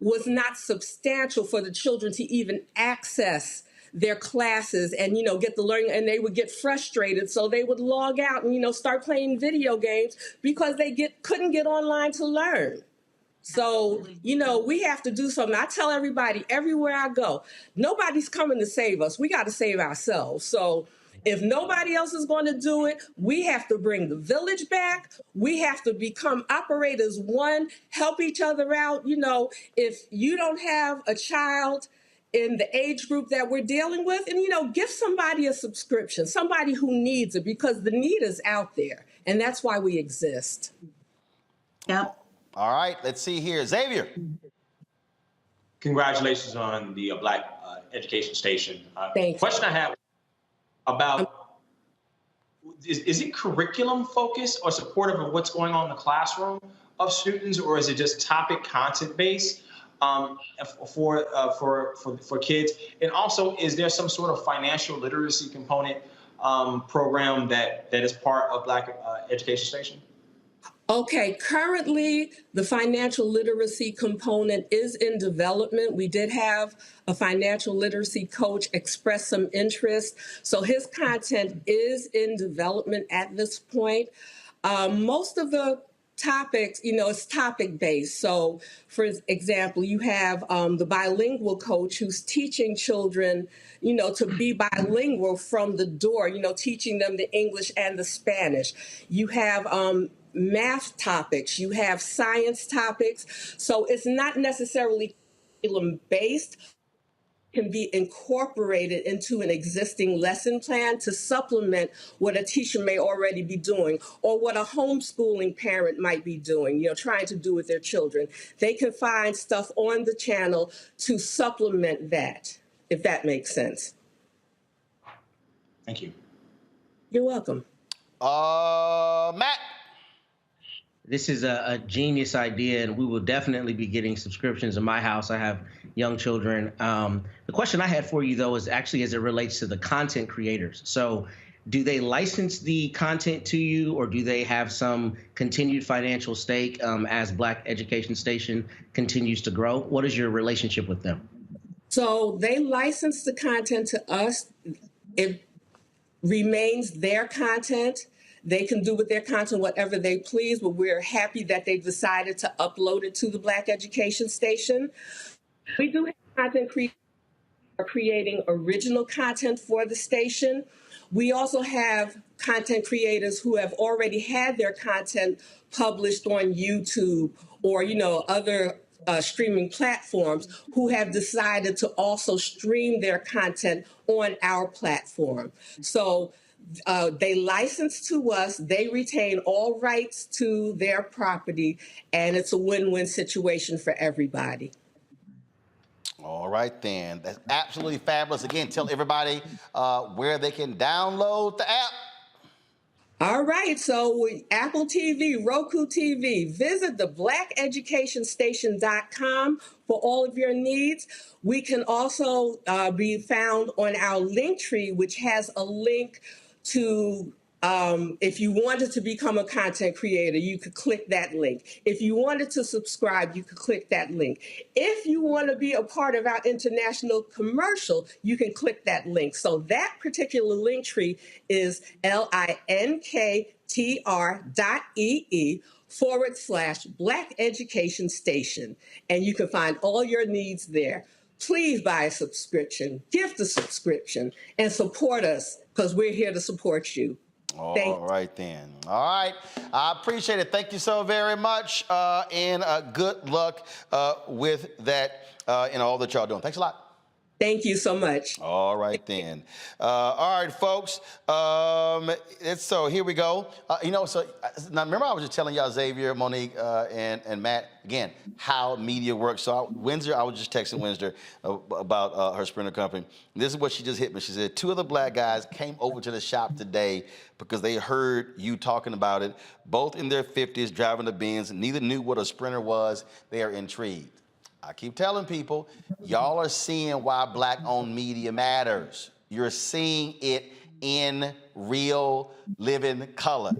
was not substantial for the children to even access their classes and, get the learning, and they would get frustrated. So they would log out and, start playing video games because they couldn't get online to learn. So, we have to do something. I tell everybody everywhere I go, nobody's coming to save us. We got to save ourselves. So if nobody else is going to do it, we have to bring the village back. We have to become operators one, help each other out. If you don't have a child in the age group that we're dealing with, and, give somebody a subscription, somebody who needs it, because the need is out there. And that's why we exist. Yep. All right, let's see here. Xavier. Congratulations on the Black Education Station. Thank you. Question I have about, is it curriculum focused or supportive of what's going on in the classroom of students, or is it just topic content based for kids? And also, is there some sort of financial literacy component program that is part of Black Education Station? Okay, currently the financial literacy component is in development. We did have a financial literacy coach express some interest. So his content is in development at this point. Most of the topics, it's topic based. So for example, you have the bilingual coach who's teaching children, to be bilingual from the door, teaching them the English and the Spanish. You have math topics, you have science topics. So it's not necessarily curriculum-based, can be incorporated into an existing lesson plan to supplement what a teacher may already be doing, or what a homeschooling parent might be doing, trying to do with their children. They can find stuff on the channel to supplement that, if that makes sense. Thank you. You're welcome. Matt. This is a genius idea, and we will definitely be getting subscriptions in my house. I have young children. The question I had for you, though, is actually as it relates to the content creators. So do they license the content to you, or do they have some continued financial stake as Black Education Station continues to grow? What is your relationship with them? So they license the content to us. remains their content. They can do with their content whatever they please, but we're happy that they decided to upload it to the Black Education Station. We do have content creating original content for the station. We also have content creators who have already had their content published on YouTube or, other streaming platforms who have decided to also stream their content on our platform. So they license to us, they retain all rights to their property, and it's a win-win situation for everybody. All right, then. That's absolutely fabulous. Again, tell everybody where they can download the app. All right, so Apple TV, Roku TV, visit the blackeducationstation.com for all of your needs. We can also be found on our link tree, which has a link to if you wanted to become a content creator, you could click that link. If you wanted to subscribe, you could click that link. If you want to be a part of our international commercial, you can click that link. So that particular link tree is linktr.ee/Black Education Station. And you can find all your needs there. Please buy a subscription, gift a subscription, and support us because we're here to support you. All right, then. All right. I appreciate it. Thank you so very much. And good luck with that and all that y'all doing. Thanks a lot. Thank you so much. All right, then. All right, folks. So here we go. So now remember I was just telling y'all, Xavier, Monique, and Matt, again, how media works. So Windsor, I was just texting Windsor about her Sprinter company. This is what she just hit me. She said, 2 of the black guys came over to the shop today because they heard you talking about it. Both in their 50s, driving the Benz. Neither knew what a Sprinter was. They are intrigued. I keep telling people, y'all are seeing why black-owned media matters. You're seeing it in real, living color.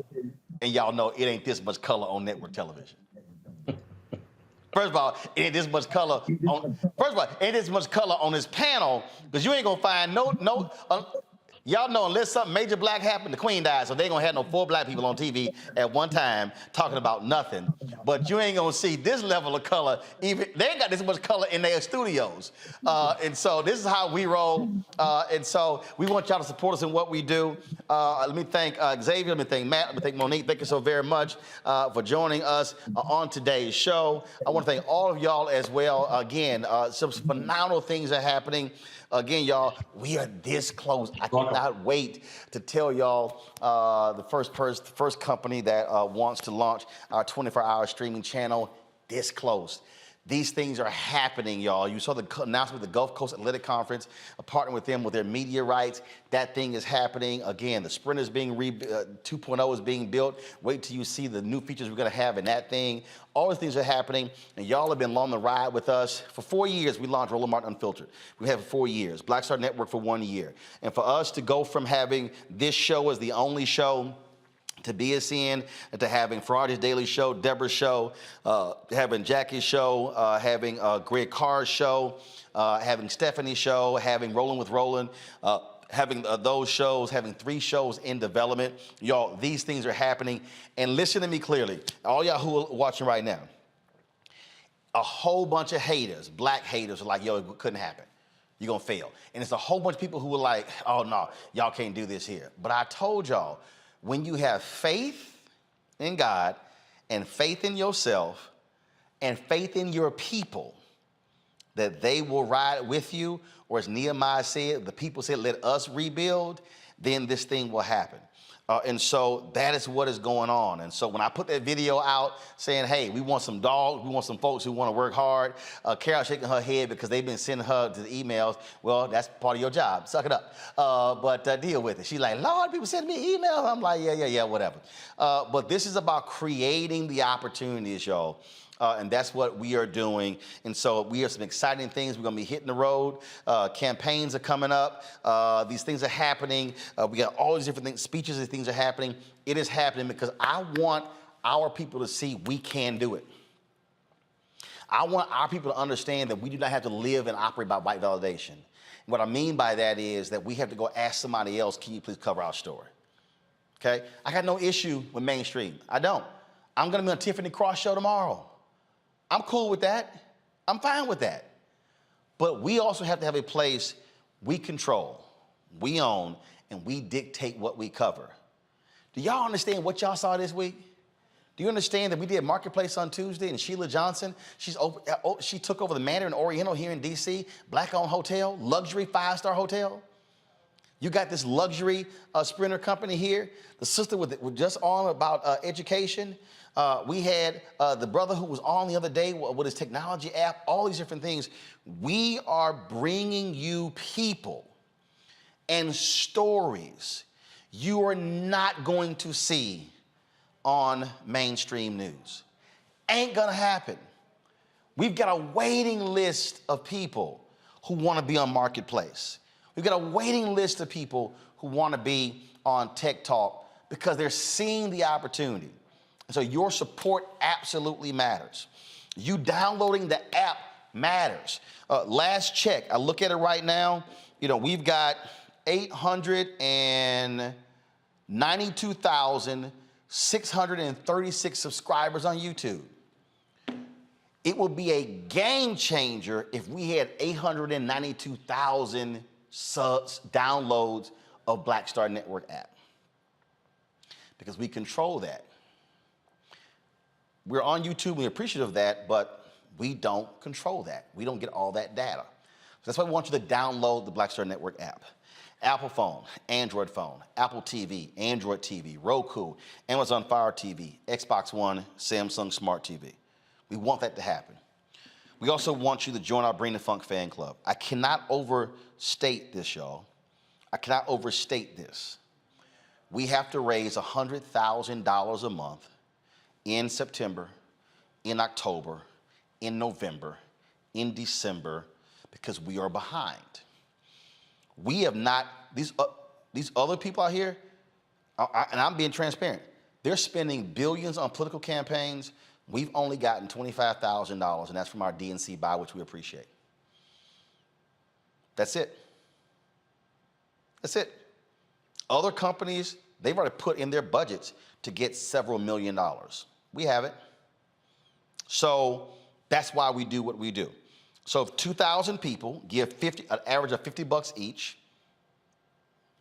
And y'all know it ain't this much color on network television. First of all, it ain't this much color on this panel, because you ain't gonna find y'all know, unless something major black happened, the queen died, so they ain't gonna have no 4 black people on TV at one time talking about nothing. But you ain't gonna see this level of color. Even they ain't got this much color in their studios. And so this is how we roll. And so we want y'all to support us in what we do. Let me thank Xavier, let me thank Matt, let me thank Monique. Thank you so very much for joining us on today's show. I want to thank all of y'all as well. Again, some phenomenal things are happening. Again, y'all, we are this close. I cannot wait to tell y'all the first company that wants to launch our 24-hour streaming channel this close. These things are happening, y'all. You saw the announcement of the Gulf Coast Athletic Conference, partnering with them with their media rights. That thing is happening. Again, the Sprint is being 2.0 is being built. Wait till you see the new features we're going to have in that thing. All these things are happening, and y'all have been along the ride with us. For 4 years, we launched Roland Martin Unfiltered. We have it for 4 years. Black Star Network for 1 year. And for us to go from having this show as the only show to BSN, to having Florida's Daily Show, Deborah's show, having Jackie's show, having Greg Carr's show, having Stephanie's show, having Rolling with Roland, having those shows, having 3 shows in development. Y'all, these things are happening. And listen to me clearly, all y'all who are watching right now, a whole bunch of haters, black haters, are like, yo, it couldn't happen. You're gonna fail. And it's a whole bunch of people who are like, oh no, y'all can't do this here. But I told y'all, when you have faith in God and faith in yourself and faith in your people, that they will ride with you, or as Nehemiah said, the people said, let us rebuild, then this thing will happen. And so that is what is going on. And so when I put that video out saying, hey, we want some dogs, we want some folks who want to work hard, Carol shaking her head because they've been sending her the emails. Well, that's part of your job. Suck it up. But deal with it. She's like, Lord, people send me emails. I'm like, yeah, whatever. But this is about creating the opportunities, y'all. And that's what we are doing. And so we have some exciting things. We're going to be hitting the road. Campaigns are coming up. These things are happening. We got all these different things, speeches and things are happening. It is happening because I want our people to see we can do it. I want our people to understand that we do not have to live and operate by white validation. What I mean by that is that we have to go ask somebody else, can you please cover our story? Okay? I got no issue with mainstream. I don't. I'm going to be on Tiffany Cross show tomorrow. I'm cool with that. I'm fine with that. But we also have to have a place we control, we own, and we dictate what we cover. Do y'all understand what y'all saw this week? Do you understand that we did Marketplace on Tuesday and Sheila Johnson, she took over the Mandarin Oriental here in D.C., black-owned hotel, luxury 5-star hotel. You got this luxury sprinter company here. The sister was just on about education. We had the brother who was on the other day with his technology app, all these different things. We are bringing you people and stories you are not going to see on mainstream news. Ain't gonna happen. We've got a waiting list of people who want to be on Marketplace. We've got a waiting list of people who want to be on Tech Talk because they're seeing the opportunity. And so your support absolutely matters. You downloading the app matters. Last check, I look at it right now, we've got 892,636 subscribers on YouTube. It would be a game changer if we had 892,000 downloads of Black Star Network app, because we control that. We're on YouTube, we're appreciative of that, but we don't control that. We don't get all that data. So that's why we want you to download the Black Star Network app. Apple phone, Android phone, Apple TV, Android TV, Roku, Amazon Fire TV, Xbox One, Samsung Smart TV. We want that to happen. We also want you to join our Bring the Funk fan club. I cannot overstate this, y'all. I cannot overstate this. We have to raise $100,000 a month in September, in October, in November, in December, because we are behind. We have not, these other people out here, and I'm being transparent, they're spending billions on political campaigns. We've only gotten $25,000, and that's from our DNC buy, which we appreciate. That's it. That's it. Other companies, they've already put in their budgets to get several $1 million. We haven't. So that's why we do what we do. So if 2,000 people give an average of $50 each,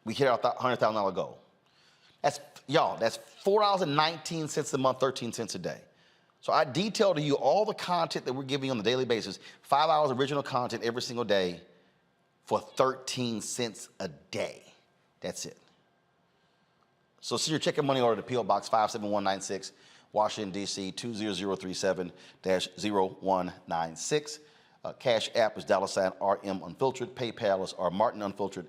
we hit our $100,000 goal. That's $4.19 a month, 13 cents a day. So I detail to you all the content that we're giving you on a daily basis, 5 hours of original content every single day for 13 cents a day. That's it. So send your check and money order to P.O. Box 57196, Washington, D.C. 20037-0196. Cash App is $RM Unfiltered. PayPal is R Martin Unfiltered.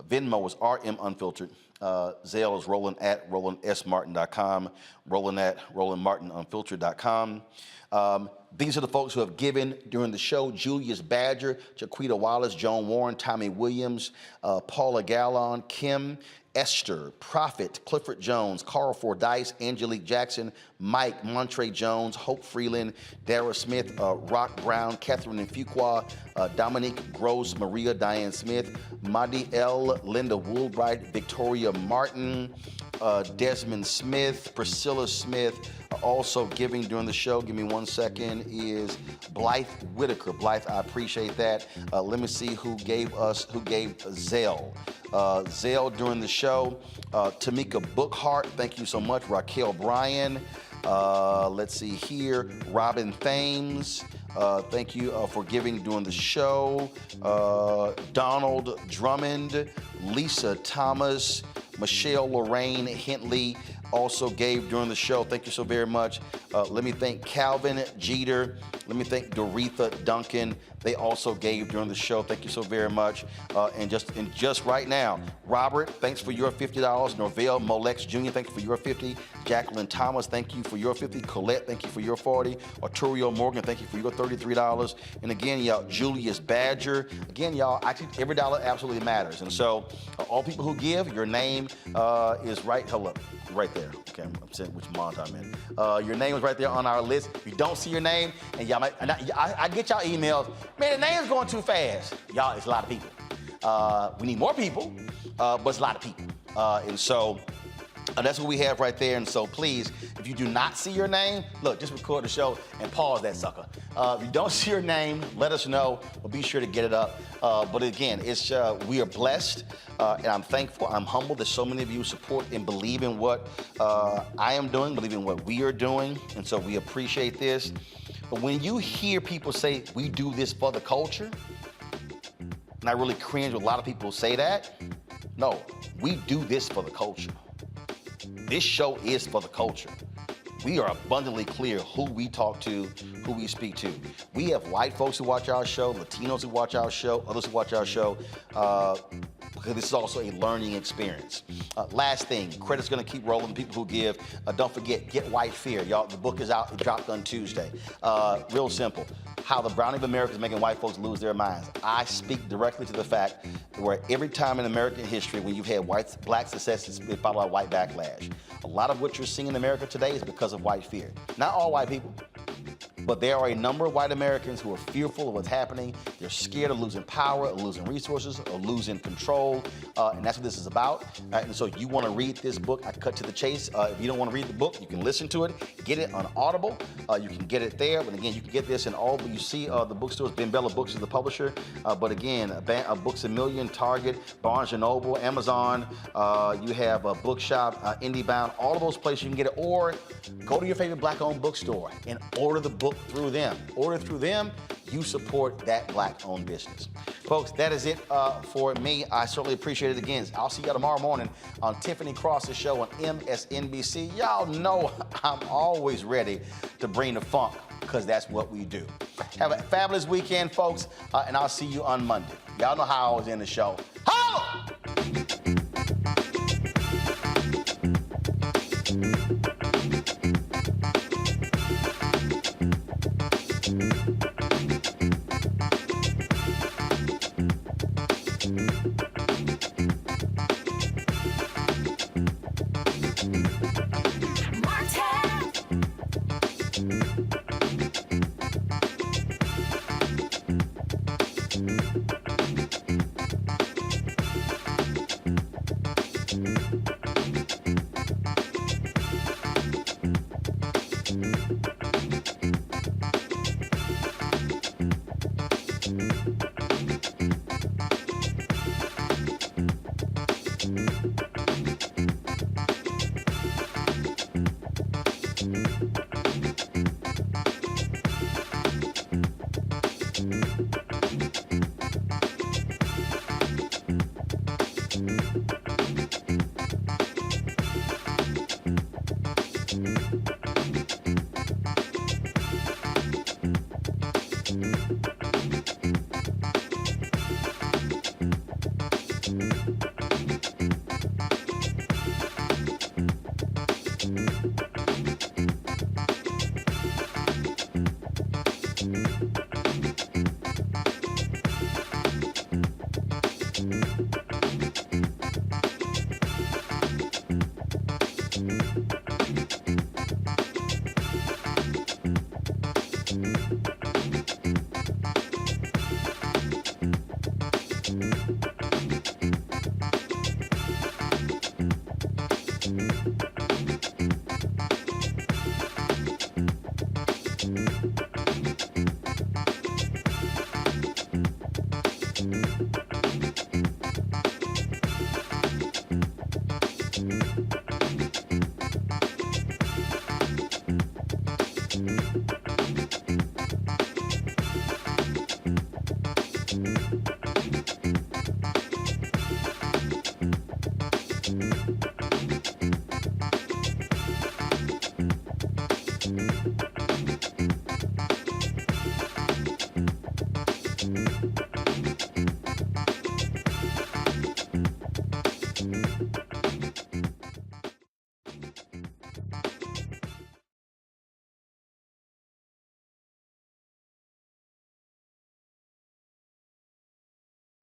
Venmo is RM Unfiltered. Zelle is Roland at RolandSMartin.com. Roland at RolandMartinUnfiltered.com. These are the folks who have given during the show: Julius Badger, Jaquita Wallace, Joan Warren, Tommy Williams, Paula Gallon, Kim, Esther, Prophet, Clifford Jones, Carl Fordyce, Angelique Jackson, Mike, Montre Jones, Hope Freeland, Dara Smith, Rock Brown, Catherine Fuqua, Dominique Gross, Maria Diane Smith, Madi L, Linda Woolbright, Victoria Martin, Desmond Smith, Priscilla Smith. Also giving during the show, give me 1 second, is Blythe Whitaker. Blythe, I appreciate that. Let me see who gave Zelle. Zelle during the show. Tamika Bookhart, thank you so much. Raquel Bryan. Let's see here. Robin Thames. Thank you for giving during the show. Donald Drummond. Lisa Thomas. Michelle Lorraine Hintley also gave during the show. Thank you so very much. Let me thank Calvin Jeter. Let me thank Doretha Duncan. They also gave during the show. Thank you so very much. And just right now, Robert, thanks for your $50. Norvell Molex Jr., thank you for your $50. Jacqueline Thomas, thank you for your $50. Colette, thank you for your $40. Arturo Morgan, thank you for your $33. And again, y'all, Julius Badger. Again, y'all, actually, every dollar absolutely matters. And so, all people who give, your name is right. Hold up, right there. Okay, I'm saying which month I'm in. Your name is right there on our list. If you don't see your name, and y'all might, I get y'all emails, man, the name's going too fast. Y'all, it's a lot of people. We need more people, but it's a lot of people. And so that's what we have right there. And so please, if you do not see your name, look, just record the show and pause that sucker. If you don't see your name, let us know. We'll be sure to get it up. But again, we are blessed, and I'm thankful. I'm humbled that so many of you support and believe in what I am doing, believe in what we are doing. And so we appreciate this. But when you hear people say, we do this for the culture, and I really cringe when a lot of people say that. No, we do this for the culture. This show is for the culture. We are abundantly clear who we talk to, who we speak to. We have white folks who watch our show, Latinos who watch our show, others who watch our show, because this is also a learning experience. Last thing, credit's gonna keep rolling, people who give. Don't forget, Get White Fear. Y'all, the book is out, it dropped on Tuesday. Real simple. How the browning of America is making white folks lose their minds. I speak directly to the fact where every time in American history when you've had black success, it's been followed by white backlash. A lot of what you're seeing in America today is because of white fear. Not all white people, but there are a number of white Americans who are fearful of what's happening. They're scared of losing power, of losing resources, or losing control, and that's what this is about. And so you want to read this book, I cut to the chase. If you don't want to read the book, you can listen to it, get it on Audible. You can get it there, but again, you can get this in all, but you see the bookstores, Ben Bella Books is the publisher, but again, Books A Million, Target, Barnes & Noble, Amazon, you have a Bookshop, IndieBound, all of those places you can get it, or go to your favorite black-owned bookstore and order the book through them. Order through them, you support that black-owned business. Folks, that is it for me. I certainly appreciate it again. I'll see y'all tomorrow morning on Tiffany Cross's show on MSNBC. Y'all know I'm always ready to bring the funk, because that's what we do. Have a fabulous weekend, folks, and I'll see you on Monday. Y'all know how I was in the show. Holla!